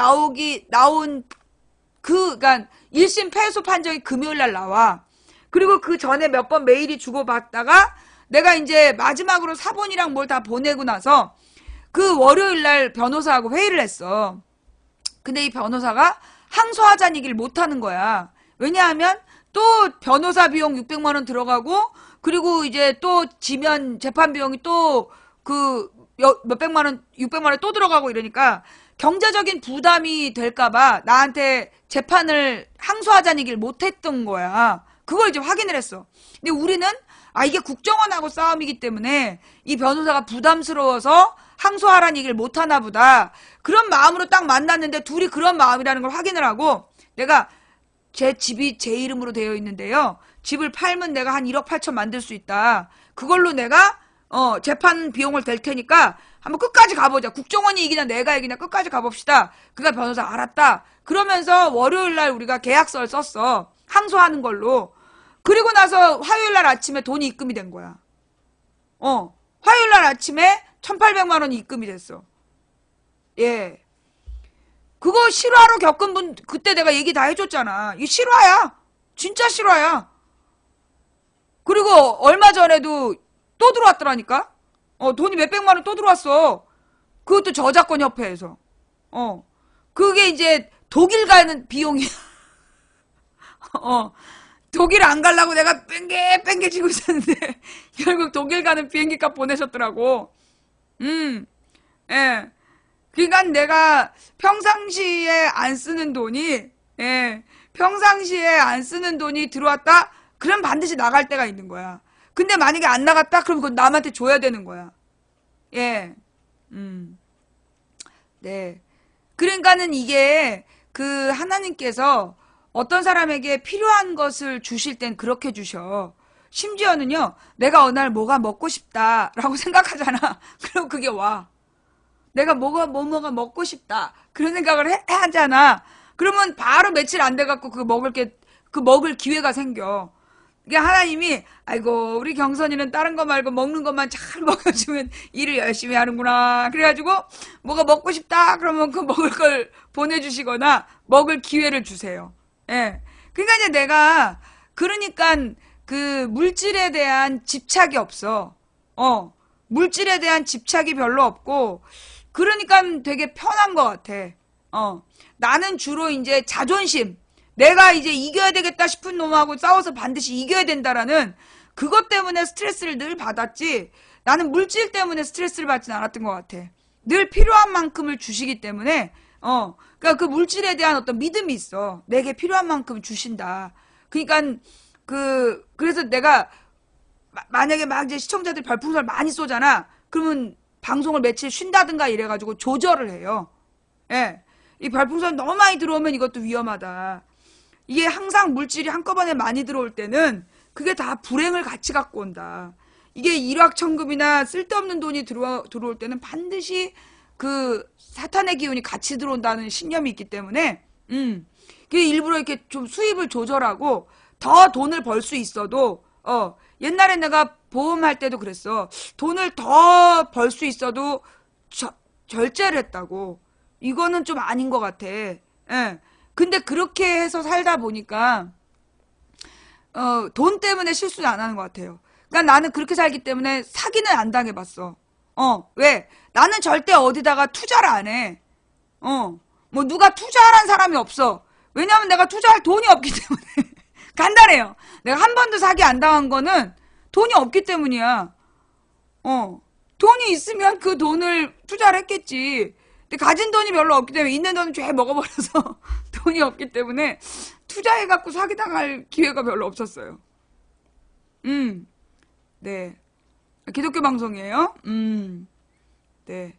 그러니까 1심 패소 판정이 금요일 날 나와. 그리고 그 전에 몇 번 메일이 주고받다가 내가 이제 마지막으로 사본이랑 뭘 다 보내고 나서 그 월요일 날 변호사하고 회의를 했어. 근데 이 변호사가 항소하자는 얘기를 못 하는 거야. 왜냐하면 또 변호사 비용 600만 원 들어가고 그리고 이제 또 지면 재판 비용이 또 몇백만 원, 600만 원 또 들어가고 이러니까 경제적인 부담이 될까봐 나한테 재판을 항소하자는 얘기를 못 했던 거야. 그걸 이제 확인을 했어. 근데 우리는 이게 국정원하고 싸움이기 때문에 이 변호사가 부담스러워서 항소하라는 얘기를 못 하나 보다. 그런 마음으로 딱 만났는데 둘이 그런 마음이라는 걸 확인을 하고 내가 제 집이 제 이름으로 되어 있는데요. 집을 팔면 내가 한 1억 8천 만들 수 있다. 그걸로 내가 재판 비용을 댈 테니까 한번 끝까지 가보자. 국정원이 이기냐 내가 이기냐 끝까지 가봅시다. 그가 변호사 알았다. 그러면서 월요일 날 우리가 계약서를 썼어. 항소하는 걸로. 그리고 나서 화요일 날 아침에 돈이 입금이 된 거야. 화요일 날 아침에 1800만 원이 입금이 됐어. 예. 그거 실화로 겪은 분 그때 내가 얘기 다 해줬잖아. 이 실화야. 진짜 실화야. 그리고 얼마 전에도 또 들어왔더라니까. 돈이 몇백만 원 또 들어왔어. 그것도 저작권 협회에서. 그게 이제 독일 가는 비용이야. 독일 안 가려고 내가 뺑개 치고 있었는데 결국 독일 가는 비행기 값 보내셨더라고. 예. 그러니까 내가 평상시에 안 쓰는 돈이, 평상시에 안 쓰는 돈이 들어왔다? 그럼 반드시 나갈 때가 있는 거야. 근데 만약에 안 나갔다? 그럼 그건 남한테 줘야 되는 거야. 예. 네. 그러니까는 이게 그 하나님께서 어떤 사람에게 필요한 것을 주실 땐 그렇게 주셔. 심지어는요, 내가 어느 날 뭐가 먹고 싶다라고 생각하잖아. 그럼 그게 와. 내가 뭐가 먹고 싶다. 그런 생각을 하잖아. 그러면 바로 며칠 안 돼갖고 그 먹을 기회가 생겨. 이게 하나님이, 아이고, 우리 경선이는 다른 거 말고 먹는 것만 잘 먹여주면 일을 열심히 하는구나. 그래가지고, 뭐가 먹고 싶다? 그러면 그 먹을 걸 보내주시거나, 먹을 기회를 주세요. 예. 그러니까 이제 내가, 그러니까 그 물질에 대한 집착이 없어. 물질에 대한 집착이 별로 없고, 그러니까 되게 편한 것 같아. 나는 주로 이제 자존심. 내가 이제 이겨야 되겠다 싶은 놈하고 싸워서 반드시 이겨야 된다라는 그것 때문에 스트레스를 늘 받았지. 나는 물질 때문에 스트레스를 받진 않았던 것 같아. 늘 필요한 만큼을 주시기 때문에, 그러니까 그 물질에 대한 어떤 믿음이 있어. 내게 필요한 만큼 주신다. 그러니까 그래서 내가 만약에 막 이제 시청자들이 별풍선을 많이 쏘잖아. 그러면 방송을 며칠 쉰다든가 이래가지고 조절을 해요. 예. 이 별풍선 너무 많이 들어오면 이것도 위험하다. 이게 항상 물질이 한꺼번에 많이 들어올 때는 그게 다 불행을 같이 갖고 온다. 이게 일확천금이나 쓸데없는 돈이 들어올 때는 반드시 그 사탄의 기운이 같이 들어온다는 신념이 있기 때문에, 일부러 이렇게 좀 수입을 조절하고 더 돈을 벌 수 있어도, 옛날에 내가 보험할 때도 그랬어. 돈을 더 벌 수 있어도 절제를 했다고. 이거는 좀 아닌 것 같아. 예. 근데 그렇게 해서 살다 보니까 돈 때문에 실수는 안 하는 것 같아요. 그러니까 나는 그렇게 살기 때문에 사기는 안 당해봤어. 왜? 나는 절대 어디다가 투자를 안 해. 뭐 누가 투자하라는 사람이 없어. 왜냐면 내가 투자할 돈이 없기 때문에. 간단해요. 내가 한 번도 사기 안 당한 거는 돈이 없기 때문이야. 돈이 있으면 그 돈을 투자를 했겠지. 근데 가진 돈이 별로 없기 때문에 있는 돈은 쫙 먹어버려서 돈이 없기 때문에 투자해갖고 사기당할 기회가 별로 없었어요. 네. 기독교 방송이에요. 네.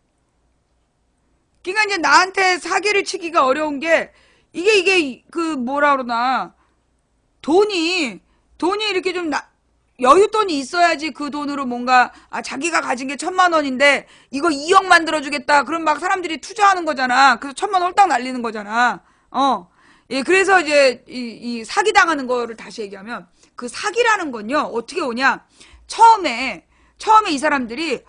그러니까 이제 나한테 사기를 치기가 어려운 게 이게 그 뭐라 그러나 돈이 이렇게 좀 여윳돈이 있어야지 그 돈으로 뭔가 자기가 가진 게 1,000,000원인데 이거 2억 만들어주겠다. 그럼 막 사람들이 투자하는 거잖아. 그래서 1,000,000원 홀딱 날리는 거잖아. 예, 그래서 이제 이 사기 당하는 거를 다시 얘기하면 그 사기라는 건요 어떻게 오냐? 처음에 이 사람들이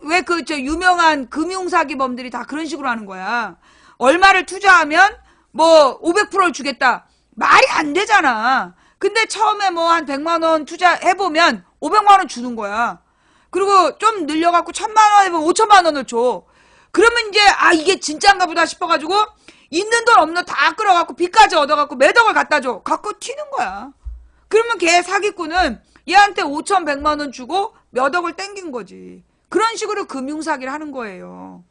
왜 그 유명한 금융사기범들이 다 그런 식으로 하는 거야. 얼마를 투자하면 뭐 500%를 주겠다. 말이 안 되잖아. 근데 처음에 뭐 한 100만 원 투자해보면 500만 원 주는 거야. 그리고 좀 늘려갖고 1,000만 원 해보면 5천만 원을 줘. 그러면 이제 이게 진짜인가 보다 싶어가지고 있는 돈 없는 다 끌어갖고 빚까지 얻어갖고 몇 억을 갖다 줘. 갖고 튀는 거야. 그러면 걔 사기꾼은 얘한테 5천 100만 원 주고 몇 억을 땡긴 거지. 그런 식으로 금융사기를 하는 거예요.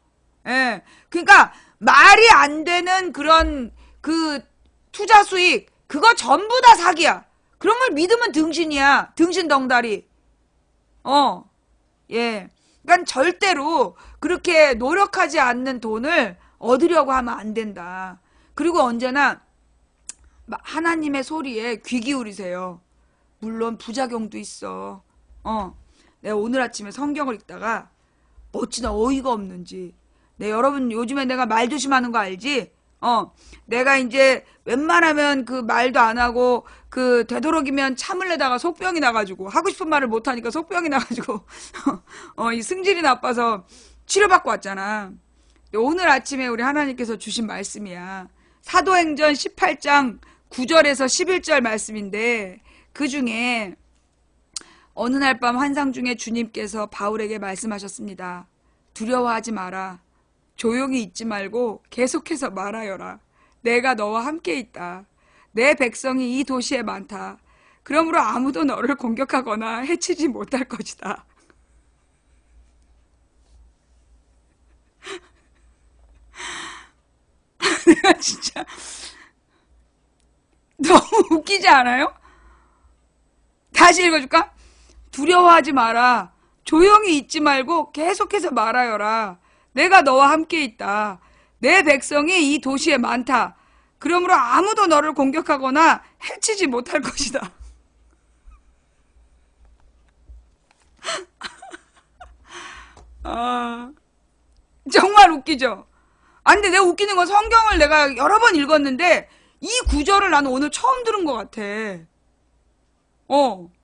예. 그러니까 말이 안 되는 그런 그 투자 수익 그거 전부 다 사기야. 그런 걸 믿으면 등신이야. 등신덩다리. 예. 그러니까 절대로 그렇게 노력하지 않는 돈을 얻으려고 하면 안 된다. 그리고 언제나 하나님의 소리에 귀 기울이세요. 물론 부작용도 있어. 내가 오늘 아침에 성경을 읽다가 어찌나 어이가 없는지. 여러분 요즘에 내가 말 조심하는 거 알지? 내가 이제 웬만하면 그 말도 안 하고 그 되도록이면 참을래다가 속병이 나가지고 하고 싶은 말을 못하니까 속병이 나가지고 이 승질이 나빠서 치료받고 왔잖아. 오늘 아침에 우리 하나님께서 주신 말씀이야. 사도행전 18장 9절에서 11절 말씀인데 그 중에 어느 날 밤 환상 중에 주님께서 바울에게 말씀하셨습니다. 두려워하지 마라. 조용히 있지 말고 계속해서 말하여라. 내가 너와 함께 있다. 내 백성이 이 도시에 많다. 그러므로 아무도 너를 공격하거나 해치지 못할 것이다. 내가 진짜 너무 웃기지 않아요? 다시 읽어줄까? 두려워하지 마라. 조용히 있지 말고 계속해서 말하여라. 내가 너와 함께 있다. 내 백성이 이 도시에 많다. 그러므로 아무도 너를 공격하거나 해치지 못할 것이다. 아, 정말 웃기죠? 아, 근데 내가 웃기는 건 성경을 내가 여러 번 읽었는데 이 구절을 나는 오늘 처음 들은 것 같아.